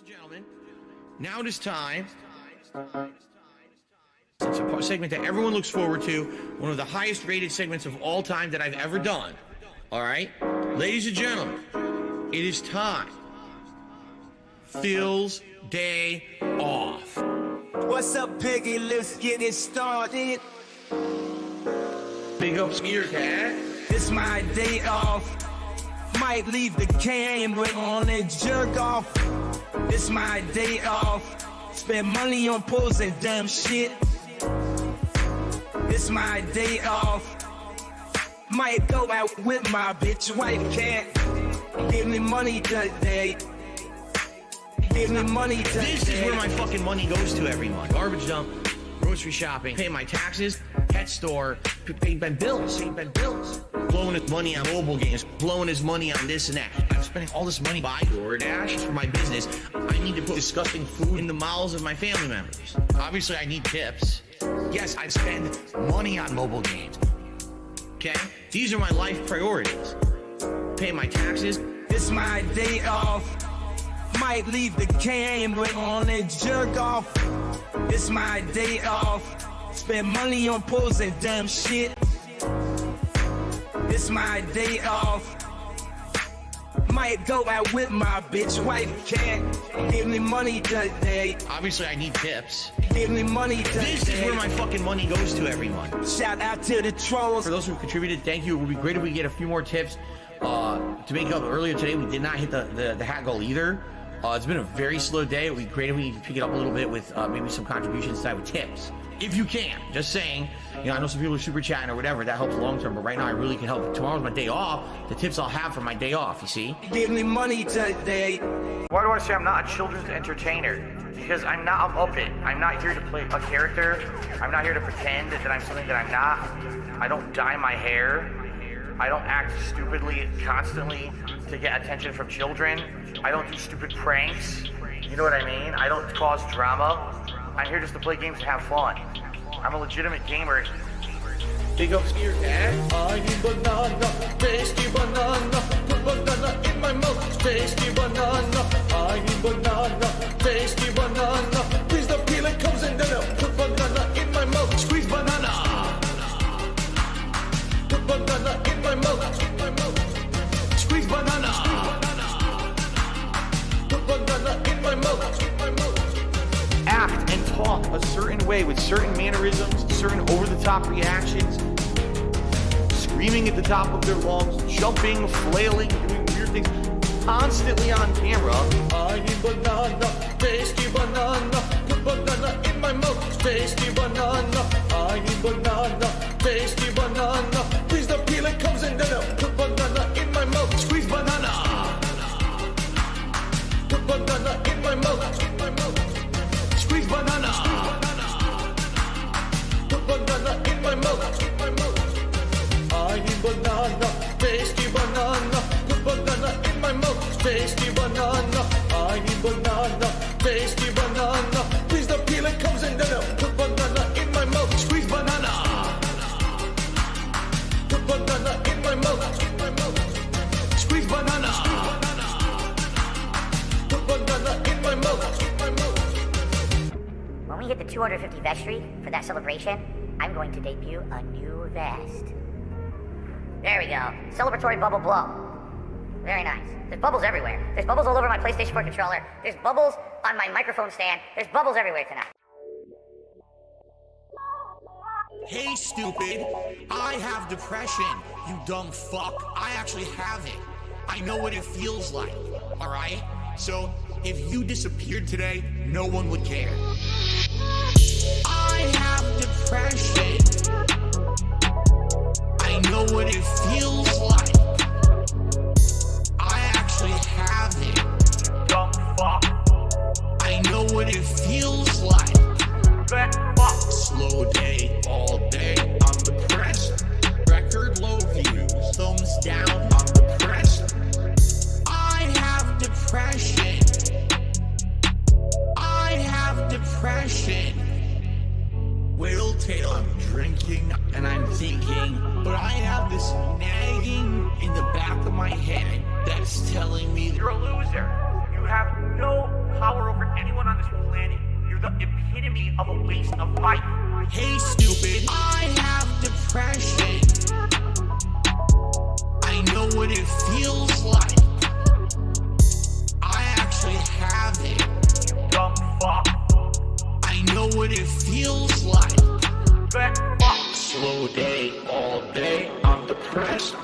and gentlemen, now it is time. It's a segment that everyone looks forward to, one of the highest rated segments of all time that I've ever done. All right? Ladies and gentlemen, it is time. Phil's day off. What's up, Piggy? Let's get it started. Big up Smear Cat. It's my day off. Might leave the camera on and jerk off. It's my day off. Spend money on pools and dumb shit. It's my day off. Might go out with my bitch wife. Can't give me money today. Give me money today. This is where my fucking money goes to every month. Garbage dump, grocery shopping, pay my taxes, pet store, pay my bills, blowing his money on mobile games, blowing his money on this and that. I'm spending all this money buying DoorDash for my business. I need to put disgusting food in the mouths of my family members. Obviously, I need tips. Yes, I spend money on mobile games. Okay? These are my life priorities. Pay my taxes. It's my day off. Might leave the camera on and jerk off. It's my day off. Spend money on pools and dumb shit. It's my day off. Might go out with my bitch wife. Can't give me money today. Obviously, I need tips. Give me money today. This is where my fucking money goes to every month. Shout out to the trolls. For those who contributed, thank you. It would be great if we get a few more tips. To make up earlier today, we did not hit the hat goal either. It's been a very slow day. It would be great if we could pick it up a little bit with maybe some contributions side with tips. If you can. Just saying. You know, I know some people are super chatting or whatever. That helps long term. But right now, I really can help. Tomorrow's my day off. The tips I'll have for my day off, you see? Give me money today. Why do I say I'm not a children's entertainer? Because I'm not a Muppet. I'm not here to play a character. I'm not here to pretend that I'm something that I'm not. I don't dye my hair. I don't act stupidly constantly to get attention from children. I don't do stupid pranks. You know what I mean? I don't cause drama. I'm here just to play games and have fun. I'm a legitimate gamer. Big up Smear Cat. I need banana, tasty banana. Put banana in my mouth, tasty banana. I need banana, tasty banana. Please the peeling comes in then I'll put banana in my mouth. Squeeze banana. Put banana in my mouth. Squeeze banana. Put banana in my mouth. Act and talk a certain way with certain mannerisms, certain over-the-top reactions, screaming at the top of their lungs, jumping, flailing, doing weird things, constantly on camera. I need banana, tasty banana. Put banana in my mouth, tasty banana. I need banana, tasty banana. Please the peeling comes in then I'll put banana in my mouth. Squeeze banana. Put banana in my mouth. Squeeze banana. Put banana in my mouth. I need banana, tasty banana. Put banana in my mouth, tasty banana. I need banana, tasty banana. Please the peeling comes in then I'll put banana in my mouth. Squeeze banana. Put banana in my mouth. Squeeze banana. Put banana in my mouth. When we hit the 250 vestry for that celebration, I'm going to debut a new vest. There we go. Celebratory bubble blow. Very nice. There's bubbles everywhere. There's bubbles all over my PlayStation 4 controller. There's bubbles on my microphone stand. There's bubbles everywhere tonight. Hey, stupid. I have depression, you dumb fuck. I actually have it. I know what it feels like, alright? So, if you disappeared today, no one would care. I have depression. I know what it feels like. I actually have it. Dumb fuck. I know what it feels like. Fat fuck. Slow day, all day. I'm depressed. Record low views. Thumbs down. I'm depressed. I have depression. I have depression. Whale tail. I'm drinking and I'm thinking, but I have this nagging Hey stupid, I have depression. I know what it feels like. I actually have it. Dumb fuck. I know what it feels like. Fat fuck. Slow day all day, I'm depressed.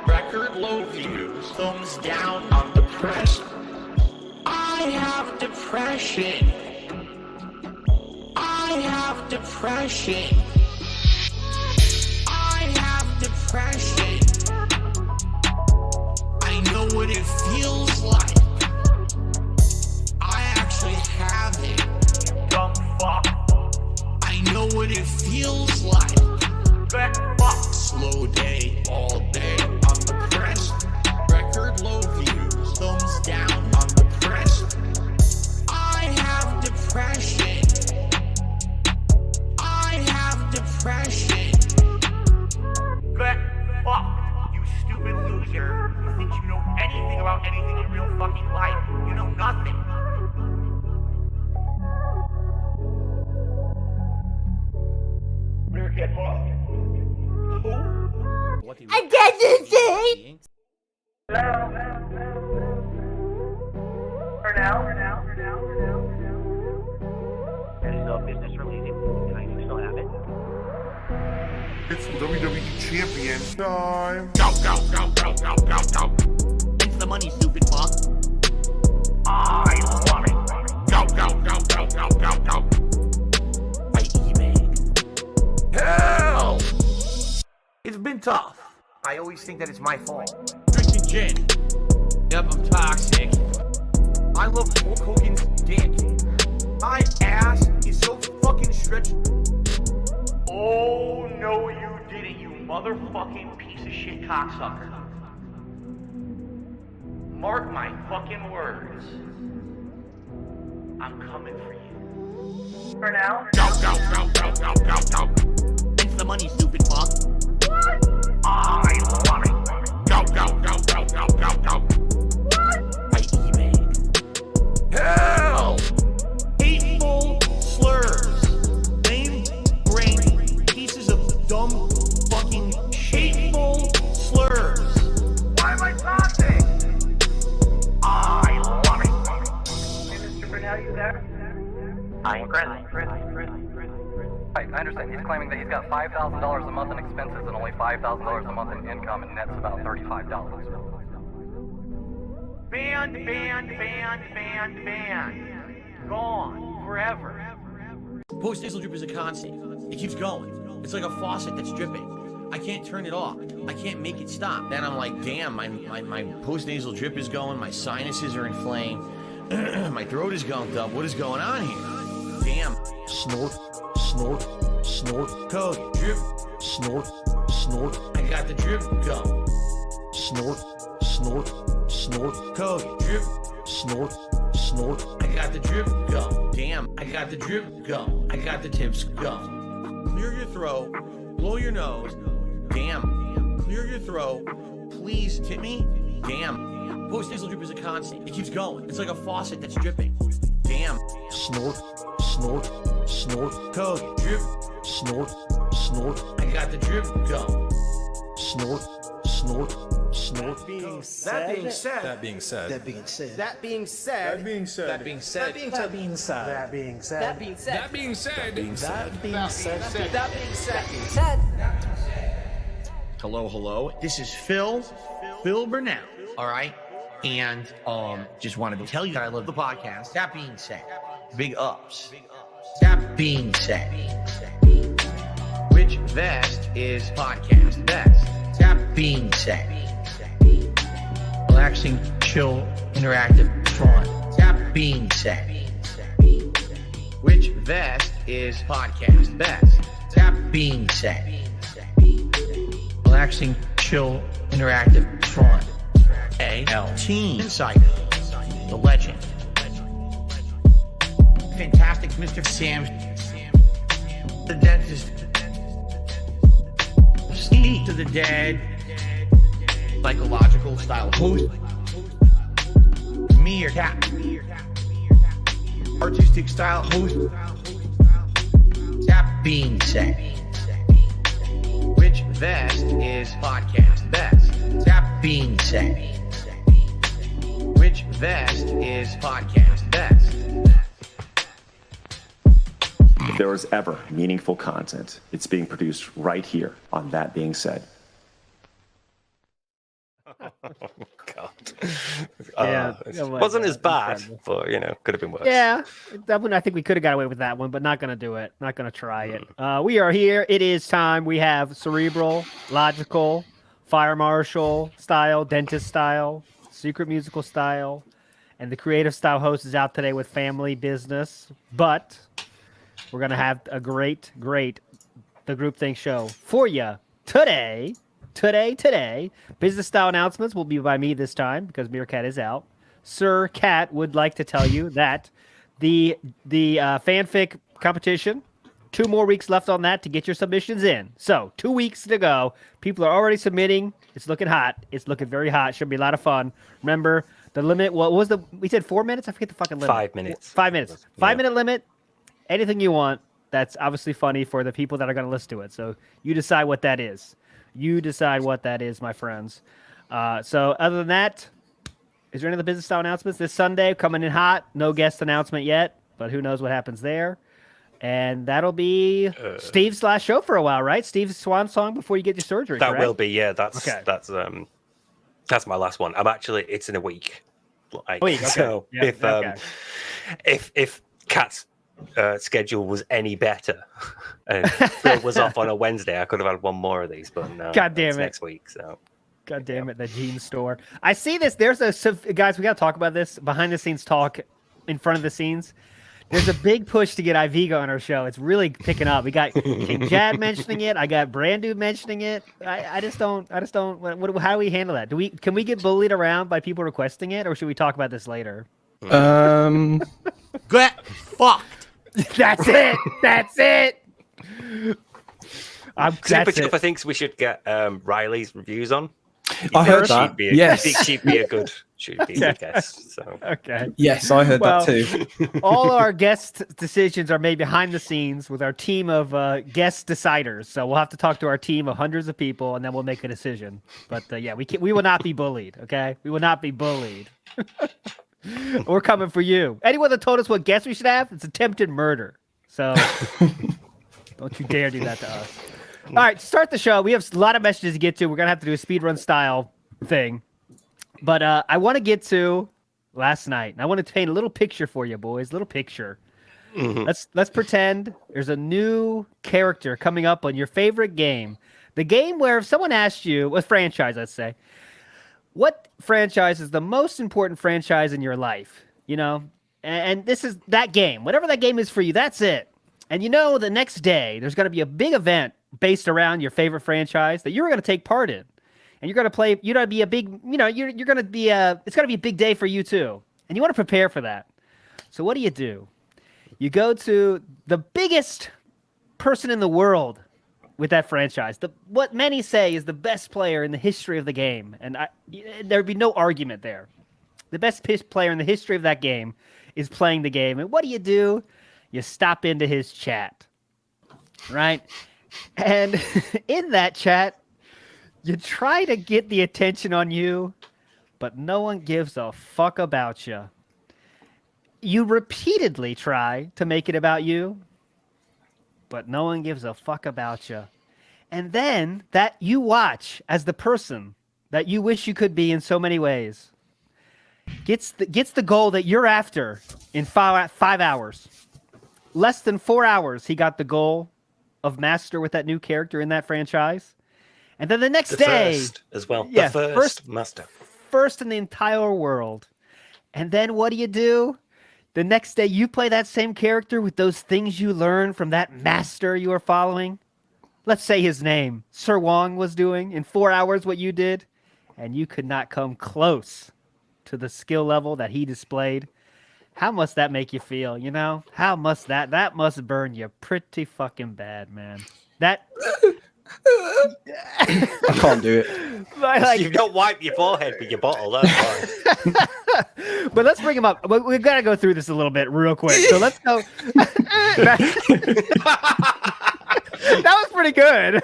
Record low views, thumbs down, I'm depressed. I have depression. I have depression. I have depression. I know what it feels like. I actually have it. Dumb fuck. I know what it feels like. Fat fuck. Slow day all day, I'm depressed. Record low views, thumbs down, I'm depressed. I have depression. I have depression. Fat fuck. You stupid loser. You think you know anything about anything in real fucking life? You know nothing. We're getting more. I get this thing! For now. That is a business releasing, and I do still have it. It's WWE Champion time. Go, go, go, go, go, go, go. It's the money, stupid fuck. I love it. Go, go, go, go, go, go, go. By eBay. Hell! It's been tough. I always think that it's my fault. Drinking gin. Yep, I'm toxic. I love Hulk Hogan's dick. My ass is so fucking stretched. Oh, no, you didn't, you motherfucking piece of shit cocksucker. Mark my fucking words. I'm coming for you. For now. Go, go, go, go, go, go, go. It's the money, stupid fuck. I love it. Go, go, go, go, go, go, go. By eBay. Hell! Hateful slurs. Lame brain pieces of dumb fucking hateful slurs. Why am I talking? I love it. Hey, Mr. Brunel, you there? Hi, Chris. Right, I understand. He's claiming that he's got $5,000 a month in expenses and only $5,000 a month in income, and nets about $35. Banned. Gone. Forever. Post-nasal drip is a constant. It keeps going. It's like a faucet that's dripping. I can't turn it off. I can't make it stop. Then I'm like, damn, my post-nasal drip is going. My sinuses are inflamed. My throat is gunked up. What is going on here? Damn. Snort, code. Drip. Snort. I got the drip going. Snort, code. Drip. Snort. I got the drip going. Damn, I got the drip going. I got the tips going. Clear your throat. Blow your nose. Damn. Clear your throat. Please tip me. Damn. Post-nasal drip is a constant. It keeps going. It's like a faucet that's dripping. Damn. Snort. Code. Drip. Snort. I got the drip going. Snort. That being said. Hello. This is Phil Burnell. All right. And just wanted to tell you that I love the podcast. That being said, big ups. That being said, which vest is podcast best? That being said, relaxing, chill, interactive, fun. That being said, which vest is podcast best? That being said, relaxing, chill, interactive, fun. A.L. Team Insider, the legend. Fantastic Mr. Sam, the dentist. Speak to the dead, psychological style host. Meerkat, artistic style host. Tap being said, which vest is podcast best? That being said, which vest is podcast best? If there was ever meaningful content, it's being produced right here on That Being Said. Oh, God. It wasn't as bad, but, could have been worse. Yeah, that one, I think we could have got away with that one, but not going to do it. Not going to try it. We are here. It is time. We have cerebral, logical, fire marshal style, dentist style, secret musical style, and the creative style host is out today with family business. But we're going to have a great The Group Think show for you today. Business style announcements will be by me this time because Meerkat is out. Sir Cat would like to tell you that the fanfic competition, 2 more weeks left on that to get your submissions in. So 2 weeks to go. People are already submitting. It's looking hot. It's looking very hot. Should be a lot of fun. Remember the limit. What was we said 4 minutes? I forget the fucking limit. 5 minutes. 5 minutes. 5-minute limit. Anything you want. That's obviously funny for the people that are going to listen to it. So you decide what that is. You decide what that is, my friends. So other than that, is there any other business style announcements? This Sunday, coming in hot. No guest announcement yet, but who knows what happens there. And that'll be Steve's last show for a while, right? Steve's swan song before you get your surgery, That correct? will be, yeah. That's my last one. It's in a week. Okay. So Yeah, if Kat's schedule was any better and Phil was off on a Wednesday, I could have had one more of these, but no. God damn it. Next week, so. God damn it, the jeans store. I see this. There's guys, we got to talk about this. Behind the scenes talk in front of the scenes. There's a big push to get Iviga on our show. It's really picking up. We got King Jad mentioning it. I got Brandu mentioning it. I just don't. How do we handle that? Can we get bullied around by people requesting it, or should we talk about this later? Get fucked. That's it. That's it. Super Chipper thinks we should get Riley's reviews on. I heard that. Yes. She'd be a good guest. So. Okay. Yes, I heard that too. All our guest decisions are made behind the scenes with our team of guest deciders. So we'll have to talk to our team of hundreds of people, and then we'll make a decision. But we will not be bullied. Okay, we will not be bullied. We're coming for you. Anyone that told us what guests we should have, it's attempted murder. So don't you dare do that to us. All right, to start the show, we have a lot of messages to get to. We're going to have to do a speedrun style thing. But I want to get to last night. And I want to paint a little picture for you, boys. A little picture. Mm-hmm. Let's pretend there's a new character coming up on your favorite game. The game where if someone asked you, a franchise, let's say, what franchise is the most important franchise in your life? And this is that game. Whatever that game is for you, that's it. And the next day, there's going to be a big event based around your favorite franchise that you're going to take part in. And you're going to play, you're going to be a big, you're going to be it's going to be a big day for you too. And you want to prepare for that. So what do? You go to the biggest person in the world with that franchise. What many say is the best player in the history of the game. And there'd be no argument there. The best player in the history of that game is playing the game. And what do? You stop into his chat, right? And in that chat, you try to get the attention on you, but no one gives a fuck about you. You repeatedly try to make it about you, but no one gives a fuck about you. And then that you watch as the person that you wish you could be in so many ways gets the goal that you're after in 5 hours. Less than 4 hours, he got the goal of master with that new character in that franchise. And then the next day... First as well. Yeah, the first master. First in the entire world. And then what do? The next day, you play that same character with those things you learned from that master you were following. Let's say his name. Sir Wong was doing in 4 hours what you did. And you could not come close to the skill level that he displayed. How must that make you feel, How must that must burn you pretty fucking bad, man. That... I can't do it. You don't wipe your forehead with your bottle, that's fine. But let's bring him up. We've got to go through this a little bit real quick. So let's go. That was pretty good.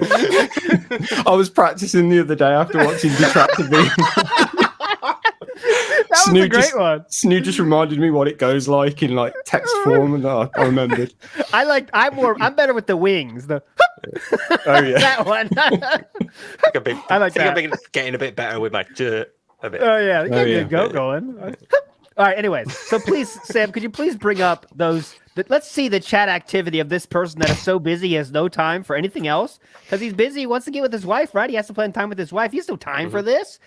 I was practicing the other day after watching Detractor Beam. That was a great one. Snoo just reminded me what it goes like in like text form, and I remembered. I'm better with the wings. Oh yeah, that one. I like that. I'm getting a bit better with my a bit. Oh yeah, going. All right. Anyways, so please, Sam, could you please bring up those? Let's see the chat activity of this person that is so busy he has no time for anything else because he's busy. He wants to get with his wife, right? He has to plan time with his wife. He has no time for this.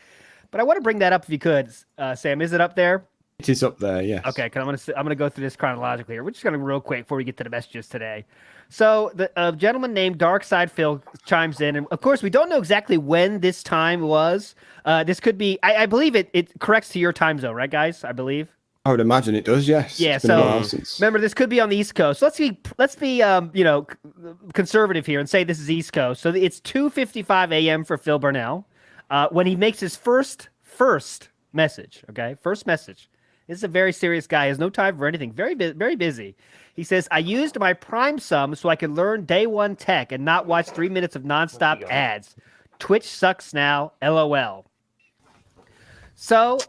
But I want to bring that up if you could, Sam. Is it up there? It is up there, yes. Okay, because I'm gonna go through this chronologically here. We're just gonna real quick before we get to the messages today. So the gentleman named Darkside Phil chimes in, and of course we don't know exactly when this time was. This could be, I believe it corrects to your time zone, right, guys? I believe. I would imagine it does, yes. Yeah. So remember, this could be on the East Coast. So let's be conservative here and say this is East Coast. So it's 2:55 a.m. for Phil Burnell. When he makes his first message, okay? First message. This is a very serious guy. He has no time for anything. Very busy. He says, I used my Prime sum so I could learn day one tech and not watch 3 minutes of nonstop ads. Twitch sucks now, LOL. So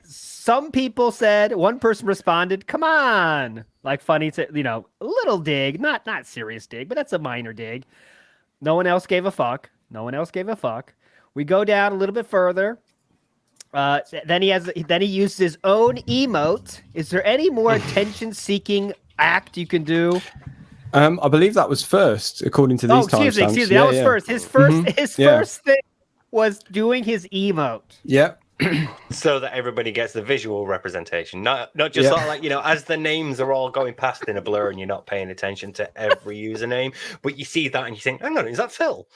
some people said, one person responded, come on. Like funny, a little dig. Not serious dig, but that's a minor dig. No one else gave a fuck. We go down a little bit further. Then he uses his own emote. Is there any more attention-seeking act you can do? I believe that was first, according to these timestamps. Excuse me. That was first. His first thing was doing his emote. Yeah. So that everybody gets the visual representation, not just sort of like, as the names are all going past in a blur and you're not paying attention to every username, but you see that and you think, hang on, is that Phil?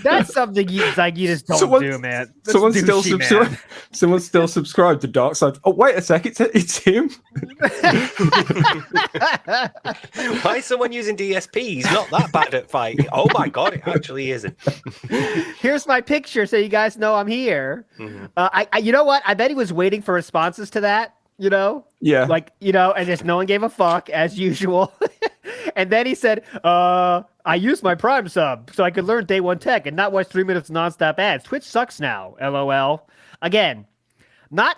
That's something you just don't do, man. Someone's still subscribed to Darkside. Oh, wait a sec, it's him. Why is someone using DSP? He's not that bad at fighting. Oh my god, it actually isn't. Here's my picture, so you guys know I'm here. Mm-hmm. You know what? I bet he was waiting for responses to that. Yeah. And just no one gave a fuck as usual. And then he said, I used my Prime sub so I could learn day one tech and not watch 3 minutes nonstop ads. Twitch sucks now, LOL. Again, not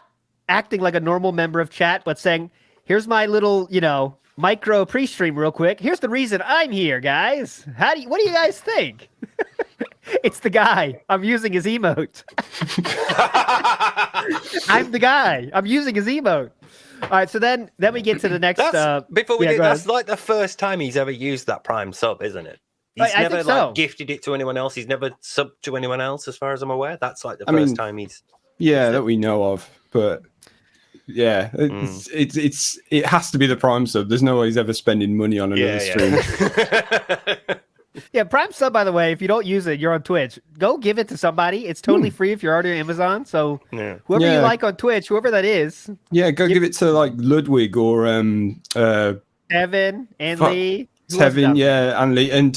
acting like a normal member of chat, but saying, here's my little, micro pre-stream real quick. Here's the reason I'm here, guys. What do you guys think? It's the guy. I'm using his emote. I'm the guy. I'm using his emote. All right, so then we get to the next. That's like the first time he's ever used that Prime sub, isn't it? He's never gifted it to anyone else. He's never subbed to anyone else, as far as I'm aware. That's like the first time he's. Yeah, that we know of, but yeah, it has to be the Prime sub. There's no way he's ever spending money on another stream. Yeah, Prime sub, by the way, if you don't use it, you're on Twitch. Go give it to somebody. It's totally free if you're already on Amazon. So whoever you like on Twitch, whoever that is. Yeah, give it to like Ludwig or Evan and Lee. Tevin, and Lee, and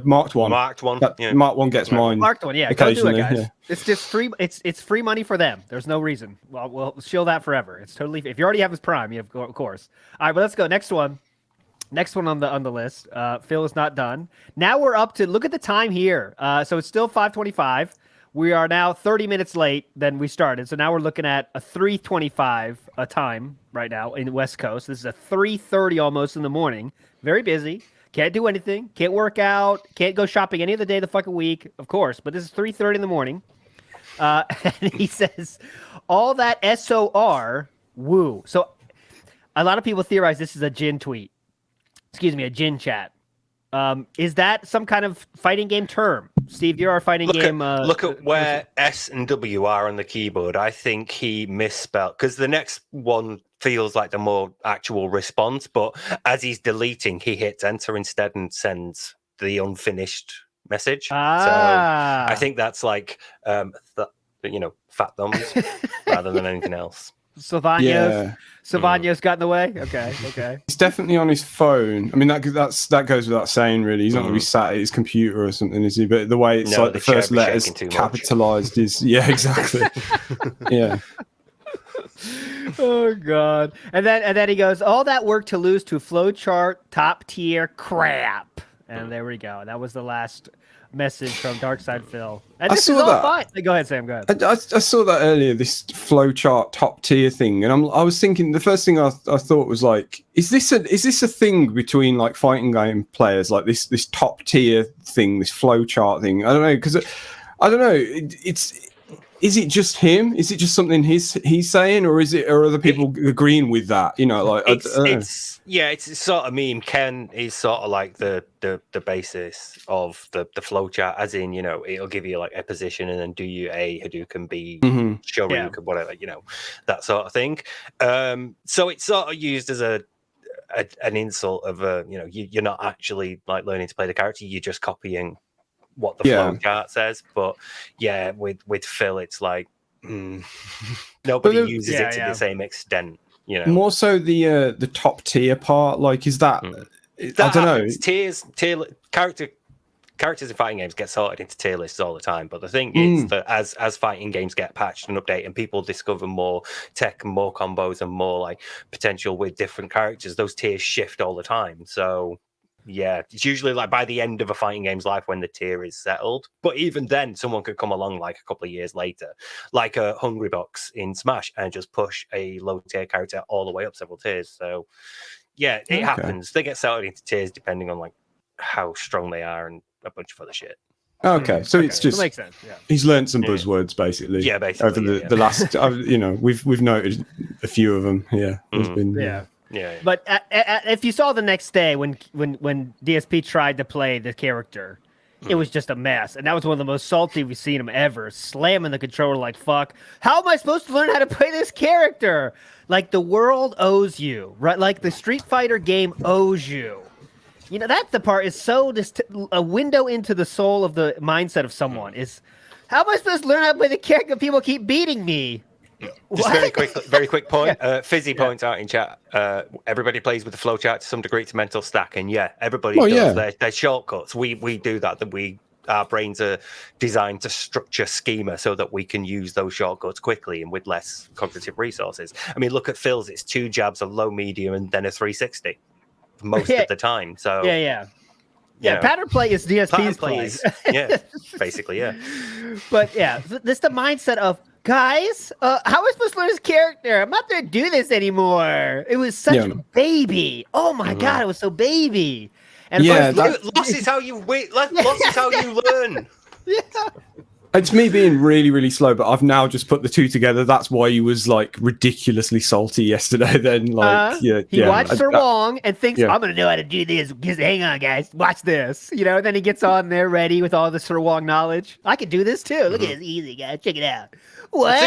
Marked One. Marked One. Marked One gets mine. Marked One, yeah. Go do it, guys. Yeah. It's just free. It's free money for them. There's no reason. Well, we'll shield that forever. It's totally. If you already have his Prime, of course. All right, but let's go. Next one on the list. Phil is not done. Now we're up to look at the time here. So it's still 5:25. We are now 30 minutes late than we started. So now we're looking at a 3:25 time right now in the West Coast. This is a 3:30 almost in the morning. Very busy. Can't do anything. Can't work out. Can't go shopping any of the day of the fucking week, of course. But this is 3:30 in the morning. And he says, all that SOR, woo. So a lot of people theorize this is a Jin tweet. Excuse me, a Jin chat. Is that some kind of fighting game term? Steve, you're our fighting game. Look at where S and W are on the keyboard. I think he misspelled, because the next one feels like the more actual response, but as he's deleting, he hits enter instead and sends the unfinished message. So I think that's like, fat thumbs rather than anything else. Silvano's got in the way. Okay. He's definitely on his phone. I mean, that goes without saying, really. He's not going to be sat at his computer or something, is he? But the way it's like the first letters capitalized is, yeah, exactly. Yeah. Oh god. And then he goes, all that work to lose to flowchart top tier crap. And there we go. That was the last message from Darkside Phil. And this is all fine. Go ahead, Sam. Go ahead. I saw that earlier, this flowchart top tier thing, and I was thinking, the first thing I thought was like, is this a thing between like fighting game players, like this top tier thing, this flowchart thing? I don't know, because I don't know. Is it just him? Is it just something he's saying, or are other people agreeing with that? You know, like it's sort of meme. Ken is sort of like the basis of the flowchart, as in, you know, it'll give you like a position and then do you a Hadouken, B Shoryuken, whatever, you know, that sort of thing. So it's sort of used as an insult of you know, you're not actually like learning to play the character, you're just copying what the flow chart says. But yeah, with Phil, it's like nobody uses it to the same extent, you know. More so the top tier part, like, is that I don't know. Tier characters in fighting games get sorted into tier lists all the time, but the thing is that as fighting games get patched and updated and people discover more tech and more combos and more like potential with different characters, those tiers shift all the time. So yeah, it's usually like by the end of a fighting game's life when the tier is settled. But even then, someone could come along like a couple of years later, like a Hungrybox in Smash, and just push a low tier character all the way up several tiers. So yeah, it happens. They get settled into tiers depending on like how strong they are and a bunch of other shit. Okay, so it's just, that makes sense. Yeah. He's learned some buzzwords basically. Yeah, basically over the last, you know, we've noted a few of them. Yeah, there's been, Yeah. But if you saw the next day when DSP tried to play the character, it was just a mess, and that was one of the most salty we've seen him ever, slamming the controller like fuck. How am I supposed to learn how to play this character? Like the world owes you, right? Like the Street Fighter game owes you. You know, that's the part is so a window into the soul of the mindset of someone is, how am I supposed to learn how to play the character? People keep beating me. Just very quick point. Fizzy points out in chat. Everybody plays with the flowchart to some degree. It's a mental stack, and everybody does. They're shortcuts. We do that. Our brains are designed to structure schema so that we can use those shortcuts quickly and with less cognitive resources. I mean, look at Phil's. It's 2 jabs, a low, medium, and then a 360 most of the time. So pattern play is DSP's play. Basically, yeah. But this the mindset of, guys, how am I supposed to learn this character? I'm not going to do this anymore. It was such a baby. Oh my god, it was so baby. And loss is how you wait. Loss is how you learn. It's me being really, really slow, but I've now just put the two together. That's why he was like ridiculously salty yesterday. Then, like, he watched Sir Wong and thinks, I'm going to know how to do this. Just hang on, guys, watch this. You know, and then he gets on there ready with all the Sir Wong knowledge. I can do this too. Look at this, easy, guys. Check it out. What?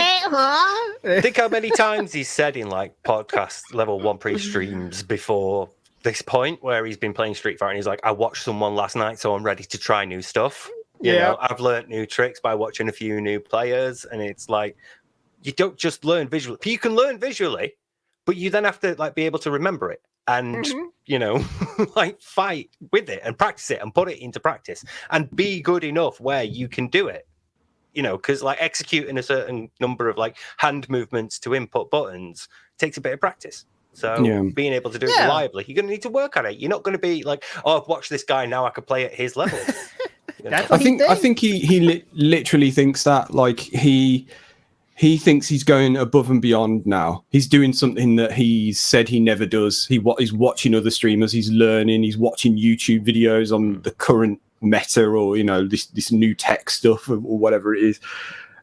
Think how many times he's said in like podcast level 1 pre-streams before this point where he's been playing Street Fighter and he's like, I watched someone last night, so I'm ready to try new stuff. You know, I've learned new tricks by watching a few new players, and it's like, you don't just learn visually. You can learn visually, but you then have to like be able to remember it and you know, like fight with it and practice it and put it into practice and be good enough where you can do it. You know, because like executing a certain number of like hand movements to input buttons takes a bit of practice. So being able to do it reliably, you're going to need to work at it. You're not going to be like, oh, I've watched this guy, now I can play at his level. I think he literally thinks that, like, he thinks he's going above and beyond now. He's doing something that he said he never does. He's watching other streamers. He's learning. He's watching YouTube videos on the current meta, or you know, this new tech stuff or whatever it is,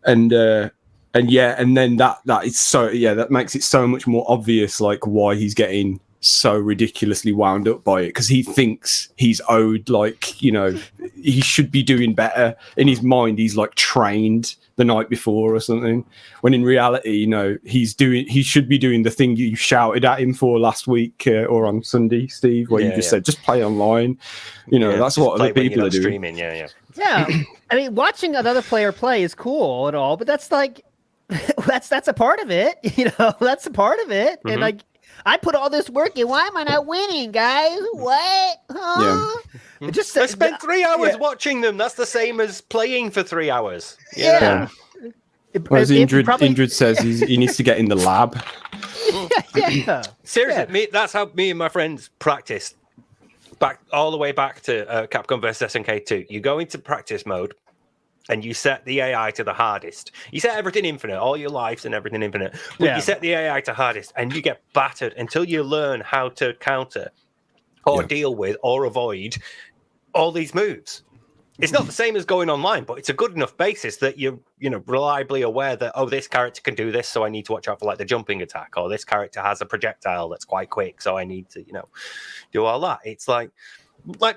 and then that is so that makes it so much more obvious, like, why he's getting so ridiculously wound up by it, because he thinks he's owed, like, you know, he should be doing better. In his mind, he's like trained the night before or something, when in reality, you know, he should be doing the thing you shouted at him for last week or on Sunday, Steve, where you just said, just play online. You know, that's what other people are doing. Streaming. Yeah. I mean, watching another player play is cool and all, but that's like that's a part of it. You know, that's a part of it. And like, I put all this work in. Why am I not winning, guys? What? Huh? I spent 3 hours watching them. That's the same as playing for 3 hours. Yeah. Well, as Indrid says, he needs to get in the lab. Yeah. Seriously, that's how me and my friends practiced. All the way back to Capcom vs SNK 2. You go into practice mode, and you set the AI to the hardest. You set everything infinite, all your lives and everything infinite. But you set the AI to hardest, and you get battered until you learn how to counter or deal with or avoid all these moves. It's not the same as going online, but it's a good enough basis that you're, reliably aware that, this character can do this, so I need to watch out for like the jumping attack, or this character has a projectile that's quite quick, so I need to, do all that. It's like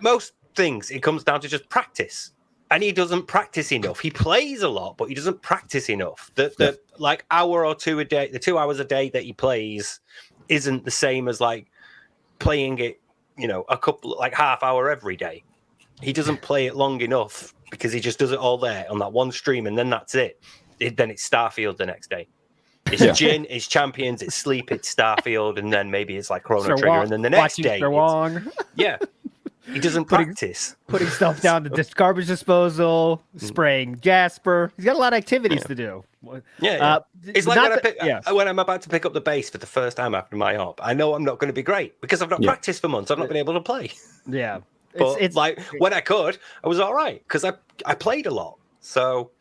most things, it comes down to just practice. And he doesn't practice enough. He plays a lot, but he doesn't practice enough. The hour or two a day, the 2 hours a day that he plays isn't the same as like playing it, a couple, like half hour every day. He doesn't play it long enough because he just does it all there on that one stream, and then that's it. Then it's Starfield the next day. It's Jin, it's Champions, it's Sleep, it's Starfield, and then maybe it's like Chrono Trigger, and then the next day, he doesn't practice. Putting stuff down to garbage disposal, spraying Jasper. He's got a lot of activities to do. It's like when I'm about to pick up the bass for the first time after my op, I know I'm not going to be great because I've not practiced for months. I've not been able to play. Yeah. But it's like when I could, I was all right because I played a lot. So,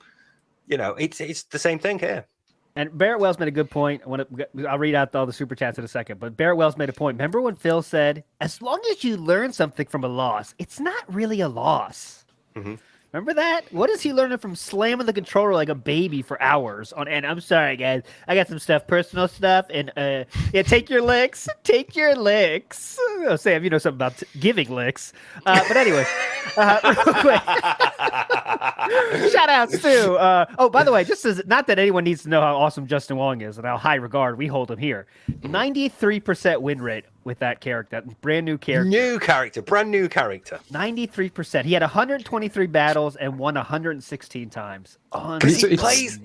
it's the same thing here. And Barrett Wells made a good point. I'll read out all the super chats in a second. But Barrett Wells made a point. Remember when Phil said, as long as you learn something from a loss, it's not really a loss. Mm-hmm. Remember that? What is he learning from slamming the controller like a baby for hours on? And I'm sorry, guys. I got some personal stuff. And take your licks. Take your licks. Oh, Sam, you know something about giving licks. But anyway, real quick. Shout outs too. By the way, just as not that anyone needs to know how awesome Justin Wong is and how high regard we hold him here. 93% win rate with that character, that brand new character. Brand new character. 93%. He had 123 battles and won 116 times. Because he plays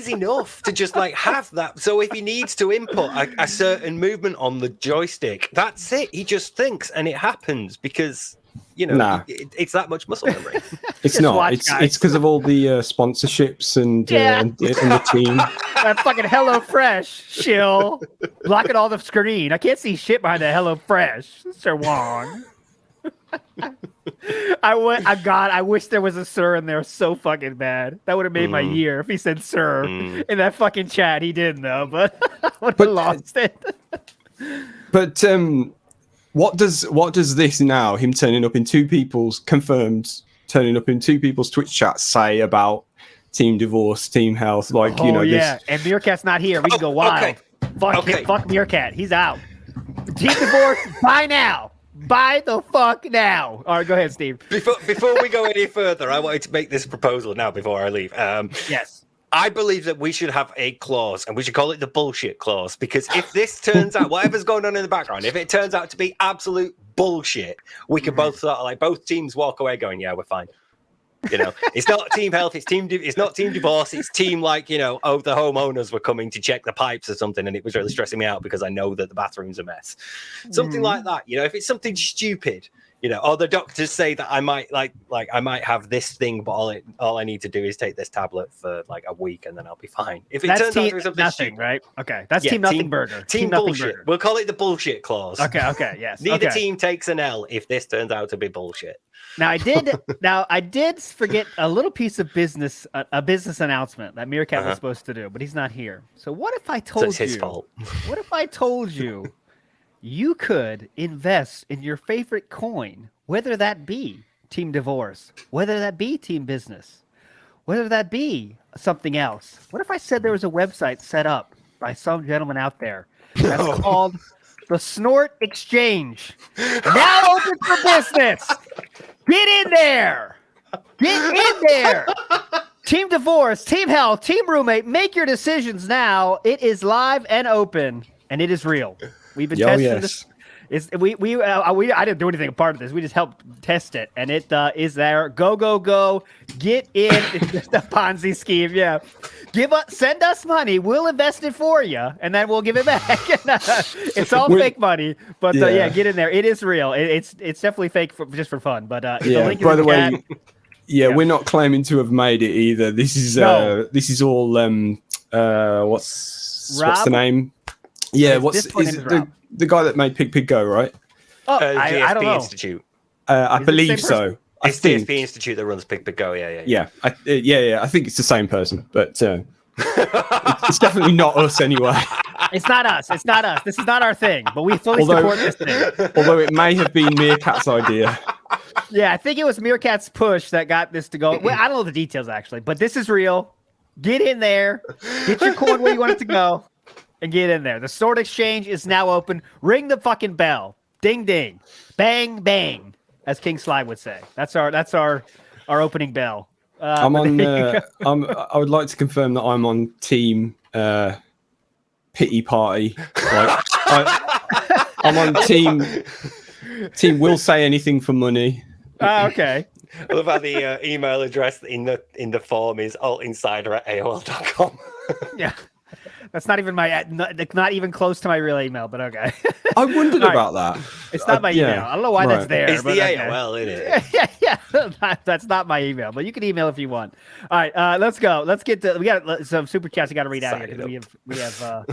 enough to just like have that. So if he needs to input a certain movement on the joystick, that's it. He just thinks and it happens because it's that much muscle memory. It's not. It's because of all the sponsorships and the team. That fucking HelloFresh shill blocking all the screen. I can't see shit behind the HelloFresh, Sir Wong. I wish there was a sir in there so fucking bad. That would have made my year if he said sir in that fucking chat. He didn't though, but I would have lost it. But what does this now, him turning up in two people's Twitch chats say about Team Divorce, Team Health? Like, this... and Meerkat's not here. We can go wild. Fuck Meerkat. He's out. Team Divorce, buy now. Buy the fuck now. All right, go ahead, Steve. Before we go any further, I wanted to make this proposal now before I leave. Yes. I believe that we should have a clause, and we should call it the bullshit clause, because if this turns out, whatever's going on in the background, if it turns out to be absolute bullshit, we can both sort of like both teams walk away going, yeah, we're fine. It's not Team Health, it's not Team Divorce, it's team like, the homeowners were coming to check the pipes or something, and it was really stressing me out because I know that the bathroom's a mess. Something like that, if it's something stupid, or the doctors say that I might I might have this thing, but all I need to do is take this tablet for like a week and then I'll be fine. If it turns out to be something nothing, stupid, right? Okay, that's Team Nothing Burger. Team bullshit. Burger. We'll call it the bullshit clause. Okay, yes. Neither team takes an L if this turns out to be bullshit. Now I did forget a little piece of business, a business announcement that Meerkat was supposed to do, but he's not here. So what if I told you? It's his fault. What if I told you? You could invest in your favorite coin, whether that be Team Divorce, whether that be Team Business, whether that be something else. What if I said there was a website set up by some gentleman out there that's called the Snort Exchange, now open for business? Get in there. Get in there. Team Divorce, Team Health, Team Roommate, make your decisions now. It is live and open, and it is real. We've been testing this. I didn't do anything a part of this. We just helped test it, and it is there. Go! Get in. It's just a Ponzi scheme. Yeah, send us money. We'll invest it for you, and then we'll give it back. It's all fake money, but get in there. It is real. It's definitely fake just for fun. But the link is by in the way. chat. Yeah, we're not claiming to have made it either. This is all what's the name? Yeah, is it the guy that made Pig Go, right? Oh, DSP I don't know. Institute. I believe so. It's DSP Institute that runs Pig Go. Yeah. I think it's the same person, but it's definitely not us anyway. It's not us. It's not us. This is not our thing, but we fully support this thing. Although it may have been Meerkat's idea. Yeah, I think it was Meerkat's push that got this to go. Well, I don't know the details actually, but this is real. Get in there, get your coin where you want it to go, and get in there. The sword exchange is now open. Ring the fucking bell. Ding ding. Bang bang, as King Sly would say. That's our opening bell. I'm on. I would like to confirm that I'm on team pity party. Like, I'm on team. Will say anything for money. Okay. I love how the email address in the form is altinsider@aol.com. Yeah. That's not even not even close to my real email, but okay. I wondered about that. It's not my email. I don't know why that's there. It's the AOL, isn't it? Yeah. That's not my email, but you can email if you want. All right, let's go. Let's get to. We got some super chats. We got to read out here. We have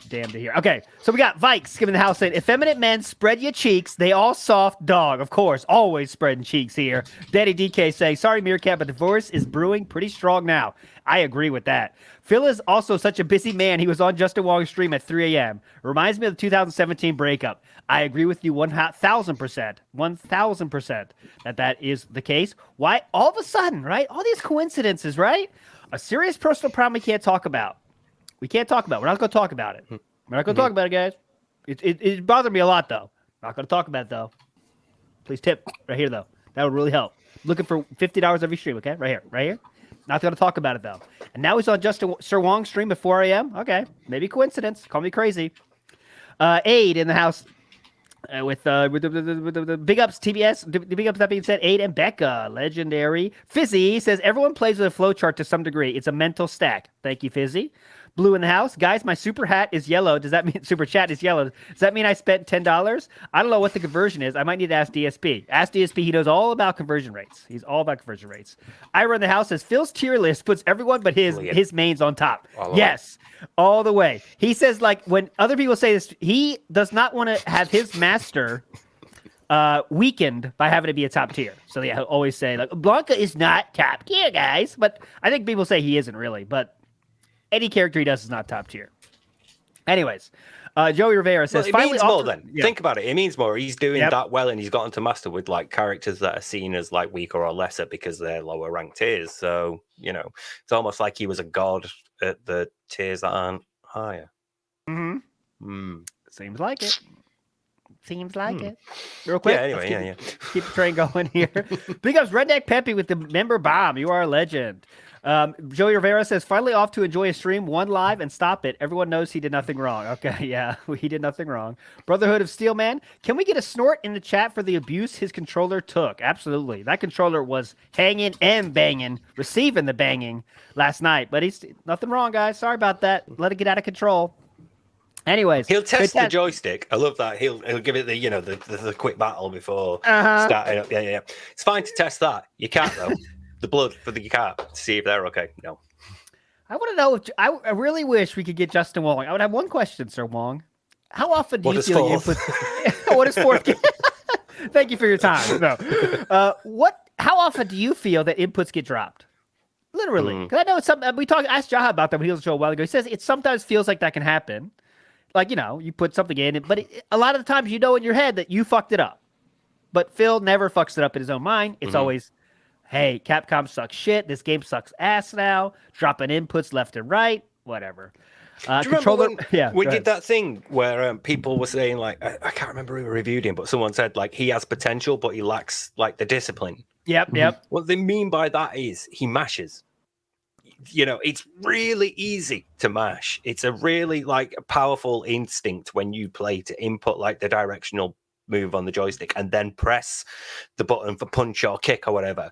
damn to hear. Okay, so we got Vikes giving the house saying, effeminate men spread your cheeks, they all soft dog. Of course, always spreading cheeks here. Daddy DK saying, sorry Meerkat, but divorce is brewing pretty strong now. I agree with that. Phil is also such a busy man. He was on Justin Wong's stream at 3 a.m. Reminds me of the 2017 breakup. I agree with you 1,000%. 1,000% that is the case. Why all of a sudden, right? All these coincidences, right? A serious personal problem we can't talk about. We can't talk about it. We're not going to talk about it. We're not going to talk about it, guys. It bothered me a lot, though. Not going to talk about it, though. Please tip right here, though. That would really help. Looking for $50 every stream, okay? Right here. Right here. Not going to talk about it, though. And now he's on Justin Sir Wong's stream at 4 a.m. Okay. Maybe coincidence. Call me crazy. Aid in the house with the big ups, TBS. The big ups, that being said, Aid and Becca. Legendary. Fizzy says, everyone plays with a flowchart to some degree. It's a mental stack. Thank you, Fizzy. Blue in the house. Guys, my super hat is yellow. Does that mean super chat is yellow? Does that mean I spent $10? I don't know what the conversion is. I might need to ask DSP. Ask DSP. He knows all about conversion rates. He's all about conversion rates. Ira in the house says Phil's tier list puts everyone but his mains on top. Yes, all the way. He says, like, when other people say this, he does not want to have his master weakened by having to be a top tier. So yeah, he'll always say, like, Blanca is not top tier, guys. But I think people say he isn't really. But any character he does is not top tier. Anyways, Joey Rivera says, it means more then. Yeah. Think about it. It means more. He's doing that well, and he's gotten to master with like characters that are seen as like weaker or lesser because they're lower ranked tiers. So, you know, it's almost like he was a god at the tiers that aren't higher. Seems like it. Seems like it. Real quick. Yeah, anyway, keep the train going here. Big ups Redneck Peppy with the member bomb. You are a legend. Joey Rivera says, finally off to enjoy a stream, one live, and stop it. Everyone knows he did nothing wrong. Okay, yeah, he did nothing wrong. Brotherhood of Steel Man, can we get a snort in the chat for the abuse his controller took? Absolutely. That controller was hanging and banging, receiving the banging last night. But he's nothing wrong, guys. Sorry about that. Let it get out of control. Anyways, he'll test the joystick. I love that. He'll give it the quick battle before starting up. Yeah. It's fine to test that. You can't though. The blood for the cat to see if they're okay. No. I want to know if I really wish we could get Justin Wong. I would have one question, Sir Wong. How often do you feel you input? What is fourth? Thank you for your time. No. How often do you feel that inputs get dropped? Literally, because I know it's something we asked Jaha about that when he was on the show a while ago. He says it sometimes feels like that can happen. Like, you know, you put something in, but a lot of the times you know in your head that you fucked it up. But Phil never fucks it up in his own mind. It's always, hey, Capcom sucks shit. This game sucks ass now. Dropping inputs left and right. Whatever. Controller. We did that thing where people were saying, like, I can't remember who reviewed him, but someone said, like, he has potential, but he lacks, like, the discipline. Yep. What they mean by that is he mashes. You know, it's really easy to mash. It's a really like powerful instinct when you play to input like the directional move on the joystick and then press the button for punch or kick or whatever.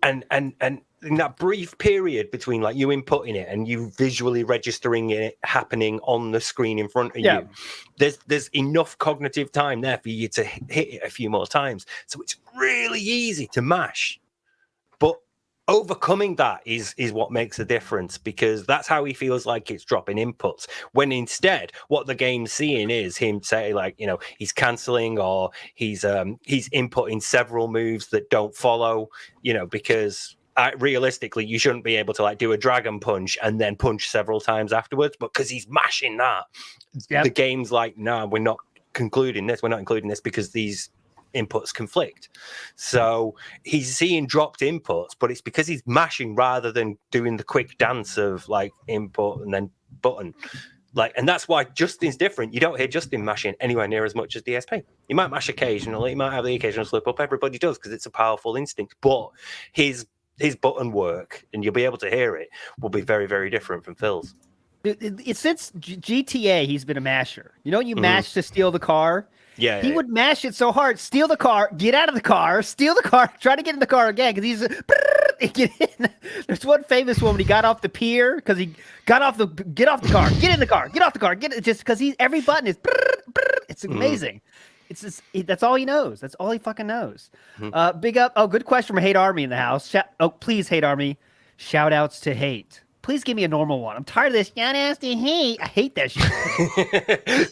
And in that brief period between like you inputting it and you visually registering it happening on the screen in front of you, there's enough cognitive time there for you to hit it a few more times. So it's really easy to mash. But overcoming that is what makes a difference, because that's how he feels like it's dropping inputs, when instead what the game's seeing is him say, like, you know, he's canceling, or he's inputting several moves that don't follow, you know, because realistically you shouldn't be able to like do a dragon punch and then punch several times afterwards, but because he's mashing that, the game's like, no, we're not including this because these inputs conflict. So he's seeing dropped inputs, but it's because he's mashing rather than doing the quick dance of like input and then button. Like, and that's why Justin's different. You don't hear Justin mashing anywhere near as much as DSP. He might mash occasionally, he might have the occasional slip up. Everybody does, because it's a powerful instinct. But his button work, and you'll be able to hear it, will be very, very different from Phil's. Since GTA, he's been a masher. You know, you mash to steal the car. Yeah, he would mash it so hard, steal the car, get out of the car, steal the car, try to get in the car again, because he's get in. There's one famous one when he got off the pier, because he got off the get off the car, get in the car, get off the car, get it, just because every button is it's amazing. It's just that's all he knows. That's all he fucking knows. Big up. Oh, good question from Hate Army in the house. Please, Hate Army, shout outs to Hate. Please give me a normal one. I'm tired of this. Shout outs to Hate. I hate that shit.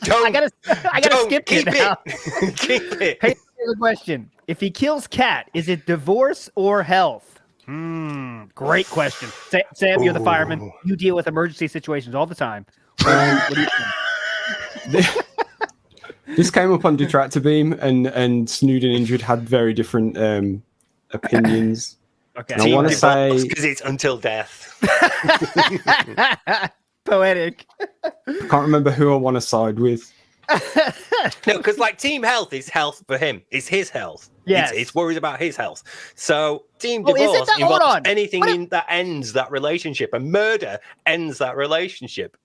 I gotta skip it now. Keep it. Hey, here's a question. If he kills Cat, is it divorce or health? Great question. Sam, you're the fireman. You deal with emergency situations all the time. What do you think? This came up on Detractor Beam, and Snood and Injured had very different opinions. Okay. And I want to say, because it's until death. Poetic. I can't remember who I want to side with. No, because like Team Health is health for him. It's his health. Yes. It's worries about his health. So Team Divorce involves anything that ends that relationship, and murder ends that relationship.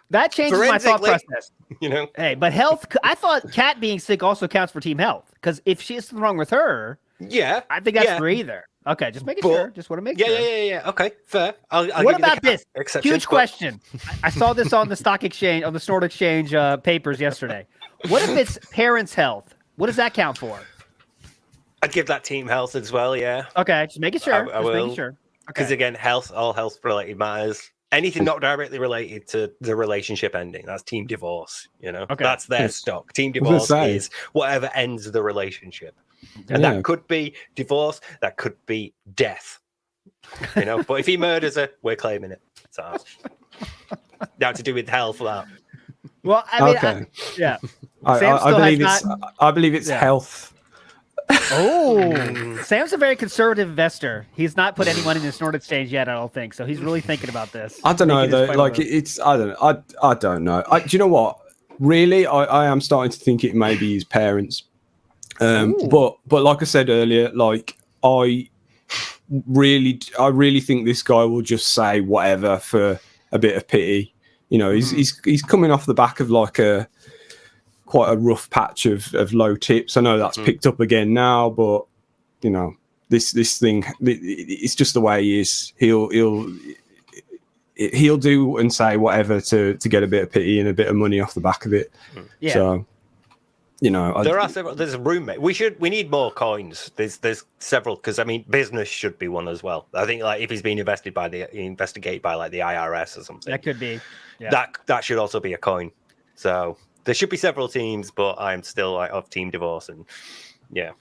That changes my thought process. You know, hey, but health. I thought Cat being sick also counts for Team Health, because if she has something wrong with her, I think that's for either. Okay, just making sure. Just want to make sure. Yeah. Okay, fair. I'll what about this? Huge but... question. I saw this on the stock exchange, on the Snort Exchange papers yesterday. What if it's parents' health? What does that count for? I'd give that Team Health as well. Yeah. Okay, just making sure. I will. Making sure. Because again, all health related matters. Anything not directly related to the relationship ending, that's Team Divorce. You know, that's their stock. Team Divorce is whatever ends the relationship. And that could be divorce, that could be death. You know, but if he murders her, we're claiming it. So now to do with health for that. Well, I mean, I believe it's health. Oh, Sam's a very conservative investor. He's not put anyone in the Snort Exchange yet, I don't think. So he's really thinking about this. I don't know though. Like I don't know. Do you know what? Really, I am starting to think it may be his parents. But like I said earlier, like I really think this guy will just say whatever for a bit of pity. You know, he's coming off the back of like quite a rough patch of low tips. I know that's picked up again now, but you know, this thing, it's just the way he is. He'll do and say whatever to get a bit of pity and a bit of money off the back of it. Yeah. So, you know, there's a roommate. We need more coins. There's several, because I mean, business should be one as well. I think like if he's being investigated by like the IRS or something, that could be. Yeah. That should also be a coin. So there should be several teams, but I'm still like of Team Divorce, and yeah.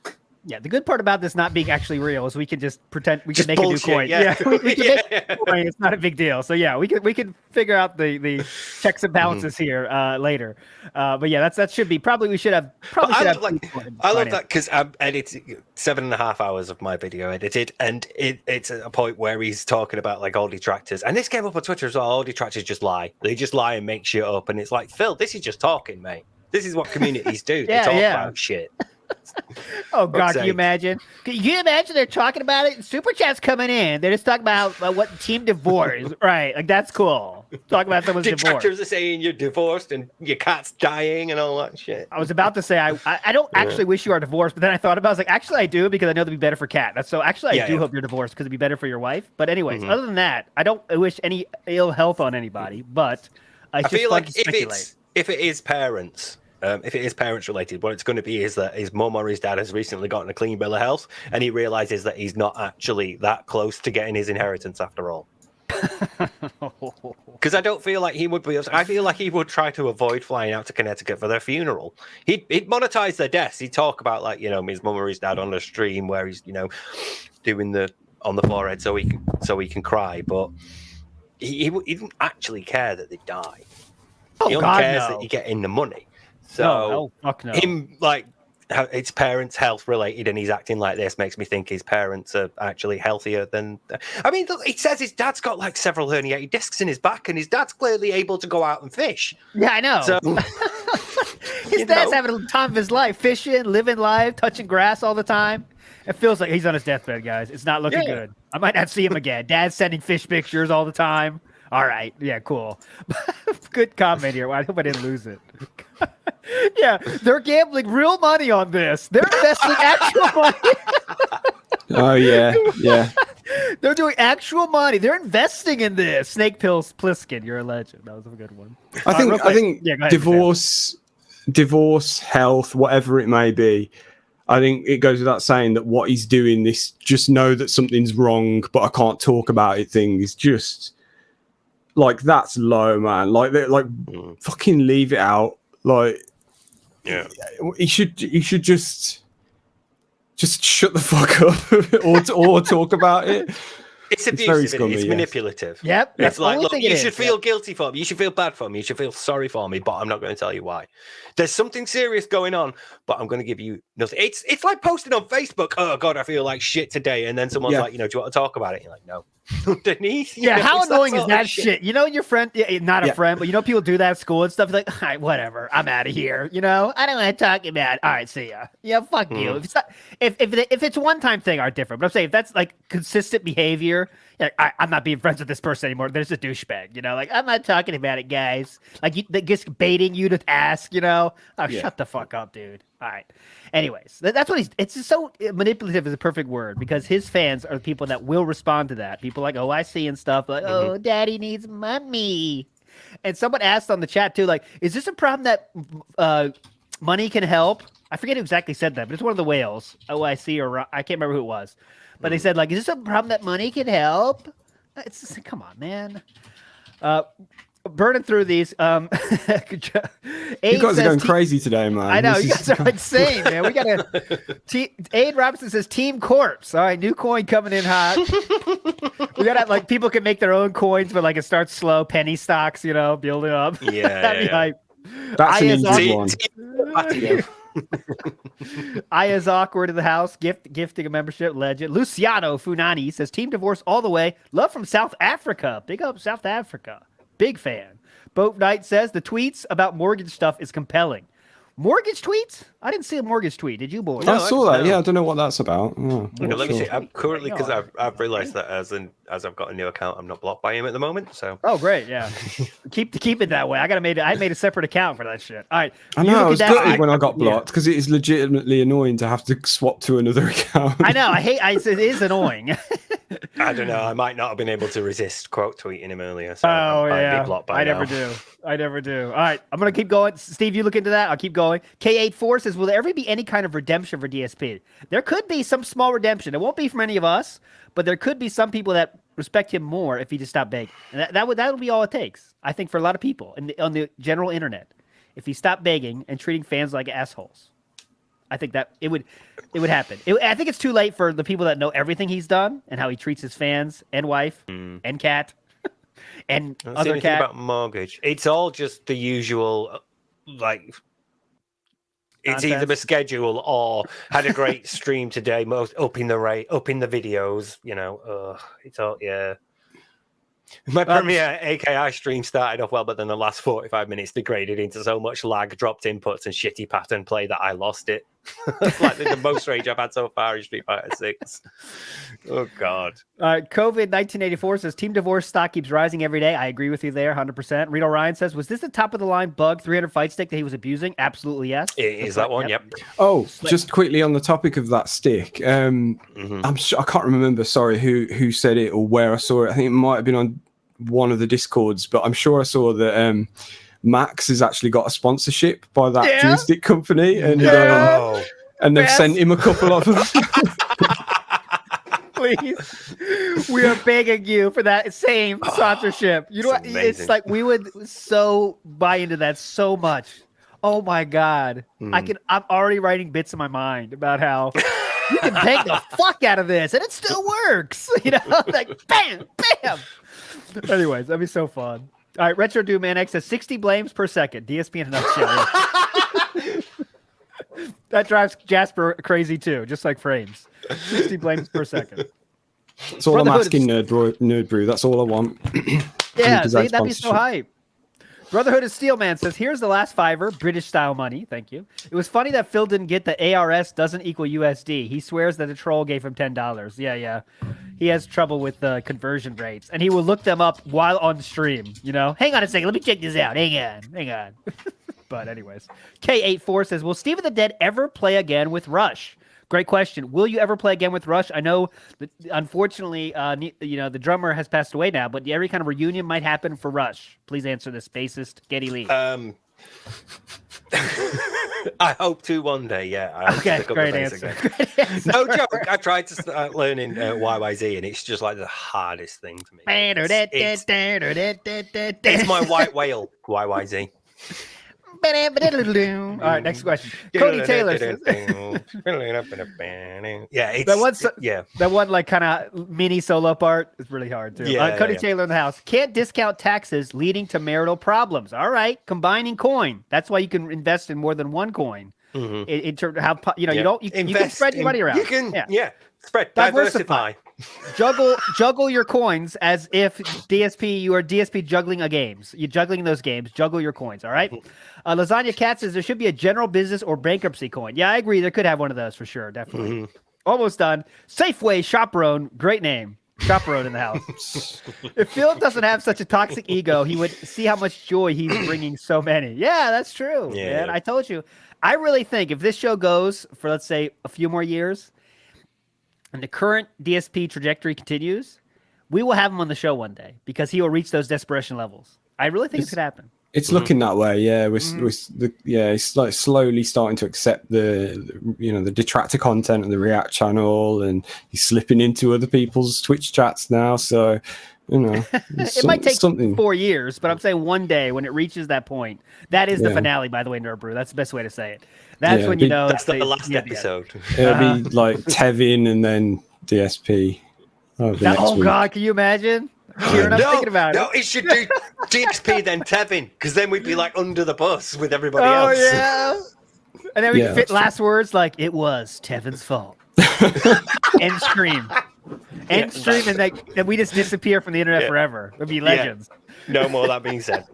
Yeah, the good part about this not being actually real is we can just pretend we can make bullshit, a new coin. Yeah, we can make a new coin. It's not a big deal. So yeah, we can figure out the checks and balances here later. But yeah, that should be probably we should have. I love that because I'm editing 7.5 hours of my video edited, and it's at a point where he's talking about like all detractors, and this came up on Twitter as well. All detractors just lie. They just lie and make shit up, and it's like, Phil, this is just talking, mate. This is what communities do. They talk about shit. Oh God, can you imagine? Can you imagine they're talking about it? Super Chat's coming in. They're just talking about what Team Divorce, right? Like that's cool. Talk about someone's divorce. Detractors are saying you're divorced and your cat's dying and all that shit. I was about to say I don't actually wish you are divorced, but then I thought about it. I was like, actually I do, because I know that'd be better for Cat. That's so actually I do hope you're divorced because it'd be better for your wife. But anyways, other than that, I don't wish any ill health on anybody. But I feel like if it is parents. if it is parents related, what it's going to be is that his mum or his dad has recently gotten a clean bill of health, and he realizes that he's not actually that close to getting his inheritance after all. Because I don't feel like he would be. I feel like he would try to avoid flying out to Connecticut for their funeral. He'd monetize their deaths. He'd talk about, like, his mum or his dad on the stream where he's doing the on the forehead so he can cry, but he didn't actually care that they die. He only cares that you get in the money. So him, like, it's parents health related, and he's acting like this makes me think his parents are actually healthier than. I mean, it says his dad's got like several herniated discs in his back, and his dad's clearly able to go out and fish. Yeah, I know. So, his dad's having the time of his life, fishing, living life, touching grass all the time. It feels like he's on his deathbed, guys. It's not looking good. I might not see him again. Dad's sending fish pictures all the time. All right. Yeah, cool. Good comment here. I hope I didn't lose it. Yeah, they're gambling real money on this. They're investing actual money. Oh, yeah. Yeah. They're doing actual money. They're investing in this. Snake Pills Pliskin, you're a legend. That was a good one. I think divorce, health, whatever it may be, I think it goes without saying that what he's doing, this just know that something's wrong, but I can't talk about it thing, is just like, that's low, man. Like, fucking leave it out. Like, yeah, he should just shut the fuck up or talk about it. It's abusive. It's manipulative. Yep. It's like, look, you should feel guilty for me. You should feel bad for me. You should feel sorry for me, but I'm not going to tell you why. There's something serious going on, but I'm going to give you nothing. It's like posting on Facebook, oh, God, I feel like shit today. And then someone's like, do you want to talk about it? You're like, no. Underneath. How annoying is that shit? Your friend, not a friend, but people do that at school and stuff. Like, all right, whatever. I'm out of here. I don't want to talk about it. All right, see ya. Yeah, fuck you. If it's not, if it's a one-time thing, are different. But I'm saying if that's like consistent behavior, I'm not being friends with this person anymore. There's a douchebag. Like, I'm not talking about it, guys. Like, just baiting you to ask. Shut the fuck up, dude. All right. Anyways, that's what it's just so manipulative is a perfect word, because his fans are the people that will respond to that. People like, oh, I see and stuff, like, oh, daddy needs money. And someone asked on the chat too, like, is this a problem that money can help? I forget who exactly said that, but it's one of the whales. OIC or I can't remember who it was. But they said, like, is this a problem that money can help? It's just, come on, man. Burning through these. You guys are going crazy today, man. I know, you guys are insane, man. We got Aid Robinson says Team Corpse. All right, new coin coming in hot. We got to, like, people can make their own coins, but like it starts slow, penny stocks, building up. Yeah. That's an easy one. Aya's awkward in the house, gifting a membership, legend. Luciano Funani says Team Divorce all the way. Love from South Africa. Big up South Africa. Big fan. Boat Knight says the tweets about mortgage stuff is compelling. Mortgage tweets? I didn't see a mortgage tweet. Did you, boys? I saw that. Yeah, I don't know what that's about. Let me see. I'm currently, because I've realized that as I've got a new account, I'm not blocked by him at the moment. So. Oh, great. Yeah. keep it that way. I made a separate account for that shit. All right. I know. I was gutted when I got blocked, because it is legitimately annoying to have to swap to another account. I know. It is annoying. I don't know. I might not have been able to resist quote tweeting him earlier. So yeah. Be blocked by now. I never do. All right. I'm going to keep going. Steve, you look into that. I'll keep going. K84 says, will there ever be any kind of redemption for DSP? There could be some small redemption. It won't be from any of us, but there could be some people that respect him more if he just stopped begging. And that would be all it takes, I think, for a lot of people on the general internet. If he stopped begging and treating fans like assholes. I think that it would happen. I think it's too late for the people that know everything he's done and how he treats his fans and wife and cat and other cat. About mortgage. It's all just the usual, like, it's either the schedule or had a great stream today, most upping the rate, upping the videos. It's all My premiere AKI stream started off well, but then the last 45 minutes degraded into so much lag, dropped inputs, and shitty pattern play that I lost it. Like the most rage I've had so far in Street Fighter 6. Oh, God. COVID 1984 says Team Divorce stock keeps rising every day. I agree with you there, 100%. Reno Ryan says, was this the top of the line bug 300 fight stick that he was abusing? Absolutely, yes. Is that one? Yep. Oh, just quickly on the topic of that stick. I can't remember, sorry, who said it or where I saw it. I think it might have been on one of the Discords, but I'm sure I saw that Max has actually got a sponsorship by that Yeah. joystick company, and and they've sent him a couple of them. Please, we are begging you for that same sponsorship. You know what? It's like we would so buy into that so much. Oh my God. I'm already writing bits in my mind about how you can bang the fuck out of this and it still works. You know, like bam, bam. Anyways, that'd be so fun. All right, Retro Doom Man X says 60 blames per second. DSP in a nutshell. That drives Jasper crazy too, just like frames. 60 blames per second. That's all I'm asking, Nerd Brew. That's all I want. Yeah, see, that'd be so hype. Brotherhood of Steel Man says, here's the last fiver, British style money. Thank you. It was funny that Phil didn't get the ARS doesn't equal USD. He swears that the troll gave him $10. Yeah. He has trouble with the conversion rates. And he will look them up while on stream. You know, hang on a second. Let me check this out. Hang on. But anyways, K84 says, will Steve of the Dead ever play again with Rush? Great question. Will you ever play again with Rush? I know that unfortunately, the drummer has passed away now, but every kind of reunion might happen for Rush. Please answer this, bassist Geddy Lee. I hope to one day, yeah. Okay, great answer. No joke. I tried to start learning YYZ, and it's just like the hardest thing to me. It's my white whale, YYZ. All right, next question. Cody Taylor says, that one like kind of mini solo part is really hard too. Cody Taylor in the house. Can't discount taxes leading to marital problems. All right, combining coin. That's why you can invest in more than one coin. In terms of how you can spread your money around. You can spread, diversify. Juggle your coins as if you are DSP juggling a games. You're juggling those games. Juggle your coins. All right. Lasagna Cat says there should be a general business or bankruptcy coin. Yeah, I agree. There could have one of those for sure. Definitely. Almost done. Safeway Chaperone. Great name. Chaperone in the house. If Philip doesn't have such a toxic ego, he would see how much joy he's bringing so many. Yeah, that's true. Yeah, man. I told you. I really think if this show goes for, let's say, a few more years, and the current DSP trajectory continues, we will have him on the show one day because he will reach those desperation levels. I really think it could happen. It's looking that way, yeah. It's like slowly starting to accept the detractor content and the React channel, and he's slipping into other people's Twitch chats now. So, it might take 4 years, but I'm saying one day when it reaches that point, that is the finale. By the way, Nerd Brew, that's the best way to say it. That's when that's the last episode. It'll be like Tevin and then DSP. Oh God, can you imagine? I'm thinking about it. No, it should do DSP then Tevin, because then we'd be like under the bus with everybody else. Oh yeah. And then we fit last words like it was Tevin's fault. End stream. End stream, and then we just disappear from the internet forever. We'd be legends. No more that being said.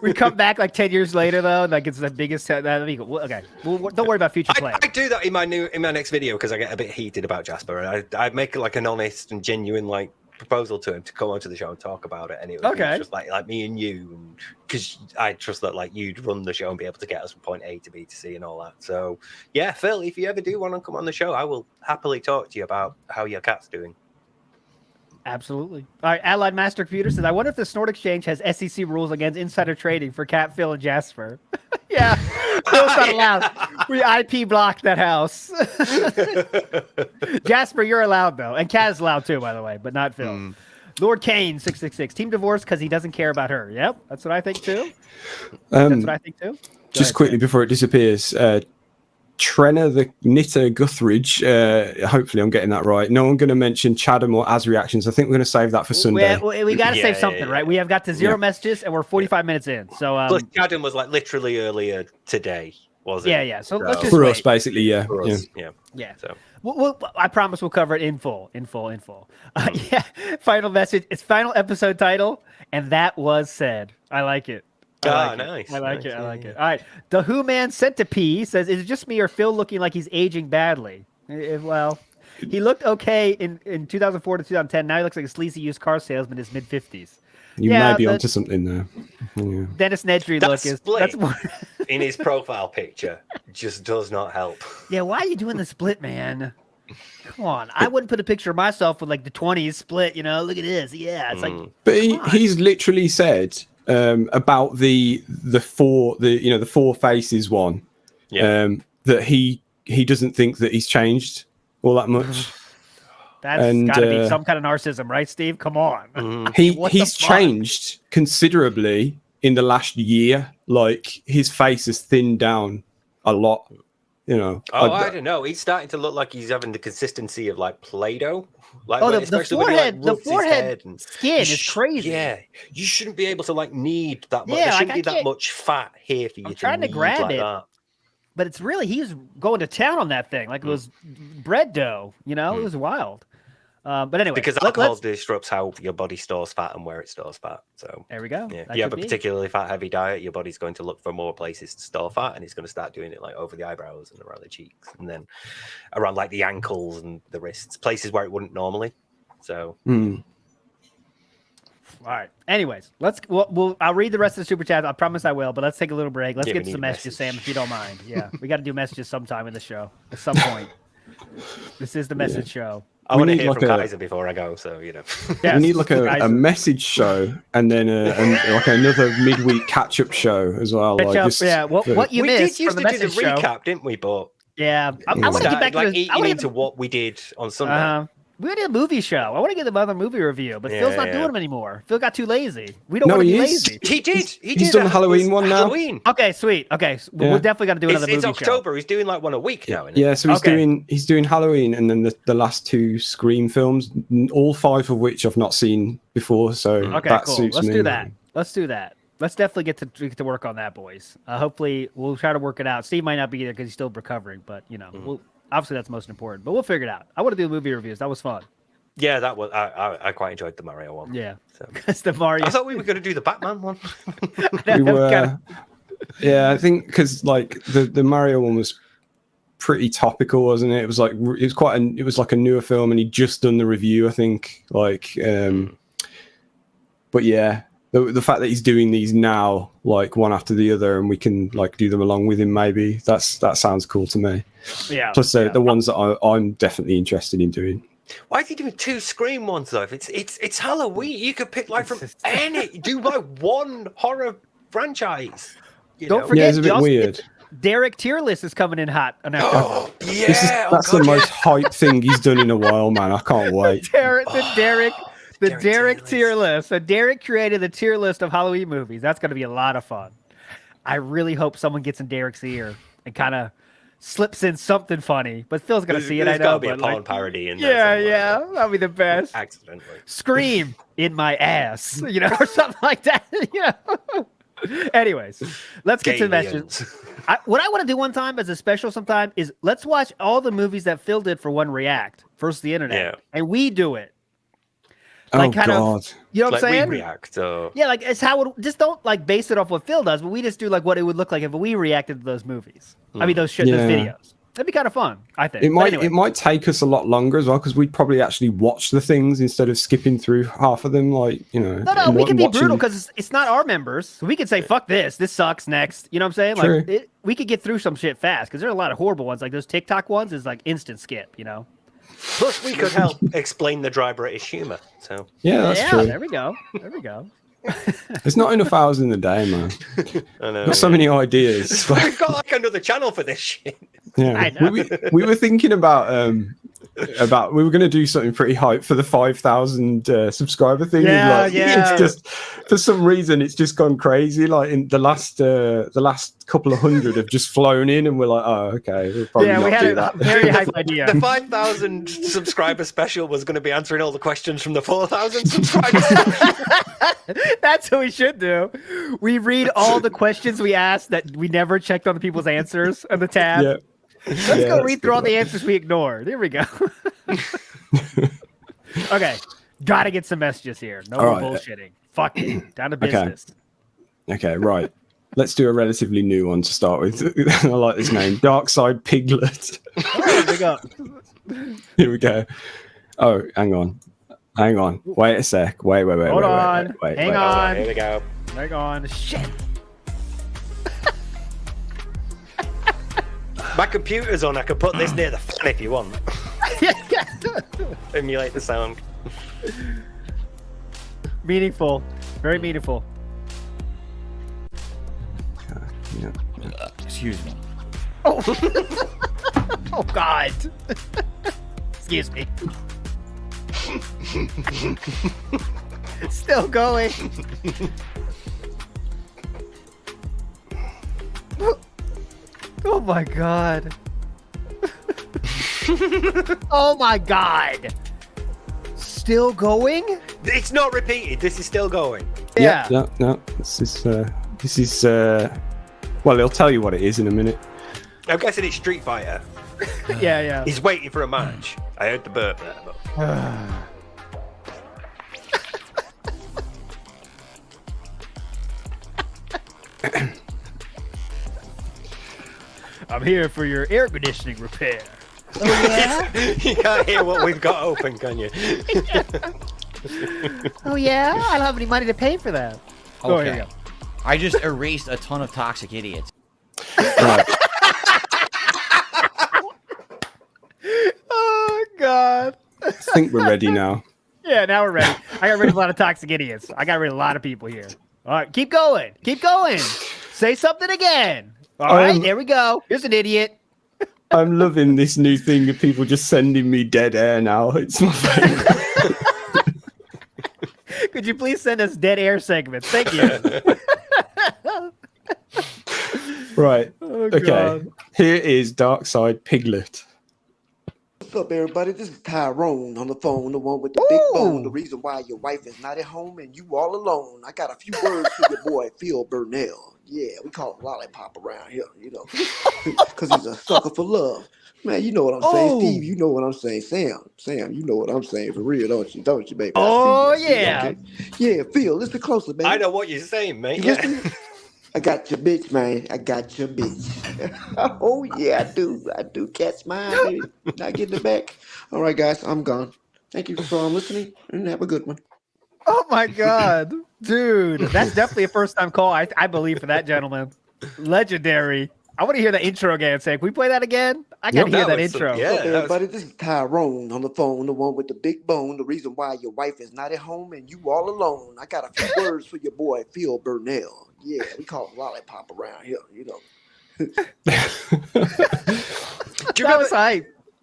We come back like 10 years later though, like it's the biggest. Okay, don't worry about future plans. I do that in my next video because I get a bit heated about Jasper, and I make like an honest and genuine proposal to him to come onto the show and talk about it. Anyway, it's just like me and you, because I trust that you'd run the show and be able to get us from point A to B to C and all that. So yeah, Phil, if you ever do want to come on the show, I will happily talk to you about how your cat's doing. Absolutely. All right, Allied Master Computer says, I wonder if the Snort Exchange has SEC rules against insider trading for Cat, Phil, and Jasper. Yeah, Phil's not allowed. We IP blocked that house. Jasper, you're allowed, though. And Cat is allowed, too, by the way, but not Phil. Lord Kane, 666. Team divorce because he doesn't care about her. Yep, that's what I think, too. Just quickly before it disappears, Trenner the Knitter Guthridge, hopefully I'm getting that right. No one going to mention Chatham or As reactions. I think we're going to save that for Sunday. We got to save something, right? We have got to 0 messages and we're 45 minutes in. So plus Chatham was literally earlier today, wasn't it? Yeah. So let's just for wait. Us, basically, yeah. Yeah. So I promise we'll cover it in full. Final message. It's final episode title, and that was said. I like it. Nice. I like it. All right. The Who Man Centipede says, is it just me or Phil looking like he's aging badly? Well, he looked okay in 2004 to 2010. Now he looks like a sleazy used car salesman in his mid-50s. You may be onto something there. Yeah. Dennis Nedry look is that's more in his profile picture just does not help. Yeah, why are you doing the split, man? Come on, I wouldn't put a picture of myself with the 20s split. Look at this. Yeah, it's like. But he's literally said about the four faces one. That he doesn't think that he's changed all that much. That's got to be some kind of narcissism, right, Steve? Come on. He's changed considerably in the last year. Like his face has thinned down a lot. You know. I don't know. He's starting to look like he's having the consistency of like Play-Doh. Like the forehead and skin is crazy. Yeah, you shouldn't be able to like knead that much. There shouldn't be that much fat here for you. I'm trying to grab like it. That. But it's really, he's going to town on that thing. Like it was bread dough, you know, it was wild. But anyway. Because alcohol disrupts how your body stores fat and where it stores fat. So there we go. Yeah. If you have a particularly fat heavy diet, your body's going to look for more places to store fat, and it's going to start doing it like over the eyebrows and around the cheeks and then around like the ankles and the wrists, places where it wouldn't normally. So all right. Anyways, I'll read the rest of the super chat. I promise I will, but let's take a little break. Let's get some messages, Sam, if you don't mind. Yeah, we got to do messages sometime in the show at some point. This is the message show. I want to hear from Kaiser before I go, so you know. We need like a message show and then like another midweek catch-up show as well. What you missed we did used from the to do the message recap, show. Didn't we? But I want to get back to eating into what we did on Sunday. We did a movie show. I want to get another movie review, but Phil's not doing them anymore. Phil got too lazy. We don't want to be lazy. He did. He's done the Halloween one now. Okay, sweet. Okay, we're definitely got to do another movie show. It's October. He's doing like one a week now. Yeah, so he's doing Halloween and then the last two Scream films, all 5 of which I've not seen before. So that suits me. Let's do that. Let's definitely get to work on that, boys. Hopefully, we'll try to work it out. Steve might not be there because he's still recovering, but you know, obviously that's most important. But we'll figure it out. I want to do movie reviews. That was fun. Yeah, that was. I quite enjoyed the Mario one. Yeah, because the Mario. I thought we were going to do the Batman one. We were. Yeah, I think because like the Mario one was pretty topical, wasn't it? It was like it was like a newer film, and he'd just done the review, I think. Like, but yeah. The fact that he's doing these now, like one after the other, and we can like do them along with him, maybe that sounds cool to me. Yeah. Plus the ones that I'm definitely interested in doing. Why is he doing 2 Scream ones though? If it's Halloween, you could pick like from any. Do like one horror franchise. Don't forget, it's a bit weird. Derek tier list is coming in hot. That's the most hype thing he's done in a while, man. I can't wait. The Derek tier list. So Derek created the tier list of Halloween movies. That's going to be a lot of fun. I really hope someone gets in Derek's ear and kind of slips in something funny. But Phil's going to see it. I know. There's got to be a porn parody in there. Yeah. That'll be the best. Accidentally. Scream in my ass, or something like that. Anyways, let's get to the messages. What I want to do one time as a special sometime is let's watch all the movies that Phil did for One React versus the internet. And we do it. Like God. You know what I'm saying? We react. Yeah, like it's how just don't like base it off what Phil does, but we just do like what it would look like if we reacted to those movies. I mean those videos. That'd be kind of fun, I think. It might take us a lot longer as well because we'd probably actually watch the things instead of skipping through half of them. Like No, we can be brutal because it's not our members. So we could say fuck this sucks next. You know what I'm saying? True. Like we could get through some shit fast because there are a lot of horrible ones. Like those TikTok ones is like instant skip. Plus, we could help explain the dry British humor. So that's true. There we go. There's not enough hours in the day, man. I know. Got so many ideas. We've got like another channel for this shit. Yeah, I know. We were thinking about we were going to do something pretty hype for the 5,000 subscriber thing. It's just for some reason it's just gone crazy. Like in the last couple of hundred have just flown in, and we're like, oh, okay, we'll probably not do that. Very hype idea. The 5,000 subscriber special was going to be answering all the questions from the 4,000 subscribers. That's what we should do. We read all the questions we asked that we never checked on the people's answers on the tab. Yeah. Let's go read through all the answers we ignored. There we go. Okay. Gotta get some messages here. No more bullshitting. Fuck it. Down to business. Okay, right. Let's do a relatively new one to start with. I like this name. Dark Side Piglet. There we go. Here we go. Oh, hang on. Wait a sec. Wait. Hold on. Hang on. Here we go. Hang on. Shit. My computer's on. I can put this near the fan if you want. Emulate the sound. Meaningful. Very meaningful. Yeah. Excuse me. Oh, oh God. Excuse me. Still going. Oh my God. Oh my God. Still going? It's not repeated. This is still going. Yeah. No. This is. Well, he'll tell you what it is in a minute. I'm guessing it's Street Fighter. Yeah. He's waiting for a match. I heard the burp there. But... I'm here for your air conditioning repair. Oh, yeah? You can't hear what we've got open, can you? Oh, yeah? I don't have any money to pay for that. Oh, here you go. I just erased a ton of toxic idiots. Right. Oh, God. I think we're ready now. Yeah, now we're ready. I got rid of a lot of toxic idiots. I got rid of a lot of people here. All right, keep going. Keep going. Say something again. All right, there we go. Here's an idiot. I'm loving this new thing of people just sending me dead air now. It's my favorite. Could you please send us dead air segments? Thank you. Right. Oh, okay. God. Here is Darkside Piglet. What's up, everybody? This is Tyrone on the phone, the one with the big bone. The reason why your wife is not at home and you all alone. I got a few words for your boy, Phil Burnell. Yeah, we call him Lollipop around here, you know, because he's a sucker for love. Man, you know what I'm saying. Steve, you know what I'm saying. Sam, you know what I'm saying for real, don't you, baby? Oh, yeah. Okay? Yeah, Phil, listen closer, baby. I know what you're saying, mate. You listening? I got your bitch, man. I got your bitch. Oh, yeah, I do. Catch mine, baby. Not getting it back. All right, guys, I'm gone. Thank you for listening, and have a good one. Oh, my God. Dude, that's definitely a first-time call, I believe, for that gentleman. Legendary. I want to hear that intro again, Sam. Can we play that again? I got to hear that intro. What's up, everybody? This is Tyrone on the phone, the one with the big bone. The reason why your wife is not at home and you all alone. I got a few words for your boy, Phil Burnell. Yeah, we call him Lollipop around here, you know.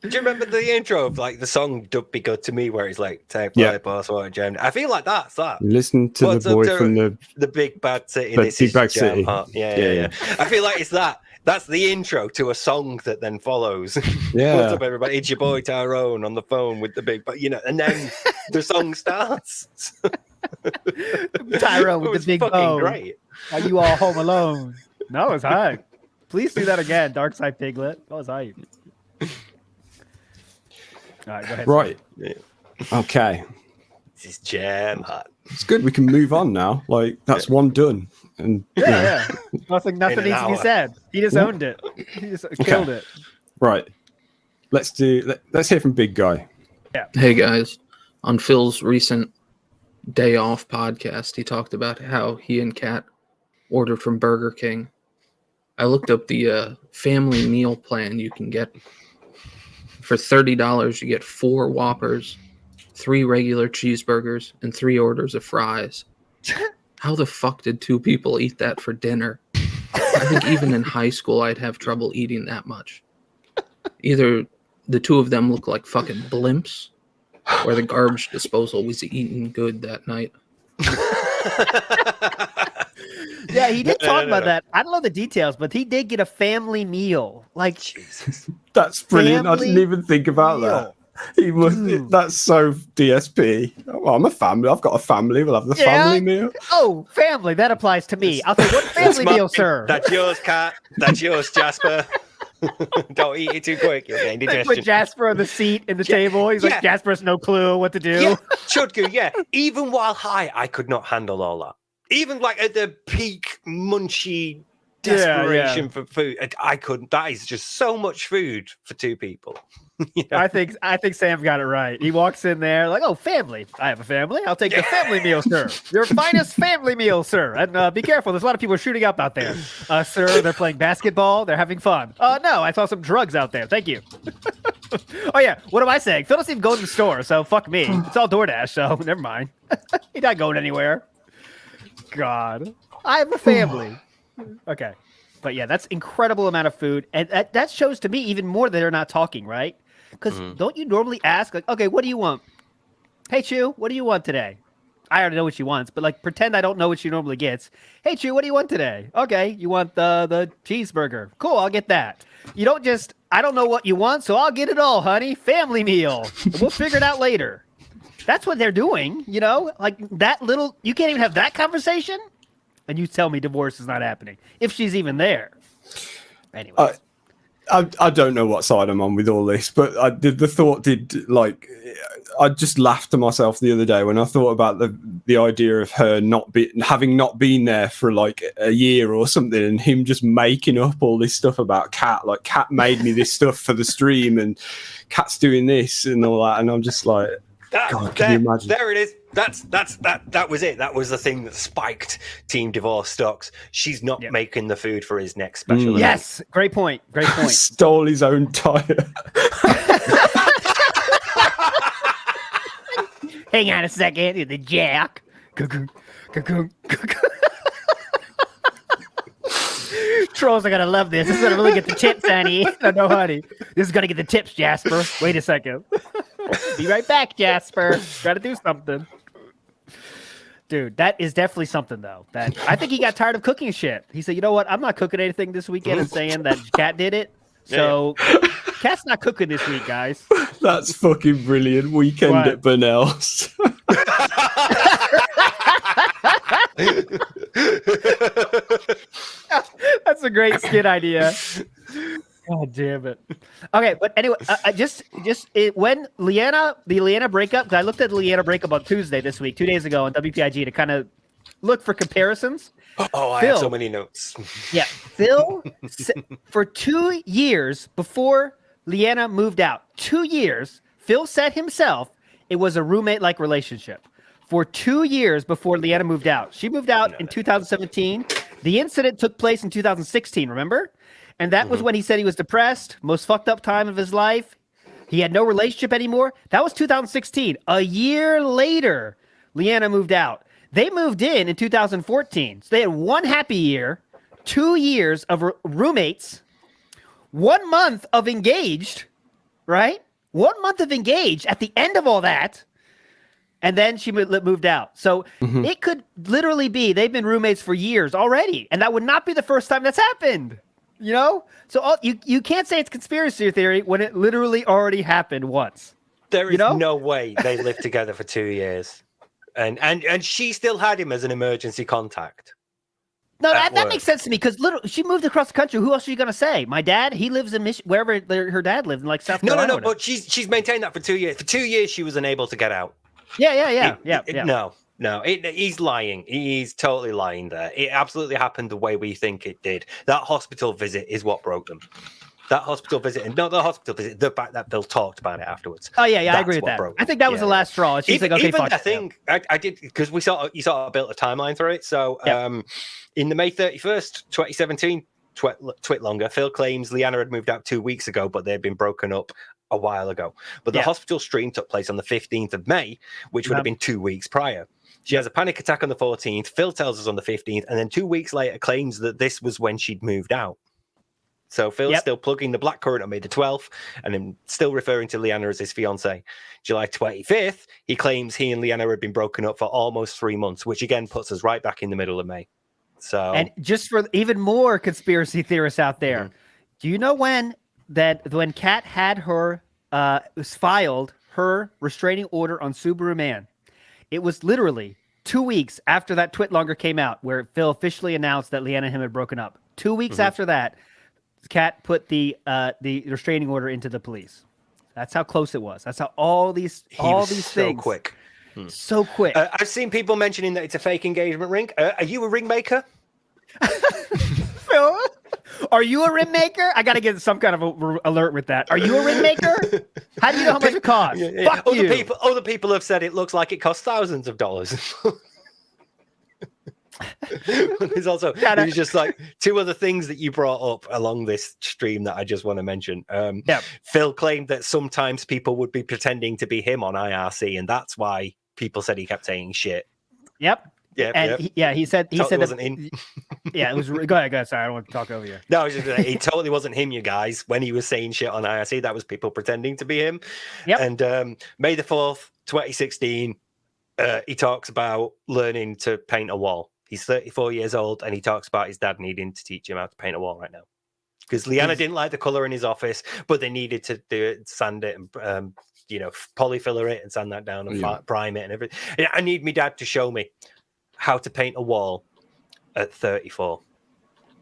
Do you remember the intro of like the song "Don't Be Good to Me" where it's like "Take my boss or jam"? I feel like that's that. Listen to What's the boy up to from the big bad city. the This Big is Bad Jam City. Hot. Yeah. I feel like it's that. That's the intro to a song that then follows. Yeah. What's up, everybody? It's your boy Tyrone on the phone with the big, but and then the song starts. Tyrone with the big fucking bone. great. Are you all home alone? No, it's hype. Please do that again, Darkside Piglet. That was hype. All right, go ahead. Right. Yeah. Okay. This is Jam Hot. It's good. We can move on now. Like that's one done. And Yeah. Nothing In an needs to be hour. said. He just owned it. He just killed it. Right. Let's hear from Big Guy. Yeah. Hey guys, on Phil's recent day off podcast, he talked about how he and Kat ordered from Burger King. I looked up the family meal plan you can get. For $30, you get 4 Whoppers, 3 regular cheeseburgers, and 3 orders of fries. How the fuck did 2 people eat that for dinner? I think even in high school, I'd have trouble eating that much. Either the 2 of them look like fucking blimps, or the garbage disposal was eating good that night. Yeah, he did talk about that. I don't know the details, but he did get a family meal. Like, Jesus. That's brilliant. I didn't Family even think about that. He must. That's so DSP. Well, I'm a family. I've got a family. We'll have the family meal. Oh, family. That applies to me. I'll take what family meal, sir? That's yours, Kat. That's yours, Jasper. Don't eat it too quick. You'll get They indigestion. put Jasper on the seat in the table. He's like, Jasper has no clue what to do. Yeah, Chudgu, yeah. Even while high, I could not handle all that. Even like at the peak munchy desperation for food, I couldn't. That is just so much food for 2 people. I think Sam got it right. He walks in there like, "Oh, family. I have a family. I'll take the family meal, sir. Your finest family meal, sir. And be careful. There's a lot of people shooting up out there, sir. They're playing basketball. They're having fun. No, I saw some drugs out there. Thank you." Oh yeah. What am I saying? Phil doesn't even go to the store, so fuck me. It's all DoorDash, so never mind. He's not going anywhere. God, I have a family. Okay. But yeah, that's incredible amount of food. And that shows to me even more that they're not talking, right? Because don't you normally ask, like, okay, what do you want? Hey, Chew, what do you want today? I already know what she wants, but like pretend I don't know what she normally gets. Hey, Chew, what do you want today? Okay, you want the cheeseburger. Cool, I'll get that. You don't just, I don't know what you want, so I'll get it all, honey. Family meal. We'll figure it out later. That's what they're doing, you know? Like that little, you can't even have that conversation? And you tell me divorce is not happening, if she's even there. Anyway. I don't know what side I'm on with all this, but the thought did, like, I just laughed to myself the other day when I thought about the idea of her having not been there for like a year or something, and him just making up all this stuff about Kat. Like, Kat made me this stuff for the stream, and Kat's doing this and all that, and I'm just like, God, can you imagine? There it is. That was it. That was the thing that spiked Team Divorce stocks. She's not making the food for his next special. Yes, great point. Great point. Stole his own tire. Hang on a second. The jack. Trolls are gonna love this. This is gonna really get the tips, honey. No, honey. This is gonna get the tips, Jasper. Wait a second. Be right back, Jasper. Gotta do something. Dude, that is definitely something, though. That I think he got tired of cooking shit. He said, you know what? I'm not cooking anything this weekend and saying that Kat did it. So, Kat's not cooking this week, guys. That's fucking brilliant. Weekend at Burnell's. That's a great skit idea. God damn it. Okay, but anyway, when the Leanna breakup, because I looked at the Leanna breakup on Tuesday this week, 2 days ago on WPIG to kind of look for comparisons. Oh, I have so many notes. Yeah, Phil, for 2 years before Leanna moved out, 2 years, Phil said himself it was a roommate-like relationship. For 2 years before Leanna moved out. She moved out in 2017. The incident took place in 2016, remember? And that was when he said he was depressed, most fucked up time of his life. He had no relationship anymore. That was 2016. A year later, Leanna moved out. They moved in 2014. So they had one happy year, 2 years of roommates, 1 month of engaged, right? 1 month of engaged at the end of all that. And then she moved out. So it could literally be they've been roommates for years already. And that would not be the first time that's happened. You know? So you can't say it's conspiracy theory when it literally already happened once. There is no way they lived together for 2 years. And she still had him as an emergency contact. No, that makes sense to me because she moved across the country. Who else are you going to say? My dad, he lives in wherever her dad lived in, like South Carolina. No, but she's maintained that for 2 years. For 2 years, she was unable to get out. Yeah. No, he's lying. He's totally lying there. It absolutely happened the way we think it did. That hospital visit is what broke them. That hospital visit, and not the hospital visit, the fact that Bill talked about it afterwards. Oh, yeah, I agree with that. I think that was the last straw. She's like, okay, even fine. I think I did, because you sort of built a timeline for it. So in the May 31st, 2017, twit longer, Phil claims Leanna had moved out 2 weeks ago, but they'd been broken up a while ago. But the hospital stream took place on the 15th of May, which would have been 2 weeks prior. She has a panic attack on the 14th. Phil tells us on the 15th, and then 2 weeks later claims that this was when she'd moved out. So Phil's still plugging the black current on May the 12th, and then still referring to Leanna as his fiancée. July 25th, he claims he and Leanna had been broken up for almost 3 months, which again puts us right back in the middle of May. So, and just for even more conspiracy theorists out there, do you know when Kat had her filed her restraining order on Subaru Man? It was literally 2 weeks after that twit longer came out, where Phil officially announced that Leanna and him had broken up. 2 weeks after that, Kat put the restraining order into the police. That's how close it was. That's how all these things. So quick. So quick. I've seen people mentioning that it's a fake engagement ring. Are you a ring maker? Phil, are you a ring maker? I got to get some kind of alert with that. Are you a ring maker? How do you know how much it costs? Fuck you. Other people have said it looks like it costs thousands of dollars. There's just like two other things that you brought up along this stream that I just want to mention. Phil claimed that sometimes people would be pretending to be him on IRC, and that's why people said he kept saying shit. Yep. He said totally that wasn't him. Yeah, it was. Go ahead. Sorry, I don't want to talk over you. No, I was just gonna say, it totally wasn't him, you guys. When he was saying shit on IRC, that was people pretending to be him. Yep. And May the 4th, 2016, he talks about learning to paint a wall. He's 34 years old, and he talks about his dad needing to teach him how to paint a wall right now. Because Leanna didn't like the color in his office, but they needed to do it, sand it, and polyfiller it and sand that down and prime it and everything. I need my dad to show me how to paint a wall at 34.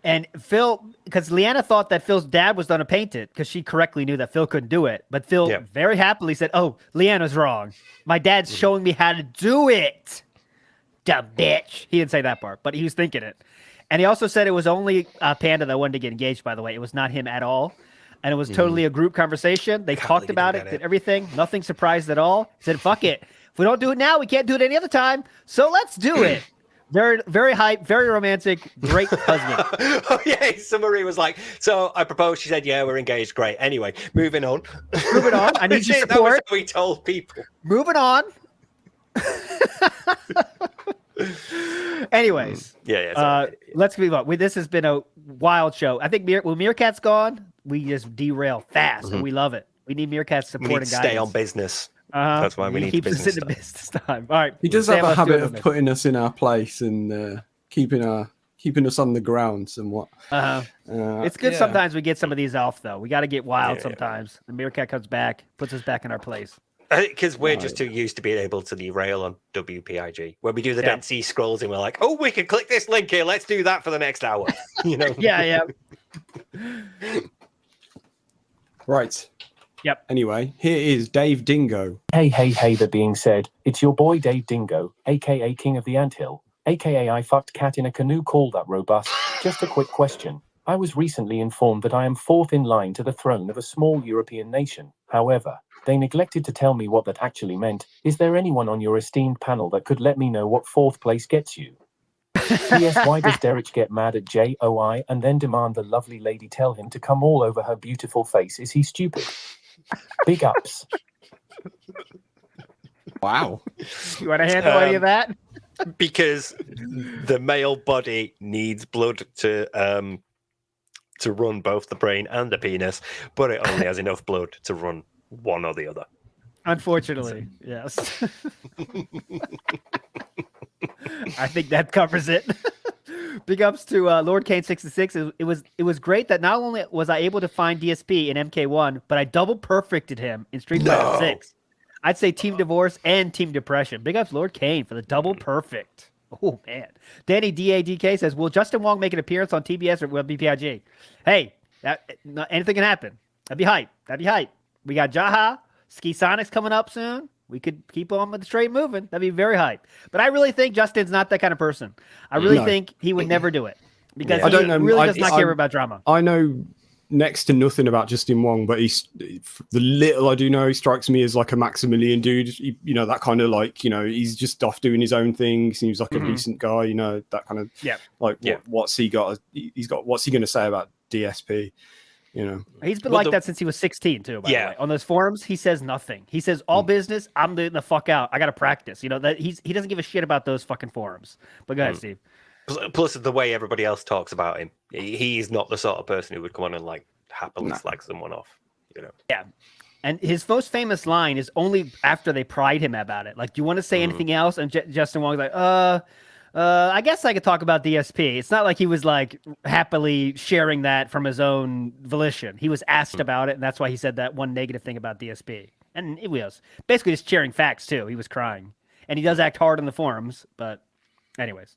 And Phil, because Leanna thought that Phil's dad was going to paint it because she correctly knew that Phil couldn't do it. But Phil very happily said, "Oh, Leanna's wrong. My dad's showing me how to do it. Dumb bitch." He didn't say that part, but he was thinking it. And he also said it was only Panda that wanted to get engaged, by the way. It was not him at all. And it was totally a group conversation. They talked about it, did everything. Nothing surprised at all. He said, fuck it. If we don't do it now, we can't do it any other time. So let's do it. Very, very hype, very romantic, great husband. Oh, yeah, summary was like, so I proposed. She said, yeah, we're engaged. Great. Anyway, moving on. Moving on. I need your support. That was how we told people. Moving on. Anyways, let's move on. This has been a wild show. I think when Meerkat's gone, we just derail fast, and we love it. We need Meerkat's support and guidance. Stay on business. That's why we need keep us in the business time. All right, he does have a habit of putting us in our place and keeping us on the ground somewhat. It's good sometimes we get some of these off though. We got to get wild sometimes. The Meerkat comes back, puts us back in our place. Because we're just too used to being able to derail on WPIG. When we do the Dentspeare scrolls and we're like, oh, we can click this link here. Let's do that for the next hour. Yeah. Right. Yep. Anyway, here is Dave Dingo. Hey, that being said, it's your boy Dave Dingo, aka King of the Anthill, aka I fucked cat in a canoe call that robust. Just a quick question. I was recently informed that I am fourth in line to the throne of a small European nation. However, they neglected to tell me what that actually meant. Is there anyone on your esteemed panel that could let me know what fourth place gets you? P.S. Why does Derek get mad at JOI and then demand the lovely lady tell him to come all over her beautiful face? Is he stupid? Big ups. Wow. You want to handle any of that? Because the male body needs blood to run both the brain and the penis, but it only has enough blood to run one or the other. Unfortunately, yes. I think that covers it. Big ups to Lord Kane 66. It was great that not only was I able to find DSP in MK1, but I double perfected him in Street Fighter 6. I'd say Team Divorce and Team Depression. Big ups Lord Kane for the double perfect. Oh man. Danny DADK says, will Justin Wong make an appearance on TBS or will BPIG? Hey, anything can happen. That'd be hype. We got Jaha, Ski Sonics coming up soon. We could keep on with the straight moving. That'd be very hype. But I really think Justin's not that kind of person. I really think he would never do it because he really does not care about drama. I know next to nothing about Justin Wong, but the little I do know, he strikes me as like a Maximilian dude. That kind of like, he's just off doing his own thing. Seems like a decent guy, that kind of what's he got? What's he going to say about DSP? He's been like that since he was 16 too. By the way, on those forums, he says nothing. He says all business. I'm getting the fuck out. I got to practice. That he doesn't give a shit about those fucking forums. But go ahead, Steve. Plus, the way everybody else talks about him, he's not the sort of person who would come on and like happily slag someone off. Yeah. And his most famous line is only after they pried him about it. Like, do you want to say anything else? And Justin Wong's like, I guess I could talk about DSP. It's not like he was like happily sharing that from his own volition. He was asked about it, and that's why he said that one negative thing about DSP. And it was basically just sharing facts too. He was crying, and he does act hard in the forums. But, anyways,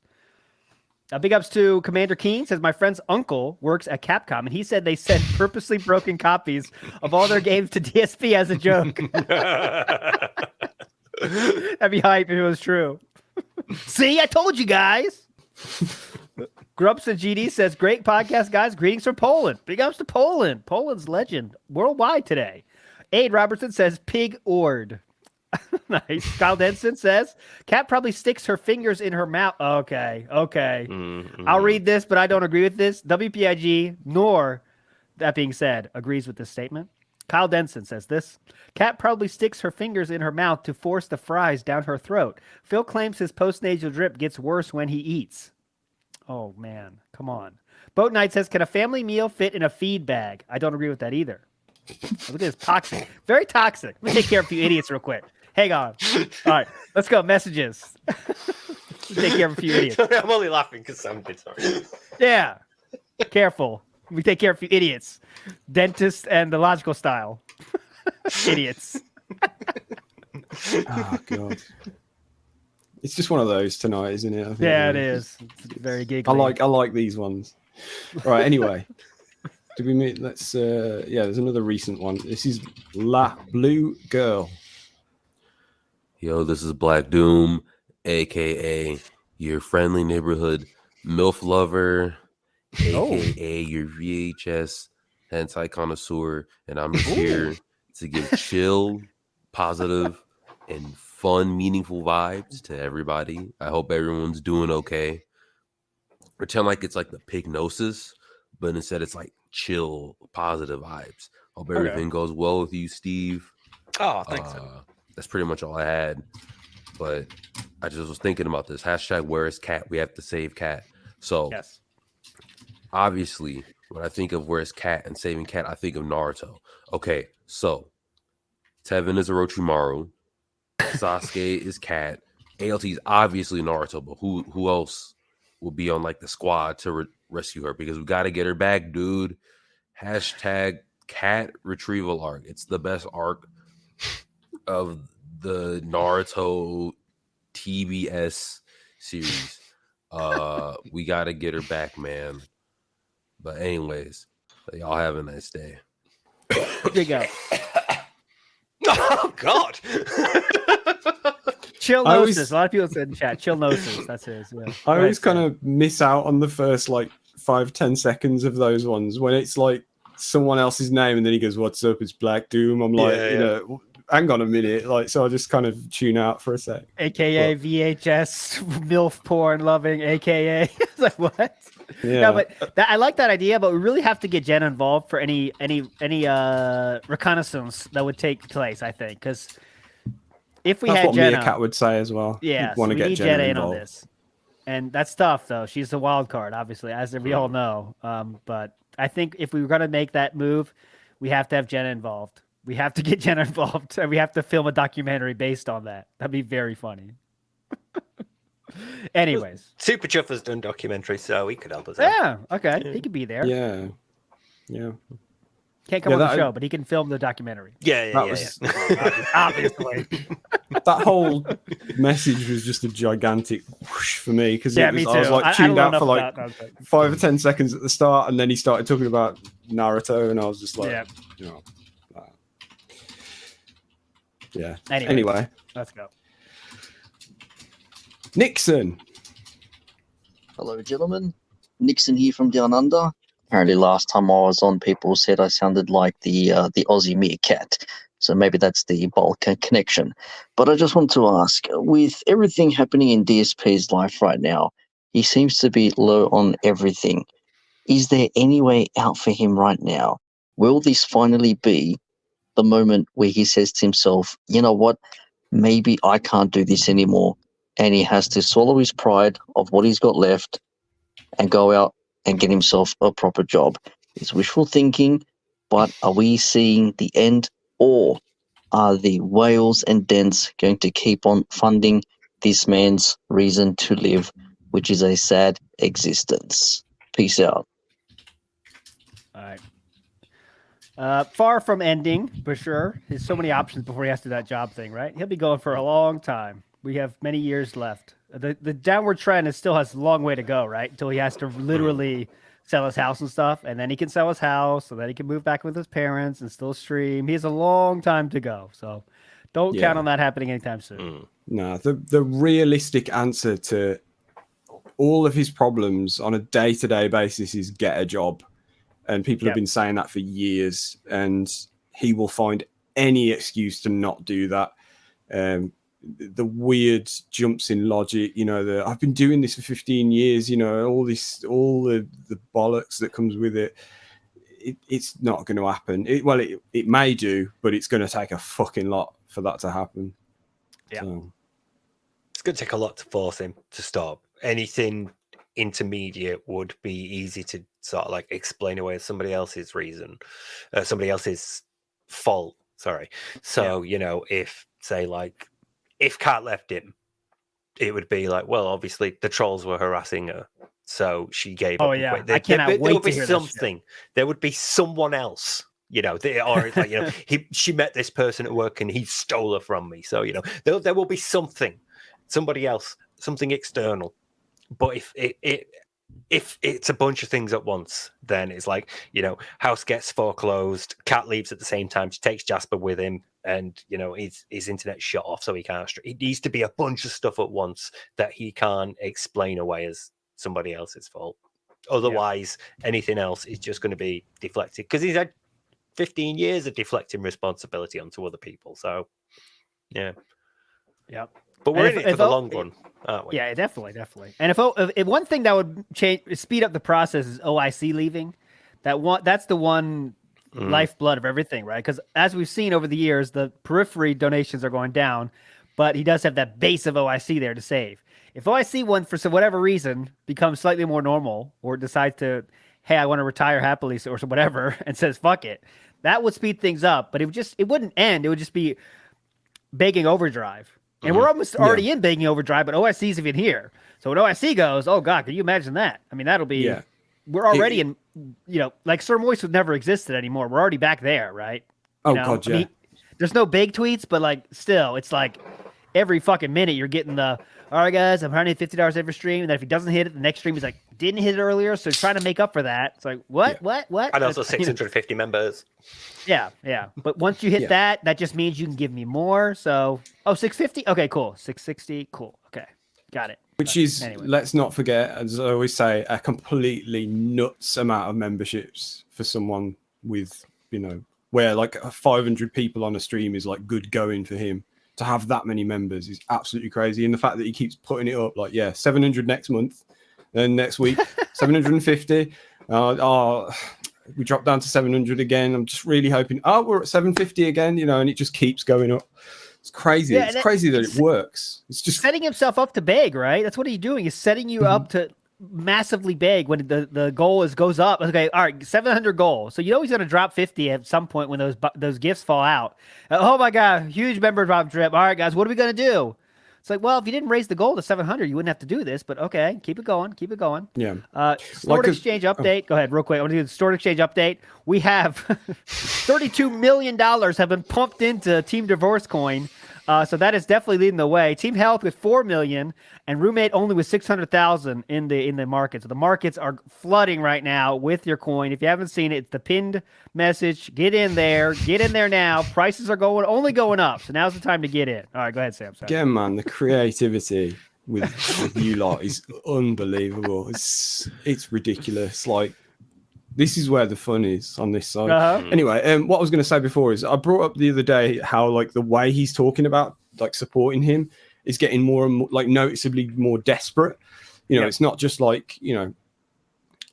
big ups to Commander Keen. Says my friend's uncle works at Capcom, and he said they sent purposely broken copies of all their games to DSP as a joke. That'd be hype if it was true. See, I told you guys. Grubs and GD says, great podcast, guys. Greetings from Poland. Big ups to Poland. Poland's legend worldwide today. Aid Robertson says, pig ord. Nice. Kyle Denson says, Cat probably sticks her fingers in her mouth. Okay. Mm-hmm. I'll read this, but I don't agree with this. WPIG, nor, that being said, agrees with this statement. Kyle Denson says this. Cat probably sticks her fingers in her mouth to force the fries down her throat. Phil claims his postnasal drip gets worse when he eats. Oh, man. Come on. Boat Knight says, can a family meal fit in a feed bag? I don't agree with that either. Look at this. Toxic. Very toxic. Let me take care of a few idiots real quick. Hang on. All right. Let's go. Messages. Take care of a few idiots. I'm only laughing because Sam did, sorry. Yeah. Careful. We take care of a few idiots. Dentist and the logical style. Idiots. Oh, God. It's just one of those tonight, isn't it? I think, yeah, it is. It's very giggly. I like these ones. Right, anyway. Did we meet? Let's, there's another recent one. This is La Blue Girl. Yo, this is Black Doom, a.k.a. your friendly neighborhood MILF lover, a.k.a. your VHS hentai connoisseur, and I'm here to give chill, positive, and fun, meaningful vibes to everybody. I hope everyone's doing okay. Pretend like it's like the pignosis, but instead it's like chill, positive vibes. Hope everything goes well with you, Steve. Oh, thanks. That's pretty much all I had. But I just was thinking about this. Hashtag where is Cat? We have to save Cat. So yes. Obviously, when I think of where is Cat and saving Cat, I think of Naruto. Okay, so Tevin is Orochimaru. Sasuke is Cat. ALT is obviously Naruto, but who else will be on like the squad to rescue her? Because we got to get her back, dude. Hashtag Cat retrieval arc. It's the best arc of the Naruto TBS series. We got to get her back, man. But anyways, y'all have a nice day. Big up. Oh, God. Chillnosis. A lot of people said in chat. Chillnosis. That's his. Yeah. I always kind of miss out on the first like 5-10 seconds of those ones when it's like someone else's name and then he goes, "What's up? It's Black Doom." I'm like, you know, hang on a minute. Like, so I just kind of tune out for a sec. AKA VHS MILF porn loving. AKA. It's like what? Yeah. No, but I like that idea. But we really have to get Jenna involved for any reconnaissance that would take place. I think because if we That's had what Jenna, Meerkat would say as well. yeah, want so to get we need Jenna in on involved. this, and that's tough though. She's the wild card, obviously, as we all know. But I think if we were going to make that move, we have to have Jenna involved. We have to get Jenna involved, and we have to film a documentary based on that. That'd be very funny. Anyways, Super Chuff has done documentaries, so he could help us out. Yeah, okay, he could be there. Yeah. Can't come on the show, but he can film the documentary. Yeah. Obviously. That whole message was just a gigantic whoosh for me because me too. I was like I tuned don't know out for enough like about that. 5 or 10 seconds at the start, and then he started talking about Naruto, and I was just like, you know, yeah. Anyway, let's go. Nixon. Hello, gentlemen. Nixon here from Down Under. Apparently, last time I was on, people said I sounded like the Aussie meerkat. So maybe that's the Balkan connection. But I just want to ask, with everything happening in DSP's life right now, he seems to be low on everything. Is there any way out for him right now? Will this finally be the moment where he says to himself, you know what, maybe I can't do this anymore, and he has to swallow his pride of what he's got left and go out and get himself a proper job? It's wishful thinking, but are we seeing the end, or are the whales and dents going to keep on funding this man's reason to live, which is a sad existence? Peace out. All right. Far from ending, for sure. There's so many options before he has to do that job thing, right? He'll be going for a long time. We have many years left. The downward trend still has a long way to go, right? Until he has to literally sell his house and stuff, and then he can sell his house, so then he can move back with his parents and still stream. He has a long time to go, so don't count on that happening anytime soon. No, the realistic answer to all of his problems on a day-to-day basis is get a job. And people have been saying that for years, and he will find any excuse to not do that. The weird jumps in logic, you know, I've been doing this for 15 years, you know, all the bollocks that comes with it. it's not going to happen. It may do, but it's going to take a fucking lot for that to happen. Yeah. So. It's going to take a lot to force him to stop. Anything intermediate would be easy to sort of like explain away as somebody else's reason, somebody else's fault. Sorry. So, you know, if say like if Kat left him, it would be like, well, obviously the trolls were harassing her, so she gave up. Oh yeah, I cannot wait there would to be hear something. There would be someone else, you know, or it's like, you know, she met this person at work and he stole her from me. So, you know, there will be something, somebody else, something external. But if it's a bunch of things at once, then it's like, you know, house gets foreclosed, Kat leaves at the same time, she takes Jasper with him, and you know his internet shut off, so he can't. It needs to be a bunch of stuff at once that he can't explain away as somebody else's fault. Otherwise, anything else is just going to be deflected, because he's had 15 years of deflecting responsibility onto other people. So, yeah. But we're in it for the long run, aren't we? Yeah, definitely. And if one thing that would speed up the process is OIC leaving, that's the one lifeblood of everything, right? Because as we've seen over the years, the periphery donations are going down, but he does have that base of OIC there to save. If OIC one, for whatever reason, becomes slightly more normal, or decides to, hey, I want to retire happily, or whatever, and says fuck it, that would speed things up. But it wouldn't end. It would just be begging overdrive. And we're almost already in begging overdrive, but OIC's even here. So when OIC goes, oh god, can you imagine that? I mean, that'll be. Yeah. We're already in, you know, like Sir Moist would never existed anymore. We're already back there, right? God, yeah. I mean, there's no big tweets, but like still, it's like every fucking minute you're getting the, all right, guys, I'm $150 every stream. And then if he doesn't hit it, the next stream he's like, didn't hit it earlier. So trying to make up for that. It's like, what? And also 650 members. Yeah. But once you hit that just means you can give me more. So, 650? Okay, cool. 660? Cool. Okay. Got it. Which is, let's not forget, as I always say, a completely nuts amount of memberships for someone with, you know, where like 500 people on a stream is like good going for him. To have that many members is absolutely crazy. And the fact that he keeps putting it up, like, 700 next month, then next week, 750. We dropped down to 700 again. I'm just really hoping, we're at 750 again, you know, and it just keeps going up. It's crazy. It's crazy that it works. It's just setting himself up to beg, right? That's what he's doing. He's setting you up to massively beg when the goal goes up. Okay, all right, 700 goal. So you know he's going to drop 50 at some point when those gifts fall out. Oh my god, huge member drop drip. All right, guys, what are we going to do? It's like, well, if you didn't raise the goal to 700, you wouldn't have to do this. But okay, keep it going. Yeah. Stored Exchange update. Go ahead, real quick. I want to do the Stored Exchange update. We have $32 million have been pumped into Team Divorce Coin. So that is definitely leading the way. Team Health with 4 million and Roommate only with 600,000 in the market. So the markets are flooding right now with your coin. If you haven't seen it, it's the pinned message. Get in there now. Prices are only going up. So now's the time to get in. All right, go ahead, Sam. Sorry. Again, man, the creativity with you lot is unbelievable. It's ridiculous. Like, this is where the fun is on this side. Anyway, what I was going to say before is I brought up the other day how like the way he's talking about like supporting him is getting more and more like noticeably more desperate. You know, it's not just like, you know,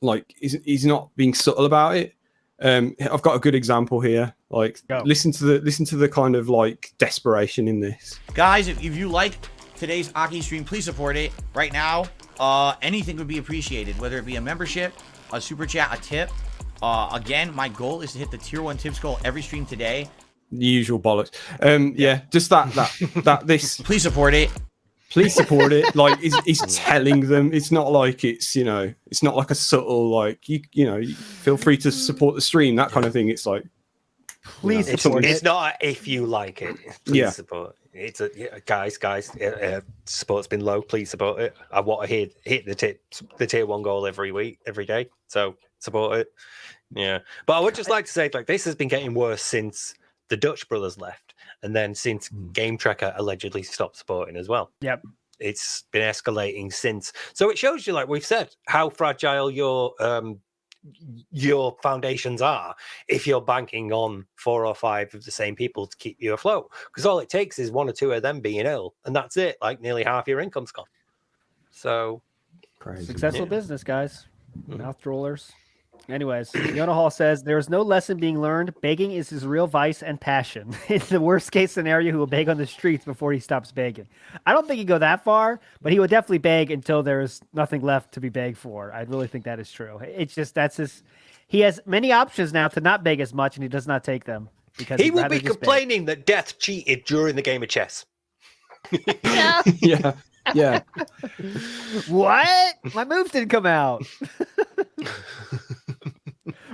like he's not being subtle about it. I've got a good example here. Like, listen to the kind of like desperation in this. Guys, if you like today's Aki stream, please support it right now. Anything would be appreciated, whether it be a membership, a super chat, a tip. Again, my goal is to hit the tier 1 tips goal every stream today. The usual bollocks. Just that this. Please support it. Please support it. Like he's telling them. It's not like it's, you know, it's not like a subtle like you know. Feel free to support the stream, that kind of thing. It's like please support it. It's not if you like it. Please support. It's guys. Support's been low. Please support it. I want to hit the tier 1 goal every day. So support it. Yeah, but I would just like to say, like, this has been getting worse since the Dutch brothers left, and then since Game Tracker allegedly stopped supporting as well. Yep, it's been escalating since. So it shows you, like we've said, how fragile your foundations are if you're banking on 4 or 5 of the same people to keep you afloat, because all it takes is 1 or 2 of them being ill and that's it. Like, nearly half your income's gone. So crazy. Successful business, guys. Mouth rollers. Anyways, Yona Hall says there is no lesson being learned. Begging is his real vice and passion. In the worst case scenario, he will beg on the streets before he stops begging. I don't think he'd go that far, but he would definitely beg until there's nothing left to be begged for. I really think that is true. It's just that's his. He has many options now to not beg as much, and he does not take them because He he'd will rather be just beg. complaining that Death cheated during the game of chess. Yeah. Yeah. What? My moves didn't come out.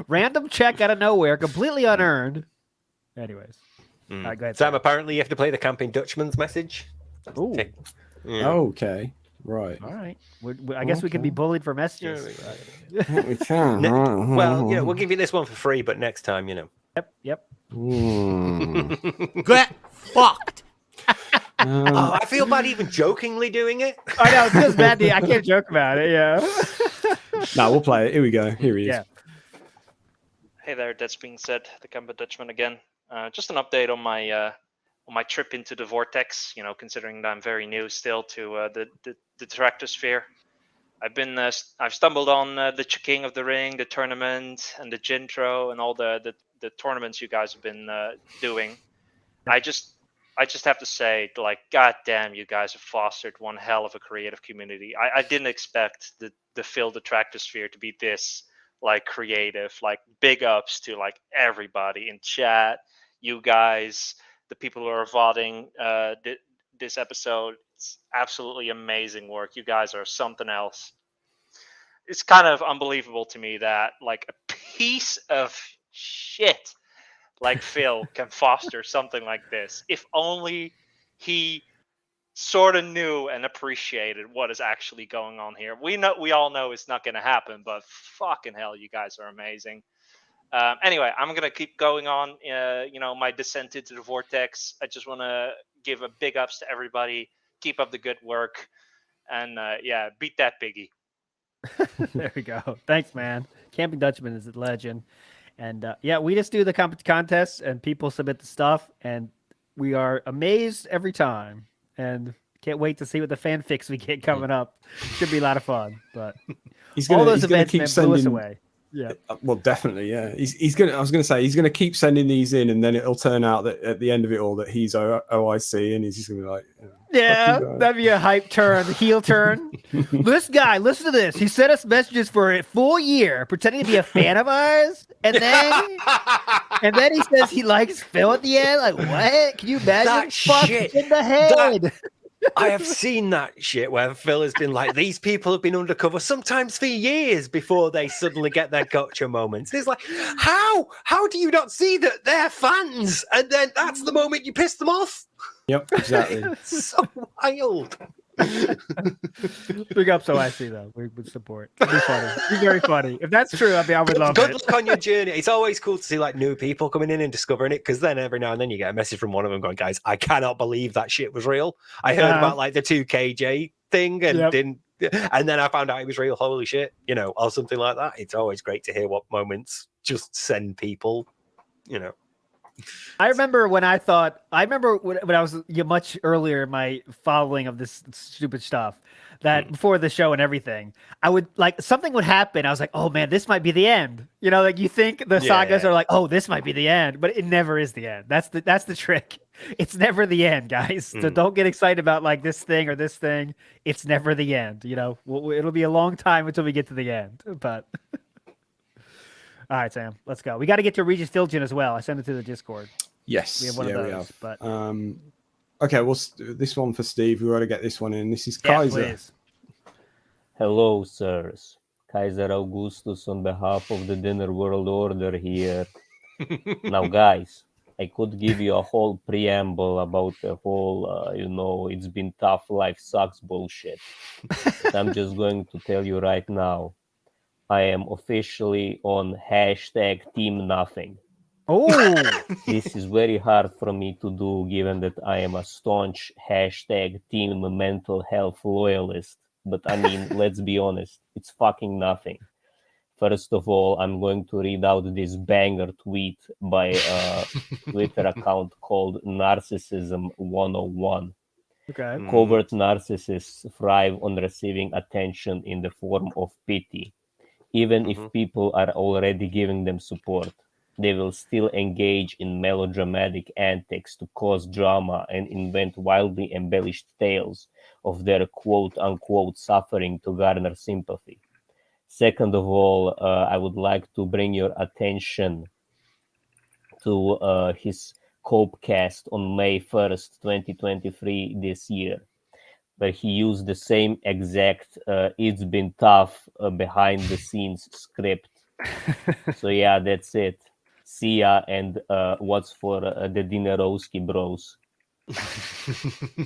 Random check out of nowhere, completely unearned. Anyways. All right, go ahead. Sam, apparently you have to play the Camping Dutchman's message. Ooh. Yeah. Okay. Right. All right. I guess we can be bullied for messages. We can. Well, we'll give you this one for free, but next time, Yep. Get fucked. I feel bad even jokingly doing it. I know, it feels bad. I can't joke about it, yeah. No, we'll play it. Here we go. Here he is. Yeah. Hey there, that's being said, the Camping Dutchman again. Just an update on my trip into the vortex. Considering that I'm very new still to the Tractosphere. I've stumbled on the King of the Ring, the tournament, and the Gintro, and all the tournaments you guys have been doing. I just have to say, like, goddamn, you guys have fostered one hell of a creative community. I didn't expect the Phil the Tractosphere to be this creative. Big ups to everybody in chat, you guys, the people who are voting this episode. It's absolutely amazing work. You guys are something else. It's kind of unbelievable to me that a piece of shit like Phil can foster something like this. If only he sort of knew and appreciated what is actually going on here. We all know it's not going to happen, but fucking hell, you guys are amazing. Anyway, I'm going to keep going on, my descent into the vortex. I just want to give a big ups to everybody. Keep up the good work. And beat that piggy. There we go. Thanks, man. Camping Dutchman is a legend. And we just do the contests and people submit the stuff, and we are amazed every time. And can't wait to see what the fanfics we get coming up. Should be a lot of fun. But all those events blew us away. Yeah. Well, definitely, yeah. He's gonna. I was gonna say he's gonna keep sending these in, and then it'll turn out that at the end of it all that he's OIC, and he's just gonna be like, yeah, that'd be a hype turn, heel turn. This guy, listen to this. He sent us messages for a full year, pretending to be a fan of ours, and then he says he likes Phil at the end. Like, what? Can you imagine? That Fuck shit. in the head. I have seen that shit where Phil has been like, these people have been undercover sometimes for years before they suddenly get their gotcha moments. It's like, how do you not see that they're fans? And then that's the moment you piss them off. Yep, exactly. It's so wild. Big ups OIC though. We would support. It'd be funny. It'd be very funny. If that's true, I would love Good it. luck on your journey. It's always cool to see new people coming in and discovering it, because then every now and then you get a message from one of them going, guys, I cannot believe that shit was real. I heard about the 2KJ thing and didn't, and then I found out it was real. Holy shit, or something like that. It's always great to hear what moments just send people, I remember when I was much earlier in my following of this stupid stuff, that before the show and everything, I would something would happen. I was like, oh man, this might be the end. You think the sagas are like, oh, this might be the end, but it never is the end. That's the trick. It's never the end, guys. So don't get excited about this thing or this thing. It's never the end. It'll be a long time until we get to the end, but. All right, Sam, let's go. We got to get to Regis Philgen as well. I sent it to the Discord. Yes, we have one of those. But okay, well, this one for Steve. We got to get this one in. This is Kaiser. Please. Hello, sirs. Kaiser Augustus on behalf of the Dinner World Order here. Now, guys, I could give you a whole preamble about the whole, it's been tough, life sucks bullshit. But I'm just going to tell you right now. I am officially on #TeamNothing. Oh, this is very hard for me to do, given that I am a staunch #Team Mental Health loyalist. But I mean, let's be honest, it's fucking nothing. First of all, I'm going to read out this banger tweet by a Twitter account called Narcissism 101. Okay. Covert narcissists thrive on receiving attention in the form of pity. Even if people are already giving them support, they will still engage in melodramatic antics to cause drama and invent wildly embellished tales of their quote-unquote suffering to garner sympathy. Second of all, I would like to bring your attention to his Copecast on May 1st, 2023 this year, where he used the same exact "it's been tough" behind-the-scenes script. So yeah, that's it. See ya, and what's for the Dinerowski bros?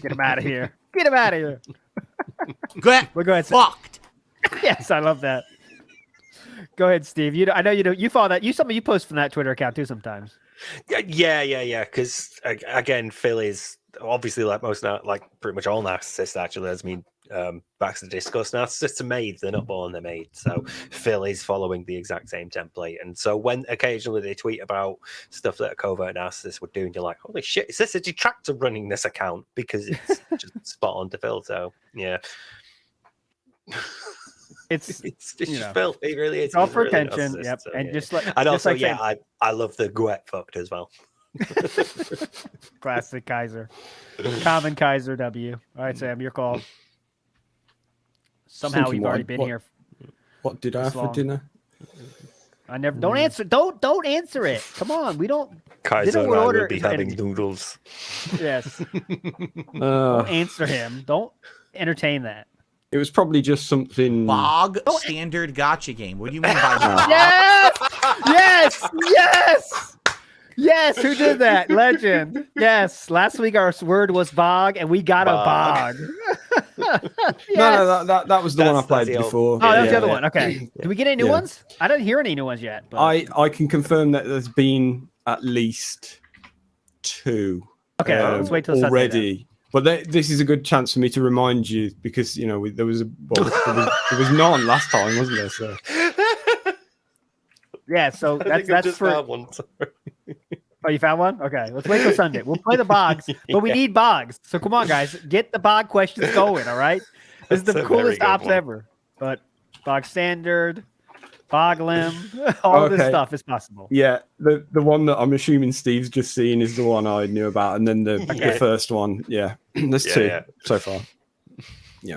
Get him out of here. Get him out of here. We're going fucked. Yes, I love that. Go ahead, Steve. I know you follow that. You post from that Twitter account too sometimes. Yeah. Because again, Phil is obviously like pretty much all narcissists. Actually, as Baxter discussed, narcissists are made. They're not born; they're made. So Phil is following the exact same template. And so when occasionally they tweet about stuff that a covert narcissist would do, and you're like, "Holy shit, is this a detractor running this account?" Because it's just spot on to Phil. So yeah. It's just Phil. It really is. It's all He's for really attention. narcissist, Yep. so, And yeah. just like and also, just like I love the Gouette fucked as well. Classic Kaiser. Common Kaiser W. All right, Sam, your call. Somehow Thinking we've already been here. What did I have for dinner? I never don't answer. Don't answer it. Come on, we don't. Kaiser dinner and I order will be is having ending. noodles. Yes. Don't answer him. Don't entertain that. It was probably just something. Bog standard gotcha game. What do you mean by that? Yes. Who did that? Legend. Yes. Last week our word was bog, and we got a bog. No, that was the one I played before. Oh, that was the other one. Okay. Did we get any new ones? I didn't hear any new ones yet. But... I can confirm that there's been at least 2. Okay, let's wait till Sunday already. But this is a good chance for me to remind you because there was there was none last time, wasn't there? So yeah, so that's for. Found one. Sorry. Oh, you found one? Okay, let's wait till Sunday. We'll play the bogs, but we need bogs. So come on, guys, get the bog questions going. All right, this is the coolest ops ever. But bog standard, bog limb, all this stuff is possible. Yeah, the one that I'm assuming Steve's just seen is the one I knew about, and then the first one. Yeah, there's 2 so far. Yeah.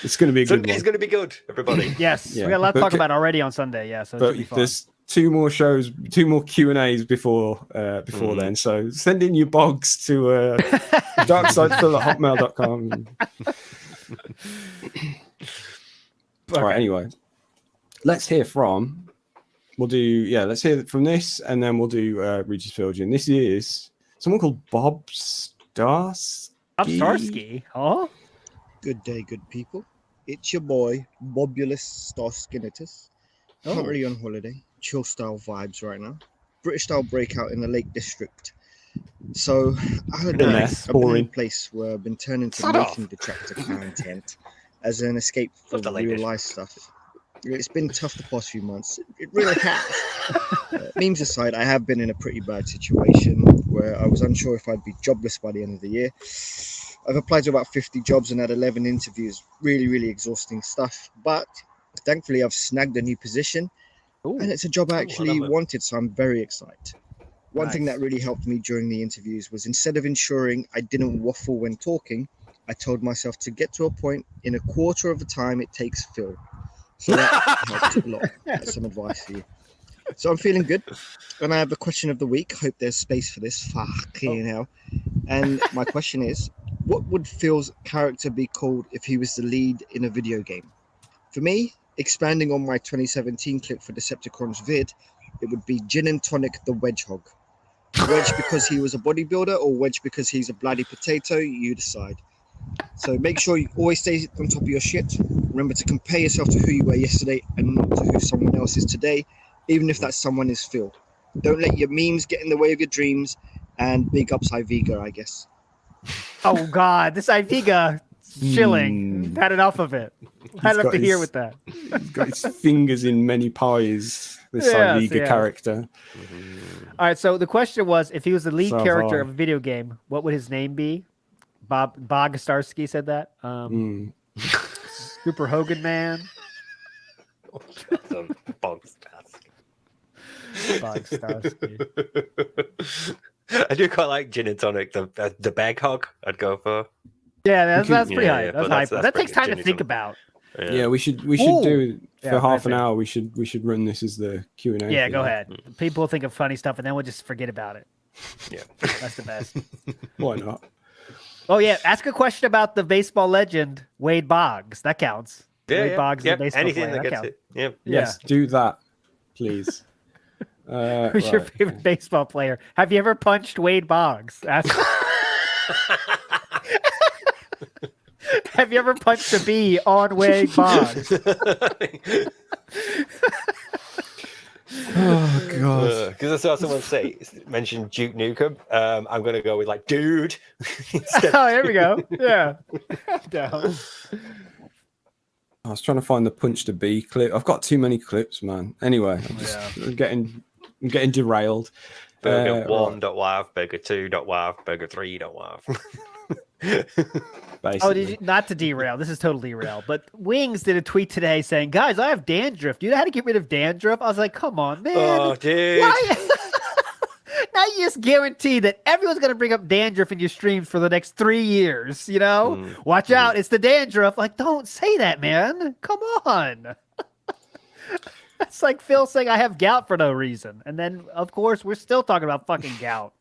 It's going to be a good one. It's going to be good, everybody. Yes, we got a lot to talk about already on Sunday. Yeah, so it should be fun. There's 2 more shows, 2 more Q&As before then. So send in your bogs to darksidephil@hotmail.com. All right. Anyway, let's hear from. Let's hear from this, and then we'll do Regis Philgin. This is someone called Bob Starsky. Bob Starsky, huh? Good day, good people. It's your boy, Bobulus Starskinitus. Not really on holiday. Chill style vibes right now. British style breakout in the Lake District. So, I had I've been in a place where I've been turning to making detractor content as an escape from real life stuff. It's been tough the past few months. It really has. Memes aside, I have been in a pretty bad situation where I was unsure if I'd be jobless by the end of the year. I've applied to about 50 jobs and had 11 interviews. Really, really exhausting stuff. But thankfully, I've snagged a new position. And it's a job I actually wanted, so I'm very excited. One thing that really helped me during the interviews was instead of ensuring I didn't waffle when talking, I told myself to get to a point in a quarter of the time it takes Phil. So that helped a lot. That's some advice for you. So I'm feeling good. And I have a question of the week. Hope there's space for this. Fucking hell. And my question is, what would Phil's character be called if he was the lead in a video game? For me, expanding on my 2017 clip for Decepticons vid, it would be Gin and Tonic the Wedgehog. Wedge because he was a bodybuilder, or Wedge because he's a bloody potato, you decide. So make sure you always stay on top of your shit. Remember to compare yourself to who you were yesterday and not to who someone else is today, even if that someone is Phil. Don't let your memes get in the way of your dreams, and big ups Iviga, I guess. Oh God, this Iviga chilling. Had enough of it. Had enough to hear with that. He's got his fingers in many pies. This Iviga character. All right, so the question was, if he was the lead character of a video game, what would his name be? Bog Starsky said that. Super Hogan Man. I do quite like gin and tonic. The bag hog, I'd go for. Yeah, that's pretty hype. Yeah, That's but hype. That takes time to gin think and about. Yeah, we should Ooh. do for Yeah, half an that's it. hour. We should run this as the Q&A. Yeah, thing. go ahead. People will think of funny stuff, and then we'll just forget about it. Yeah, that's the best. Why not? Oh yeah, ask a question about the baseball legend Wade Boggs. That counts. Yeah, Wade yeah. Boggs is Yep, a baseball anything player. that gets counts. it. Yep. Yes, do that, please. Who's your right. favorite baseball player? Have you ever punched Wade Boggs? Ask. Have you ever punched a bee on Wade Boggs? Oh god! Because I saw someone mention Duke Nukem. I'm going to go with like dude. Oh, there we go. Yeah. Down. I was trying to find the punch to bee clip. I've got too many clips, man. Anyway, I'm getting derailed. Burger Right. 1.wav, burger 2.wav, burger 3.wav. Oh, did you, not to derail. This is totally derail. But Wings did a tweet today saying, "Guys, I have dandruff. Do you know how to get rid of dandruff?" I was like, "Come on, man! Oh, dude! Why?" Now you just guarantee that everyone's going to bring up dandruff in your streams for the next 3 years. You know, watch out! It's the dandruff. Like, don't say that, man. Come on. That's like Phil saying I have gout for no reason, and then of course we're still talking about fucking gout.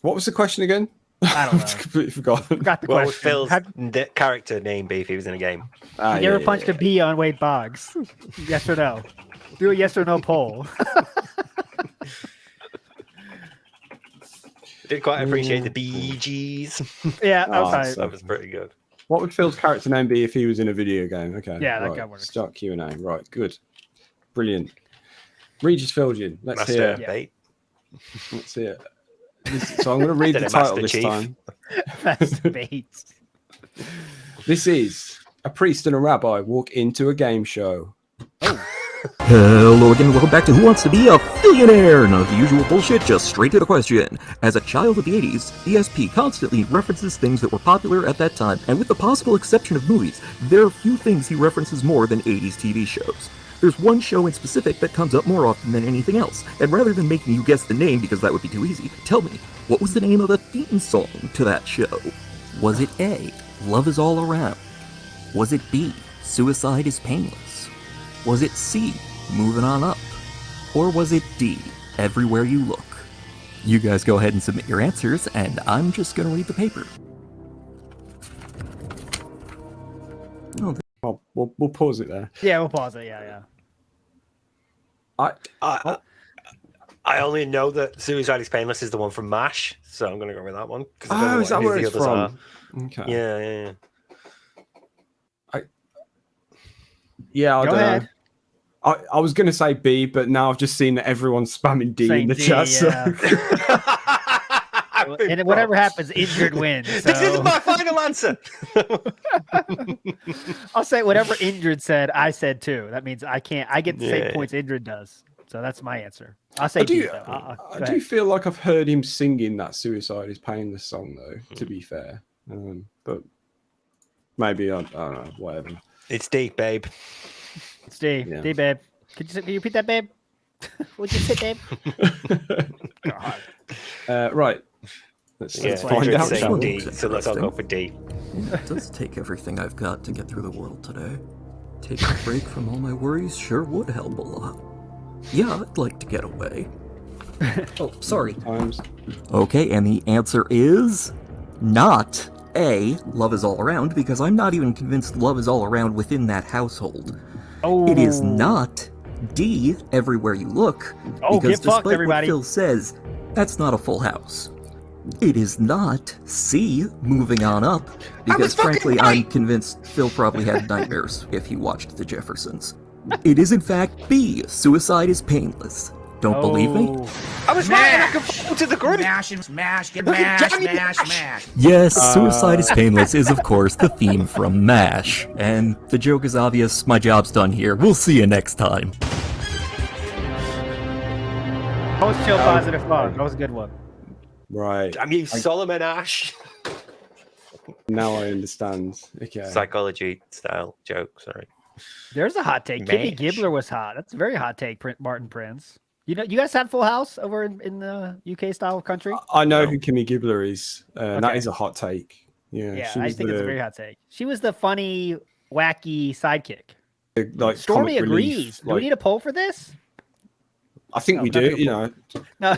What was the question again? I don't know. Completely forgotten. Forgot the What would question. Phil's character name be if he was in a game? You never punched a bee on Wade Boggs? Yes or no? Do a yes or no poll. Did quite appreciate the Bee Gees. Yeah, Oh, okay. so- That was pretty good. What would Phil's character name be if he was in a video game? Okay. Yeah, that right. guy works. Start Q&A. Right, good. Brilliant. Regis Philgin. Let's Master hear. Bait. Let's hear. So I'm going to read the Instead of title Master this Chief. time. Master Bates. This is a priest and a rabbi walk into a game show. Hello again, welcome back to Who Wants to Be a Billionaire? None of the usual bullshit, just straight to the question. As a child of the 80s, ESP constantly references things that were popular at that time, and with the possible exception of movies, there are few things he references more than 80s TV shows. There's one show in specific that comes up more often than anything else, and rather than making you guess the name because that would be too easy, tell me, what was the name of the theme song to that show? Was it A, Love Is All Around? Was it B, Suicide Is Painless? Was it C, Moving On Up? Or was it D, Everywhere You Look? You guys go ahead and submit your answers, and I'm just gonna read the paper. Oh, we'll pause it there. Yeah, we'll pause it. Yeah. I only know that Suicide is Painless is the one from MASH, so I'm going to go with that one. Oh, is that where it's from? Okay. Yeah. Yeah, I Go don't ahead. know. I was going to say B, but now I've just seen that everyone's spamming D Saying in the D, chat. And whatever happens, injured wins. This so- isn't my final answer. I'll say whatever injured said, I said too. That means I get the same Yeah. points injured does. So that's my answer. I'll say I D, do, though. Go I ahead. do feel like I've heard him singing that Suicide is Painless song, though, to be fair. But maybe, I don't know, whatever. It's D, babe. It's D. Yeah. D, babe. Can you repeat that, babe? What'd you say, babe? God. Right. Let's find Andrew's out. saying shall we? D, so let's all go for D. It does take everything I've got to get through the world today. Taking a break from all my worries sure would help a lot. Yeah, I'd like to get away. Oh, sorry. Okay, and the answer is not A, love is all around, because I'm not even convinced love is all around within that household. Oh. It is not D, everywhere you look, Oh, because get fucked, despite everybody. what Phil says, that's not a full house. It is not C, moving on up, because frankly, I'm convinced Phil probably had nightmares if he watched The Jeffersons. It is in fact B, suicide is painless. Don't believe me? I was right, and I conformed to the group. Smash and smash, get mash. Yes, suicide is painless is of course the theme from MASH. And the joke is obvious, my job's done here. We'll see you next time. Post chill positive fun. That was a good one. Right. Damn you, Solomon Ash. Now I understand. Okay. Psychology style joke, sorry. There's a hot take. Kimmy Gibbler was hot. That's a very hot take, Martin Prince. You know, you guys have Full House over in the UK style country? I know who Kimmy Gibbler is. Okay. That is a hot take. Yeah, I think it's a very hot take. She was the funny, wacky sidekick. Like Stormy comic agrees. relief, Do we need a poll for this? I think we do. You know. No.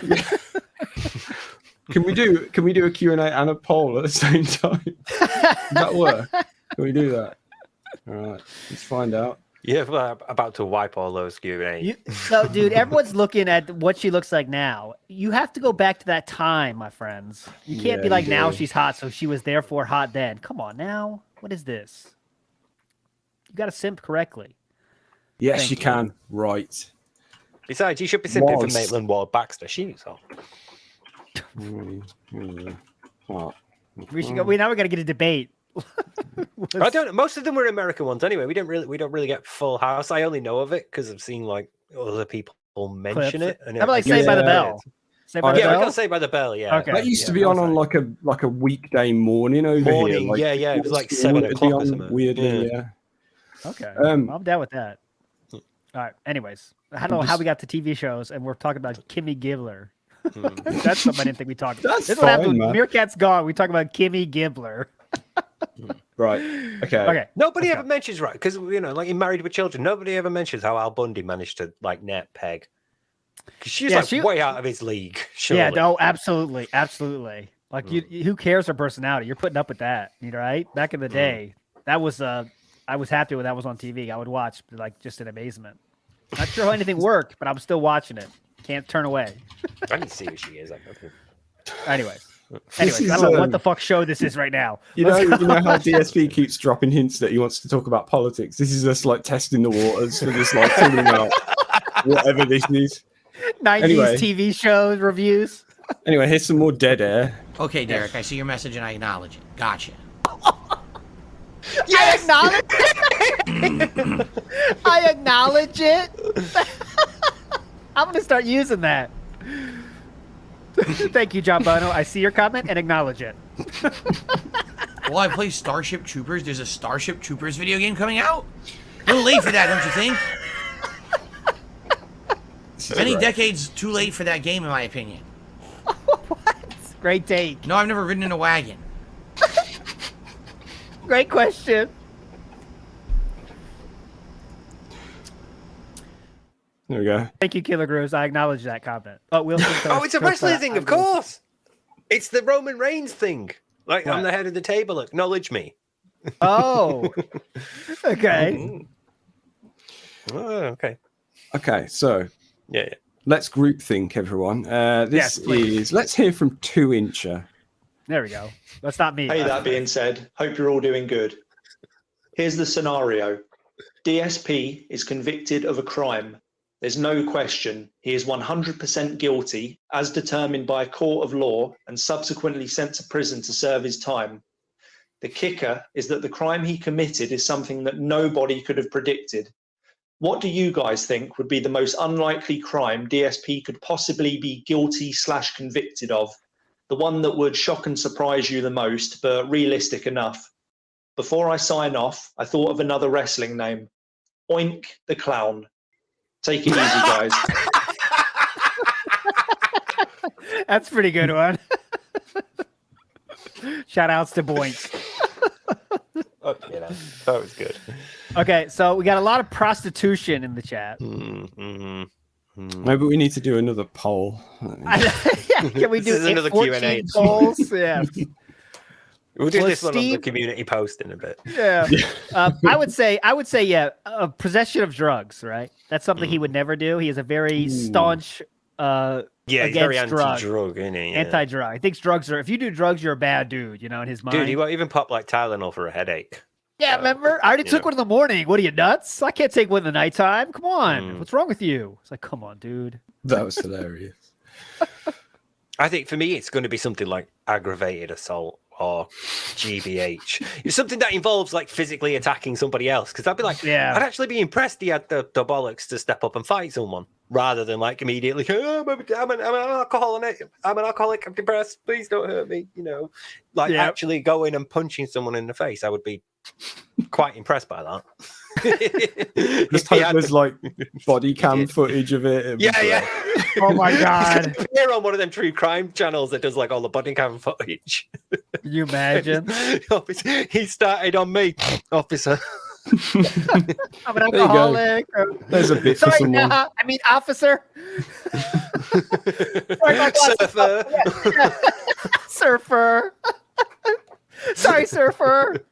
Can we do a Q&A and a poll at the same time? Does that work? Can we do that? All right, let's find out. Yeah, well, about to wipe all those Q&A. So, dude, everyone's looking at what she looks like now. You have to go back to that time, my friends. You can't be like, now she's hot, so she was therefore hot then. Come on now. What is this? You got to simp correctly. Yes, you can. Right. Besides, you should be simping for Maitland Ward Baxter. She's hot. We should go. Now we got to get a debate. I don't. Most of them were American ones anyway. We don't really get Full House. I only know of it because I've seen like other people mention it. And how about like Saved by the Bell? We got Saved by the Bell. Yeah, okay. That used to be on like a weekday morning over here. Like, yeah. It was like 7 o'clock or something. Weirdly, yeah. Okay, I'm down with that. All right. Anyways, I don't know how we got to TV shows, and we're talking about Kimmy Gibbler. That's something I didn't think we talked about. That's this is what happened fine, when man. Meerkat's gone. We talk about Kimmy Gibbler. Right. Okay. Nobody ever mentions, right? Because like in Married with Children, nobody ever mentions how Al Bundy managed to like net Peg. Because she's way out of his league. Surely. Yeah. No. Absolutely. Like, who cares her personality? You're putting up with that, right? Back in the day, that was I was happy when that was on TV. I would watch like just in amazement. Not sure how anything worked, but I'm still watching it. Can't turn away. I need to see who she is. Anyways, I don't know what the fuck show this is right now. You know how DSP keeps dropping hints that he wants to talk about politics. This is us like testing the waters for this, like filling out whatever this is. 90s TV shows reviews. Anyway, here's some more dead air. Okay, Derek, I see your message and I acknowledge it. Gotcha. Yes! I acknowledge it. I'm going to start using that. Thank you, John Bono. I see your comment and acknowledge it. Well, I play Starship Troopers. There's a Starship Troopers video game coming out. A little late for that, don't you think? Many decades too late for that game, in my opinion. What? Great take. No, I've never ridden in a wagon. Great question. There we go. Thank you, Killer Grows. I acknowledge that comment. Oh, Wilson. It's a wrestling thing, of course. It's the Roman Reigns thing. Like, I'm the head of the table. Acknowledge me. Oh. Okay. Oh, okay. Okay, so yeah. Let's group think, everyone. Let's hear from 2-incher. There we go. That's not me. Hey, that being said, hope you're all doing good. Here's the scenario. DSP is convicted of a crime. There's no question he is 100% guilty, as determined by a court of law, and subsequently sent to prison to serve his time. The kicker is that the crime he committed is something that nobody could have predicted. What do you guys think would be the most unlikely crime DSP could possibly be guilty/convicted of? The one that would shock and surprise you the most, but realistic enough. Before I sign off, I thought of another wrestling name. Oink the Clown. Take it easy, guys. That's a pretty good one. Shout outs to Boink. That was good. Okay, so we got a lot of prostitution in the chat. Maybe we need to do another poll. Can we do another 14 Q&A? polls? Yeah. We'll do Well, this one on the Steve- community post in a bit. Yeah. I would say, possession of drugs, right? That's something he would never do. He is a very staunch Yeah, he's very against drugs. anti-drug, isn't he? Yeah. Anti-drug. He thinks drugs are, if you do drugs, you're a bad dude, in his mind. Dude, he won't even pop like Tylenol for a headache. Yeah, remember? I already took one in the morning. What are you, nuts? I can't take one in the nighttime. Come on. What's wrong with you? It's like, come on, dude. That was hilarious. I think for me, it's going to be something like aggravated assault or GBH. It's something that involves like physically attacking somebody else. Because I'd be like, I'd actually be impressed he had the bollocks to step up and fight someone rather than like immediately, I'm an alcoholic, I'm depressed, please don't hurt me. Actually going and punching someone in the face. I would be quite impressed by that. Just hope there's like body cam footage of it. It'd be Yeah. great. Oh my god. We're on one of them true crime channels that does like all the body cam footage. Can you imagine? He started on me, officer. I'm an There you go. alcoholic. There's a bit for Sorry, someone. I mean officer. Sorry, my glasses. Surfer. Sorry, surfer.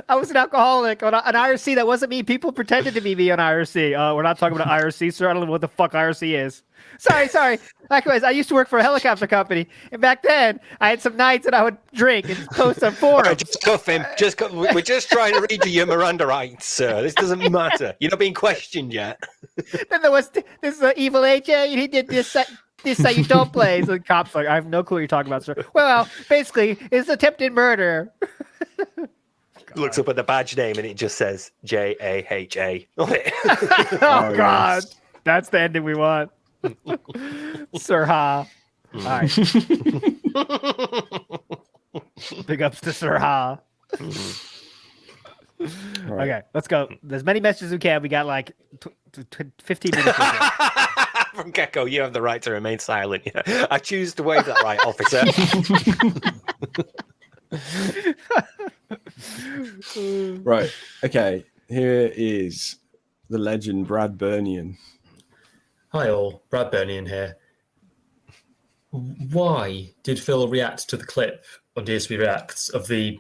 I was an alcoholic on IRC. That wasn't me. People pretended to be me on IRC. We're not talking about IRC, sir. I don't know what the fuck IRC is. Sorry. Likewise, I used to work for a helicopter company, and back then I had some nights that I would drink and post on forums. Right, just cuff him. We're just trying to read you your Miranda rights, sir. This doesn't matter. You're not being questioned yet. Then there was this evil AJ, and he did this that you don't play. So the cops like, I have no clue what you're talking about, sir. Well, basically, it's attempted murder. Looks up at the badge name and it just says JAHA. Oh God, that's the ending we want. Sir Ha. All right. Big ups to Sir Ha. Okay, let's go. As many messages as we can. We got like 15 minutes. From Gecko, you have the right to remain silent. Yeah. I choose to waive that right, officer. Right. Okay. Here is the legend, Brad Burnian. Hi all, Brad Burnian here. Why did Phil react to the clip on DSP Reacts of the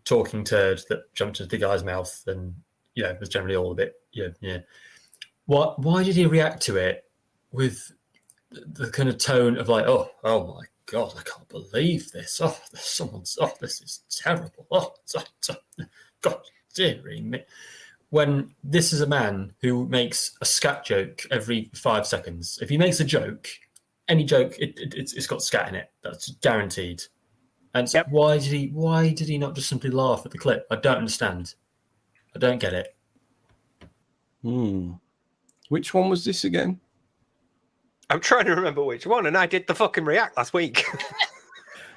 talking turd that jumped into the guy's mouth and, was generally all a bit, yeah. Why did he react to it with the kind of tone of like, oh my God, I can't believe this. Oh, this is terrible. Oh, God, dearie me. When this is a man who makes a scat joke every 5 seconds. If he makes a joke, any joke, it's got scat in it. That's guaranteed. And so why did he not just simply laugh at the clip? I don't understand. I don't get it. Which one was this again? I'm trying to remember which one, and I did the fucking react last week.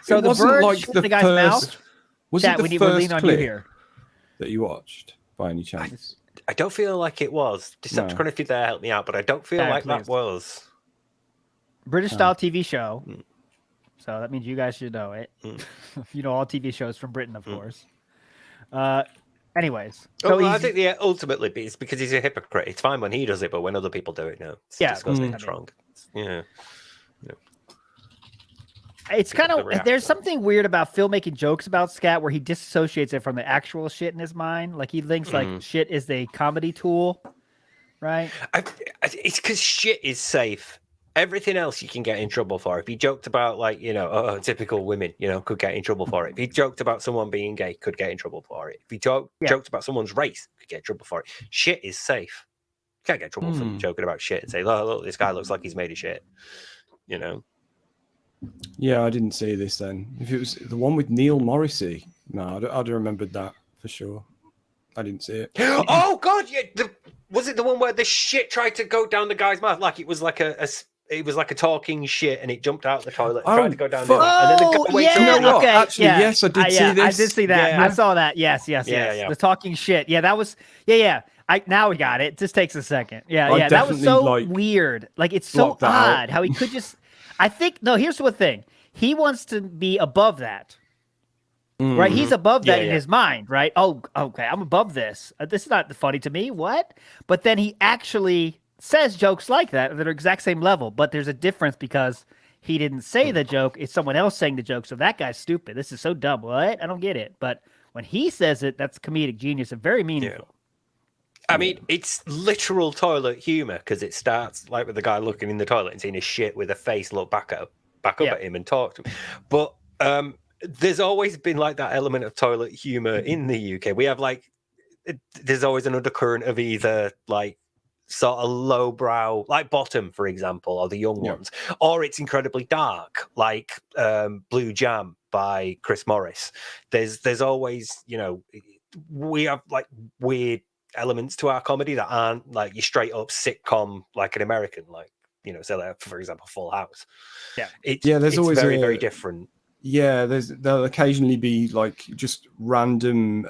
So It the wasn't bird like shit the in the guy's first- mouth. Was Chat, it the we're first leaning on you clip here. that you watched by any chance? I don't feel like it was. Decepticon, if you're there, help me out, but I don't feel Yeah, like please. that was. British style TV show. So that means you guys should know it. You know all TV shows from Britain, of course. Anyways, I think ultimately it's because he's a hypocrite. It's fine when he does it, but when other people do it, no. It's disgusting. It's wrong. Yeah. It's kind of there's something weird about Phil making jokes about scat where he disassociates it from the actual shit in his mind. Like he thinks like shit is a comedy tool, right? It's because shit is safe. Everything else you can get in trouble for. If he joked about typical women, could get in trouble for it. If he joked about someone being gay, could get in trouble for it. If he joked about someone's race, could get in trouble for it. Shit is safe. You can't get in trouble for joking about shit and say, look, this guy looks like he's made of shit. Yeah, I didn't see this then. If it was the one with Neil Morrissey, no, I'd have remembered that for sure. I didn't see it. Oh God! Yeah, was it the one where the shit tried to go down the guy's mouth like it was like it was like a talking shit and it jumped out the toilet and tried to go down the mouth, and then the guy wakes up. Okay. Actually, yes, I did see this. I did see that. Yeah. I saw that. Yes. Yeah. The talking shit. Yeah, that was. Yeah. Now we got it. It just takes a second. Yeah. That was so weird. Like it's so odd how he could just. I think here's the thing. He wants to be above that. Right? He's above that in his mind, right? Oh, okay, I'm above this. This is not funny to me. What? But then he actually says jokes like that are exact same level, but there's a difference because he didn't say the joke. It's someone else saying the joke. So that guy's stupid. This is so dumb. What? I don't get it. But when he says it, that's comedic genius and very meaningful. I mean, it's literal toilet humor because it starts like with the guy looking in the toilet and seeing his shit with a face look back up at him and talk to him. But there's always been like that element of toilet humor in the UK. We have there's always an undercurrent of either like sort of lowbrow, like Bottom, for example, or the young ones, or it's incredibly dark, like Blue Jam by Chris Morris. There's always, we have like weird elements to our comedy that aren't like your straight up sitcom like an American, like so for example Full House. There's it's always very very different. There'll occasionally be like just random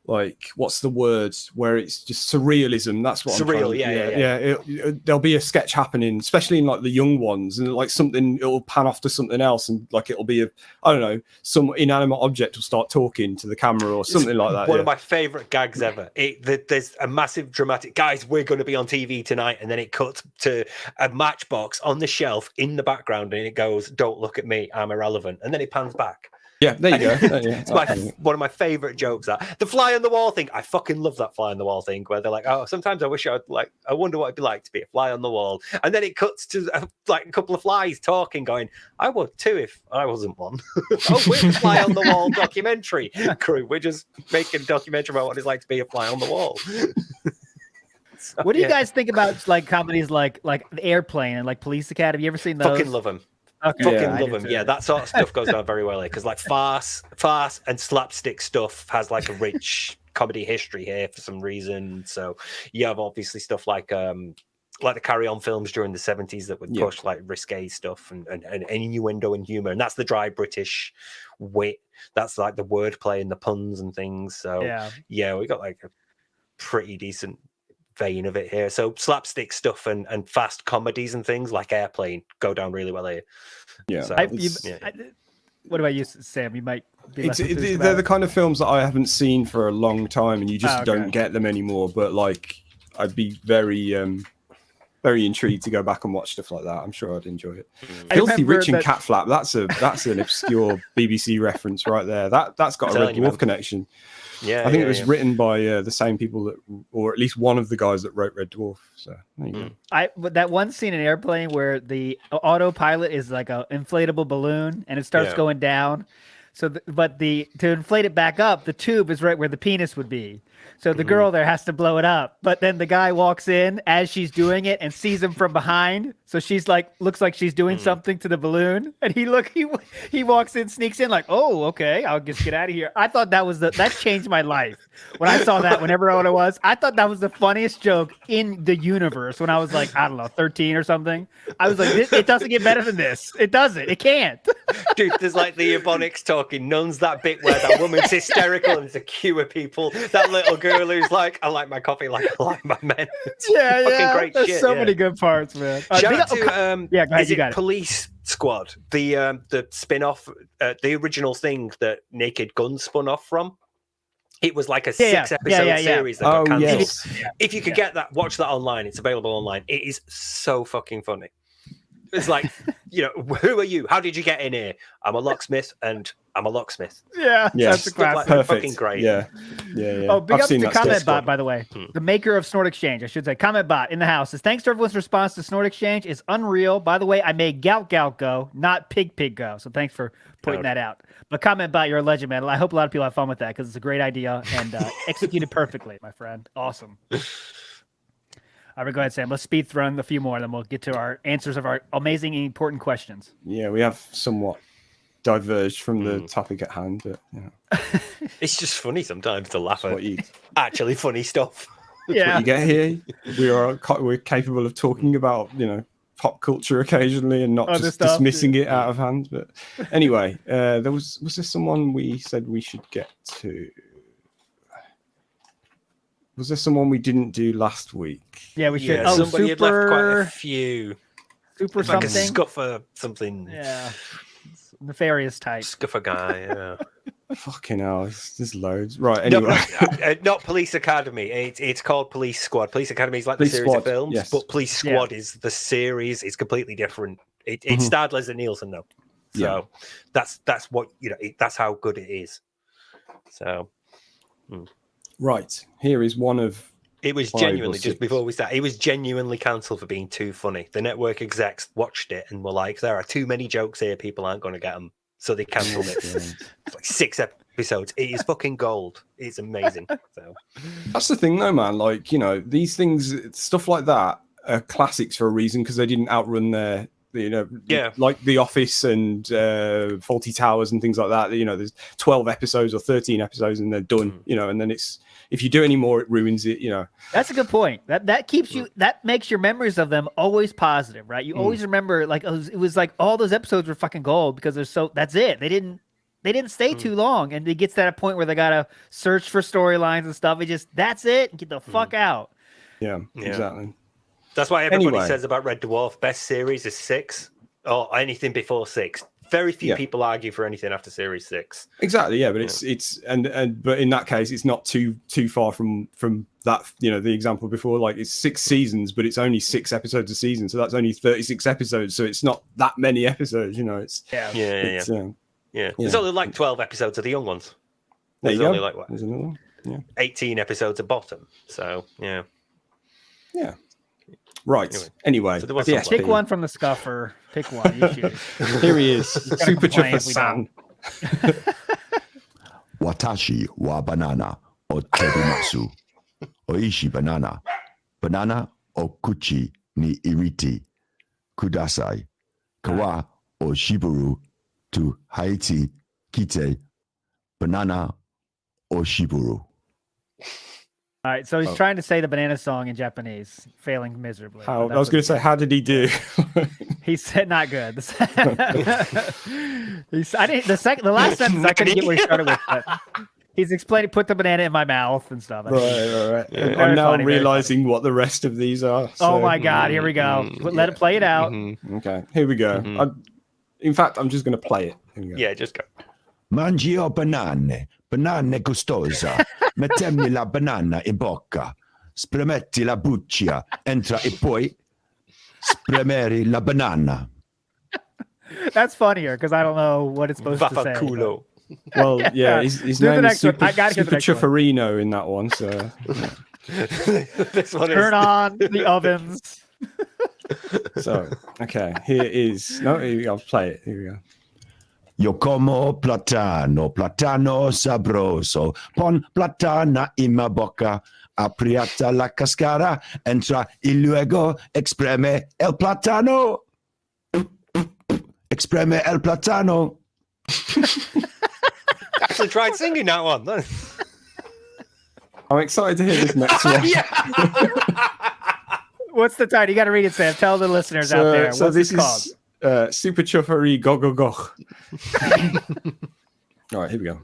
like what's the word where it's just surrealism. That's what Surreal, I'm trying yeah. There'll be a sketch happening, especially in like the young ones, and like something, it'll pan off to something else, and like it'll be I don't know, some inanimate object will start talking to the camera or something like that. One of my favorite gags ever. There's a massive dramatic, guys, we're going to be on TV tonight, and then it cuts to a matchbox on the shelf in the background, and it goes, "Don't look at me, I'm irrelevant," and then it pans back. Yeah, there you go. It's one of my favorite jokes. That the fly on the wall thing. I fucking love that fly on the wall thing where they're like, "Oh, sometimes I wish I wonder what it'd be like to be a fly on the wall." And then it cuts to like a couple of flies talking, going, "I would too if I wasn't one." Oh, we're the fly on the wall documentary crew. We're just making a documentary about what it's like to be a fly on the wall. So, what do you guys think about like comedies like The Airplane and like Police Academy? You ever seen those? Fucking love them. Okay. Fucking love them. Yeah, that sort of stuff goes down very well because like farce and slapstick stuff has like a rich comedy history here for some reason. So you have obviously stuff like the Carry On films during the 70s that would push like risque stuff and innuendo and humor, and that's the dry British wit. That's like the wordplay and the puns and things. So yeah, we got like a pretty decent vein of it here. So slapstick stuff and fast comedies and things like Airplane go down really well here. Yeah. So, what about you, Sam? You might be they're the kind of films that I haven't seen for a long time, and you just don't get them anymore. But like, I'd be very intrigued to go back and watch stuff like that. I'm sure I'd enjoy it. Filthy Rich and Cat Flap. That's an obscure BBC reference right there. That's got a Red Dwarf connection. Yeah, I think it was written by the same people that, or at least one of the guys that wrote Red Dwarf. So there you go. But that one scene in Airplane where the autopilot is like an inflatable balloon and it starts going down. So, to inflate it back up, the tube is right where the penis would be. So the girl there has to blow it up. But then the guy walks in as she's doing it and sees him from behind. So she's like, looks like she's doing something to the balloon. And he walks in, sneaks in like, oh, okay, I'll just get out of here. I thought that changed my life. When I saw that, whenever I was, I thought that was the funniest joke in the universe when I was like, I don't know, 13 or something. I was like, it doesn't get better than this. It doesn't. It can't. Dude, there's like the Ebonics talking nuns, that bit where that woman's hysterical and there's a queue of people. That little girl who's like, I like my coffee like I like my men. Yeah. Great There's shit, so many good parts, man. Shout out to go ahead, is you got it it. Police Squad, the spin-off, the original thing that Naked Gun spun off from. It was like a 6-episode series that got cancelled. Yes. If you could get that, watch that online. It's available online. It is so fucking funny. It's like, who are you? How did you get in here? I'm a locksmith and I'm a locksmith. Yeah, that's a classic. Perfect. Fucking great. Yeah. Oh, big up to Comment Bot, by the way. The maker of Snort Exchange, I should say. Comment Bot in the house says, thanks to everyone's response to Snort Exchange is unreal. By the way, I made Gout go, not Pig go. So thanks for pointing that out. But Comment Bot, you're a legend, man. I hope a lot of people have fun with that because it's a great idea and executed perfectly, my friend. Awesome. All right, go ahead, Sam. Let's speed run a few more, then we'll get to our answers of our amazing and important questions. Yeah, we have somewhat diverged from the topic at hand, but it's just funny sometimes to laugh at actually funny stuff. What you get here. We're capable of talking about pop culture occasionally and not just dismissing it out of hand. But anyway, was there someone we said we should get to? Was there someone we didn't do last week? Yeah, we should. Yeah, somebody had left quite a few. Super like something. A scuffer something. Yeah. Nefarious type. Scuffer guy, yeah. Fucking hell, there's loads. Right, anyway. No, not Police Academy. It's called Police Squad. Police Academy is like Police the series Squad, of films, yes. but Police Squad is the series. It's completely different. It starred Leslie Nielsen though, so that's what that's how good it is. So, right here is one of. It was genuinely just before we start. It was genuinely cancelled for being too funny. The network execs watched it and were like, "There are too many jokes here. People aren't going to get them." So they cancelled it. It's like 6 episodes. It is fucking gold. It's amazing. So that's the thing, though, man. Like these things, stuff like that, are classics for a reason because they didn't outrun their, like The Office and Faulty Towers and things like that. There's 12 episodes or 13 episodes and they're done. And then it's. If you do any more, it ruins it, That's a good point. That keeps you, that makes your memories of them always positive, right? You always remember, like, it was like all those episodes were fucking gold because they're that's it. They didn't they didn't stay too long, and it gets to that point where they gotta search for storylines and stuff. It just that's it, and get the fuck out. Yeah, exactly. That's why everybody Anyway. says about Red Dwarf, best series is 6 or anything before 6. Very few people argue for anything after series 6. Exactly, yeah, but it's but in that case, it's not too far from that. The example before, like it's 6 seasons, but it's only 6 episodes a season, so that's only 36 episodes. So it's not that many episodes, It's There's only like 12 episodes of the young ones. There you There's only go. like what? There's another one. Yeah. 18 episodes at bottom. So yeah. Right. Anyway, so there was DSP. Pick one from the scuffer. Pick one. You choose. Here he is, He's gonna Super complain Chuffer if we San. Watashi wa banana o terimasu. Oishi banana. Banana o kuchi ni iriti. Kudasai. Kawa o shiburu to Haiti kite. Banana o shiburu. All right, so he's trying to say the banana song in Japanese, failing miserably. I was going to say, how did he do? He said not good. The last sentence I couldn't get where he started with, but he's explaining, put the banana in my mouth and stuff. Right. I'm now realizing what the rest of these are. Oh my God, here we go. Let it play it out. Okay, here we go. In fact, I'm just going to play it. Here we go. Yeah, just go. Mangio banane gustosa. Mettemmi la banana in bocca. Spremetti la buccia. Entra e poi spremere la banana. That's funnier because I don't know what it's supposed to say. Vaffanculo. Well, yeah, his Do the name is next one. Super, I gotta hear the Super next one. Chufferino in that one. So This one Turn on the ovens. So okay, here is I'll play it. Here we go. Io como platano sabroso. Pon platana in ma bocca. Apriata la cascara. Entra y luego expreme el platano. Expreme el platano. Actually tried singing that one. I'm excited to hear this next one. What's the title? You got to read it, Sam. Tell the listeners out there. So What's this it called? is Super Chuffery Go Go Go. All right, here we go.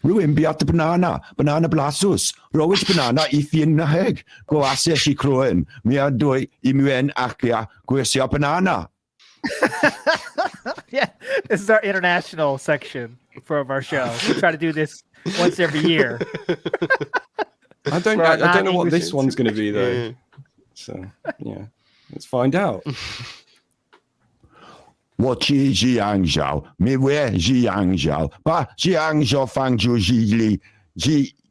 Ruin biata banana blasus. Rois banana ifin na heg. Go aseshi kroen. Mia doi imuen akia guesia banana. Yeah, this is our international section for our show. We try to do this once every year. I don't know what this one's going to be though. So yeah, let's find out. 我去jiang zhao, mi we jiang zhao, ba jiang zhao fang ju ji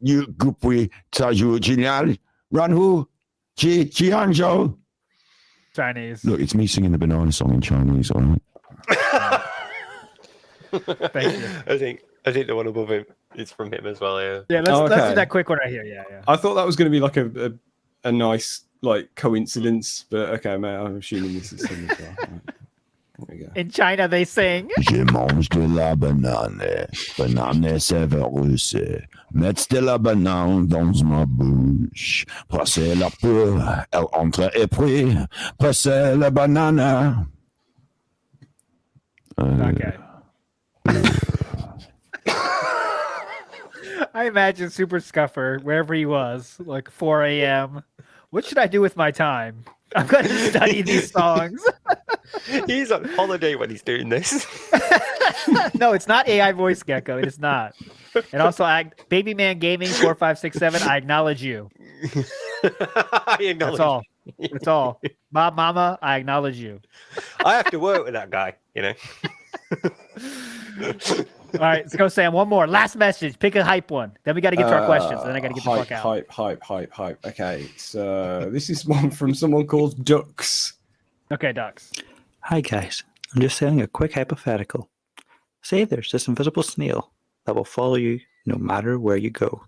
yu gupui ta ju jinial, run who jiang zhao. Chinese. Look, it's me singing the banana song in Chinese, all right? Thank you. I think the one above him is from him as well. Yeah. Yeah, let's do that quick one right here. Yeah. I thought that was going to be like a nice like coincidence, but okay, mate, I'm assuming this is him as well. Right. There we go. In China, they sing. Je mange de la banane, banane sévéreuse. Mets de la banane dans ma bouche. Pressez la peau, elle entre et puis pressez la banane. Okay. I imagine Super Scuffer, wherever he was, like 4 a.m. What should I do with my time? I'm going to study these songs. He's on holiday when he's doing this. No, it's not AI voice gecko. It is not. And also, Baby Man Gaming 4567. I acknowledge you. I acknowledge That's all. That's all. Bob Mama, I acknowledge you. I have to work with that guy, All right, let's go, Sam. One more. Last message. Pick a hype one. Then we got to get to our questions. Then I got to get the fuck out. Hype. Okay, so this is one from someone called Ducks. Okay, Ducks. Hi, guys. I'm just saying a quick hypothetical. Say there's this invisible snail that will follow you no matter where you go,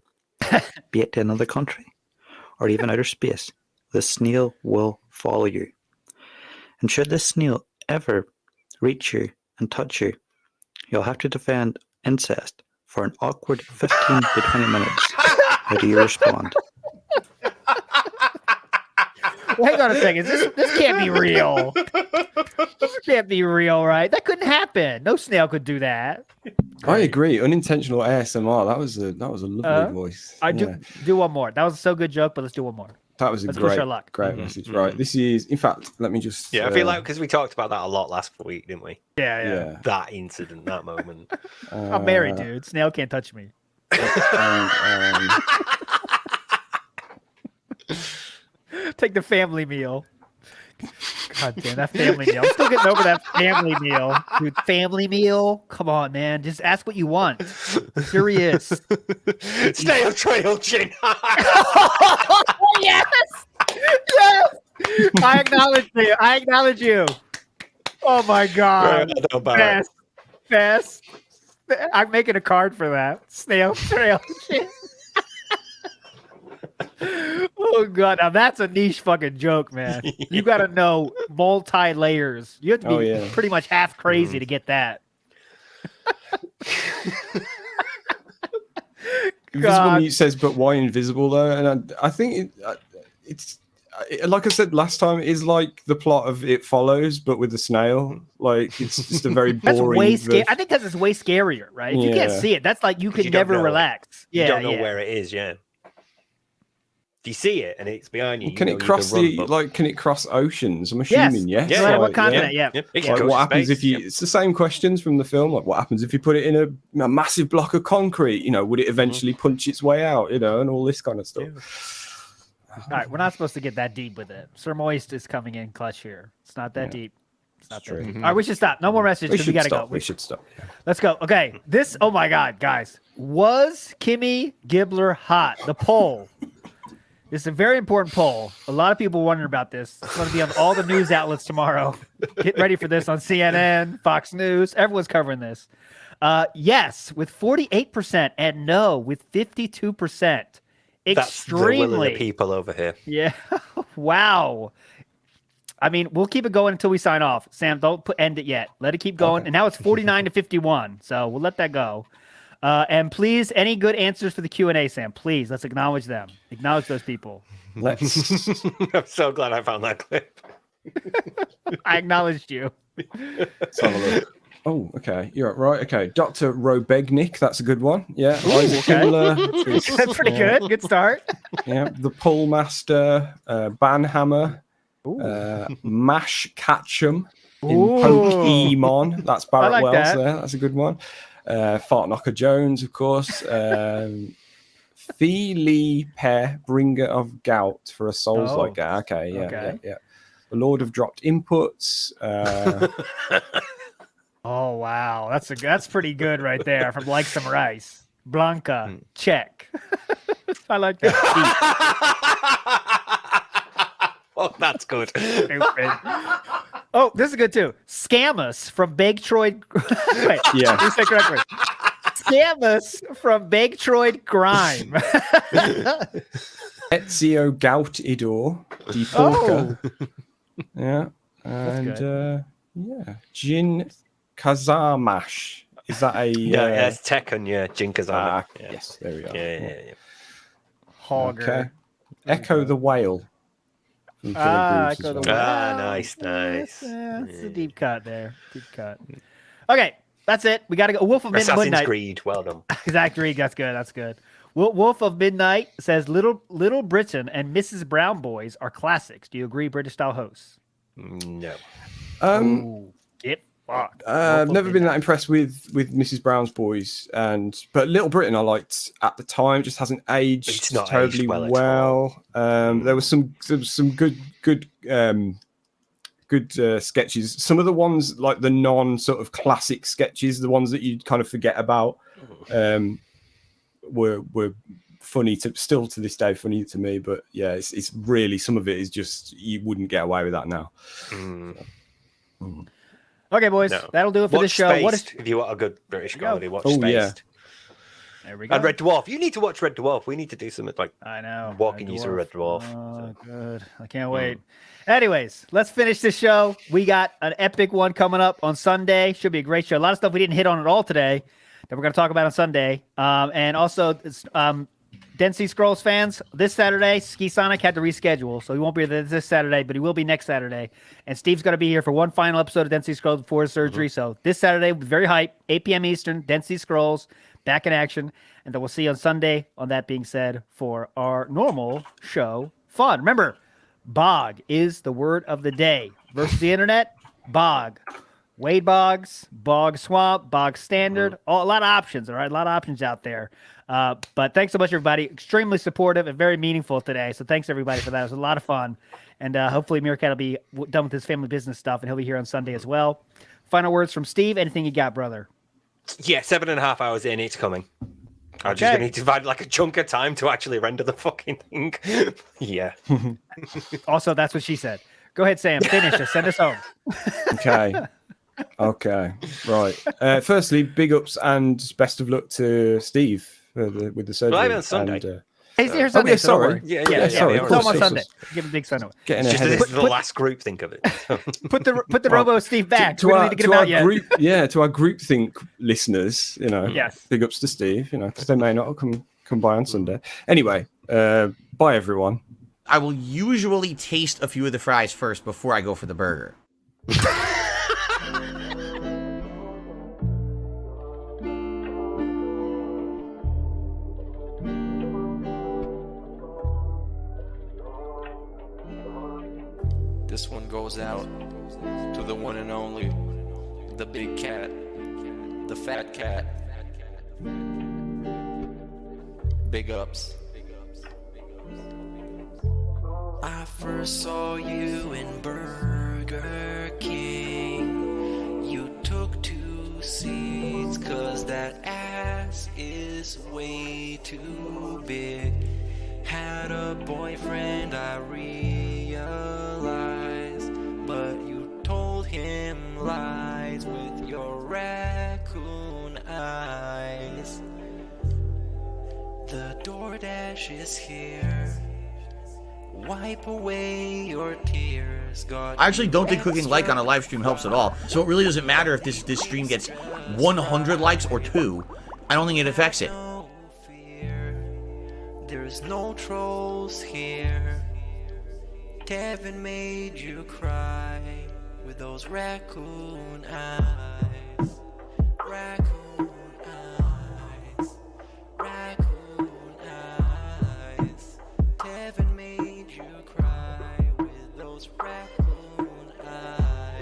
be it to another country or even outer space. The snail will follow you. And should this snail ever reach you and touch you, you'll have to defend incest for an awkward 15 to 20 minutes. How do you respond? Well, hang on a second. This can't be real. This can't be real, right? That couldn't happen. No snail could do that. I agree. Unintentional ASMR. That was a lovely voice. I Yeah. do one more. That was a so good joke, but let's do one more. That was a Let's push our luck. great message. Right. This is, in fact, let me just. Yeah, I feel like because we talked about that a lot last week, didn't we? Yeah. That incident, that moment. I'm married, dude. Snail can't touch me. Take the family meal. God damn, that family meal. I'm still getting over that family meal. Dude, family meal? Come on, man. Just ask what you want. Serious. Snail trail chin. Yes! Yes! I acknowledge you. I acknowledge you. Oh my God. Best. I'm making a card for that. Snail trail chin. Oh God, now that's a niche fucking joke, man. You got to know multi-layers. You have to be pretty much half crazy to get that. Invisible Mute says, but why invisible though? And I think it's like I said last time, it is like the plot of It Follows, but with a snail. Like it's just a very boring. That's way scary. I think because it's way scarier, right? If you can't see it, that's like you can never relax. You don't know where it is. Yeah. If you see it and it's behind you, can it cross can it cross oceans? I'm assuming yes. No matter what continent, yeah. Like, what happens if you? It's the same questions from the film. Like, what happens if you put it in a massive block of concrete? You know, would it eventually punch its way out? You know, and all this kind of stuff. All right, we're not supposed to get that deep with it. Sir Moist is coming in clutch here. It's not that deep. It's not that deep. All right, we should stop. No more messages because we gotta go. We should stop. Let's go. Okay, this. Oh my God, guys, was Kimmy Gibbler hot? The poll. This is a very important poll. A lot of people wondering about this. It's going to be on all the news outlets tomorrow. Get ready for this on CNN, Fox News. Everyone's covering this. Yes, with 48%, and no, with 52%. Extremely. That's the will of the people over here. Yeah. Wow. I mean, we'll keep it going until we sign off. Sam, don't end it yet. Let it keep going. Okay. And now it's 49 to 51. So we'll let that go. And please, any good answers for the Q&A, Sam, please, let's acknowledge them. Acknowledge those people. Let's. I'm so glad I found that clip. I acknowledged you. Let's have a look. Oh, okay. You're right. Okay. Dr. Robegnik, that's a good one. Yeah. Ooh, okay. That's pretty good. Good start. Yeah. The Pull Master, Banhammer, Mash Catchum in Poke Emon. That's Barrett like Wells that. there. That's a good one. Fart Knocker Jones, of course. Fee Pair, Bringer of Gout for a Souls like that. Okay, yeah. The Lord of Dropped Inputs. Oh wow, that's pretty good right there from Like Some Rice. Blanca, check. I like that. Oh, that's good. Oh, this is good too. Scamus from Bagtroid. Wait, yeah. Let me say correctly. Scamus from Bagtroid Grime. Ezio Gout Idor. Deporker. Yeah. And yeah. Jin Kazamash. Is that a that's Tekken, Jin Kazama. Yes, there we go. Yeah. Hogger. Okay. Echo the Whale. Echo the Whale. Nice. That's a deep cut there. Deep cut. Okay, that's it. We got to go. Wolf of Midnight. Assassin's Creed. Well done. Exactly. That's good. That's good. Wolf of Midnight says Little Britain and Mrs. Brown Boys are classics. Do you agree, British style hosts? No. Get fucked. I've never been that impressed with Mrs. Brown's Boys, but Little Britain I liked at the time. Just hasn't aged terribly well. There was some good sketches. Some of the ones like the non sort of classic sketches, the ones that you kind of forget about, were funny still to this day funny to me. But yeah, it's really, some of it is just, you wouldn't get away with that now. Okay, boys, that'll do it for this show. If you want a good British comedy, watch Spaced. Yeah. There we go. And Red Dwarf. You need to watch Red Dwarf. We need to do something like I know walking you through Red Dwarf. Oh, good. I can't wait. Anyways, let's finish this show. We got an epic one coming up on Sunday. Should be a great show. A lot of stuff we didn't hit on at all today that we're going to talk about on Sunday. And also, Densey Scrolls fans, this Saturday, Ski Sonic had to reschedule, so he won't be there this Saturday, but he will be next Saturday. And Steve's going to be here for one final episode of Densey Scrolls before his surgery. So this Saturday, very hype, 8 p.m. Eastern, Densey Scrolls, back in action. And then we'll see you on Sunday, on that being said, for our normal show fun. Remember, bog is the word of the day. Versus the internet, bog. Wade Boggs, Bog Swamp, Bog Standard, a lot of options, all right? A lot of options out there. But thanks so much, everybody. Extremely supportive and very meaningful today. So thanks, everybody, for that. It was a lot of fun. And hopefully Meerkat will be done with his family business stuff, and he'll be here on Sunday as well. Final words from Steve. Anything you got, brother? Yeah, 7.5 hours in, it's coming. I'm just going to need to find like a chunk of time to actually render the fucking thing. Yeah. Also, that's what she said. Go ahead, Sam. Finish us. Send us home. Okay. Right. Firstly, big ups and best of luck to Steve with the surgery. Well, on Sunday. And, He's here Sunday. yeah, sorry. Sorry. Of course, on Sunday. Give him a big son of it. Getting It's just ahead this of is the last group think of it. Put the Robo Steve back. to We don't our, need to get to him our out yet. group, to our groupthink listeners, Yes. big ups to Steve, because they may not come by on Sunday. Anyway, bye everyone. I will usually taste a few of the fries first before I go for the burger. This one goes out to the one and only, the big cat, the fat cat. Big ups. I first saw you in Burger King. You took 2 seats 'cause that ass is way too big. Had a boyfriend, I realized, but you told him lies with your raccoon eyes. The DoorDash is here. Wipe away your tears. God, I actually don't think clicking like on a live stream helps at all. So it really doesn't matter if this stream gets 100 likes or 2. I don't think it affects it. There's no trolls here. Kevin made you cry with those raccoon eyes. Raccoon eyes. Raccoon eyes. Kevin made you cry with those raccoon eyes.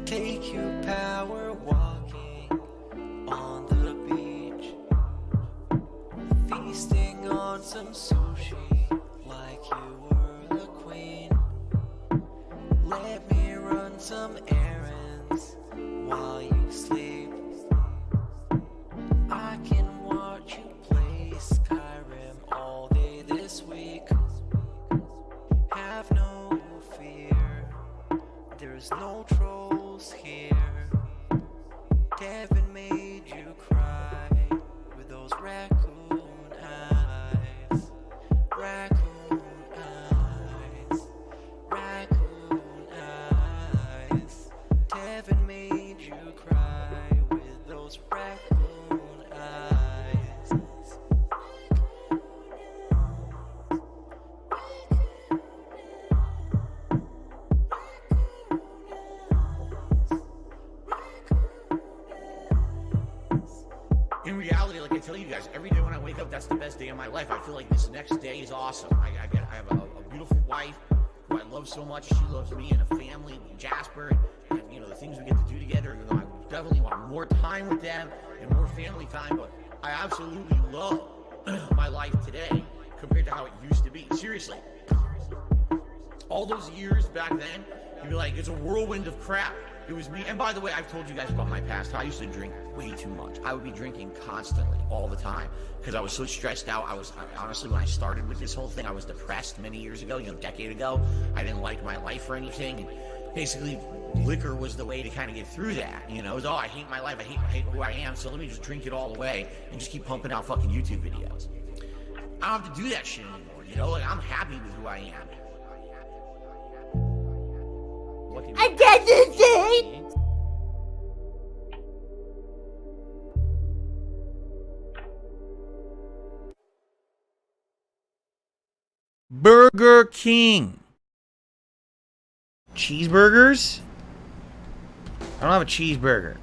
Take you power walking on the beach, feasting on some sushi like you were the queen. Let me run some errands while you sleep. I can watch you play Skyrim all day this week. Have no fear, there's no trolls here. Kevin made you cry with those raccoon eyes. Raccoon eyes. Raccoon eyes. Kevin made you cry with those raccoon eyes. In reality, like I tell you guys, every day when I wake up, that's the best day of my life. I feel like this next day is awesome. I have a beautiful wife who I love so much. She loves me and a family in Jasper, and the things we get to do together. I definitely want more time with them and more family time. But I absolutely love my life today compared to how it used to be. Seriously, all those years back then, you'd be like, it's a whirlwind of crap. It was me. And by the way, I've told you guys about my past. I used to drink way too much. I would be drinking constantly, all the time, because I was so stressed out. Honestly, when I started with this whole thing, I was depressed many years ago, a decade ago. I didn't like my life or anything. And basically, liquor was the way to kind of get through that. It was, I hate my life. I hate who I am. So let me just drink it all away and just keep pumping out fucking YouTube videos. I don't have to do that shit anymore. You know, like, I'm happy with who I am. And that's insane! Burger King. Cheeseburgers? I don't have a cheeseburger.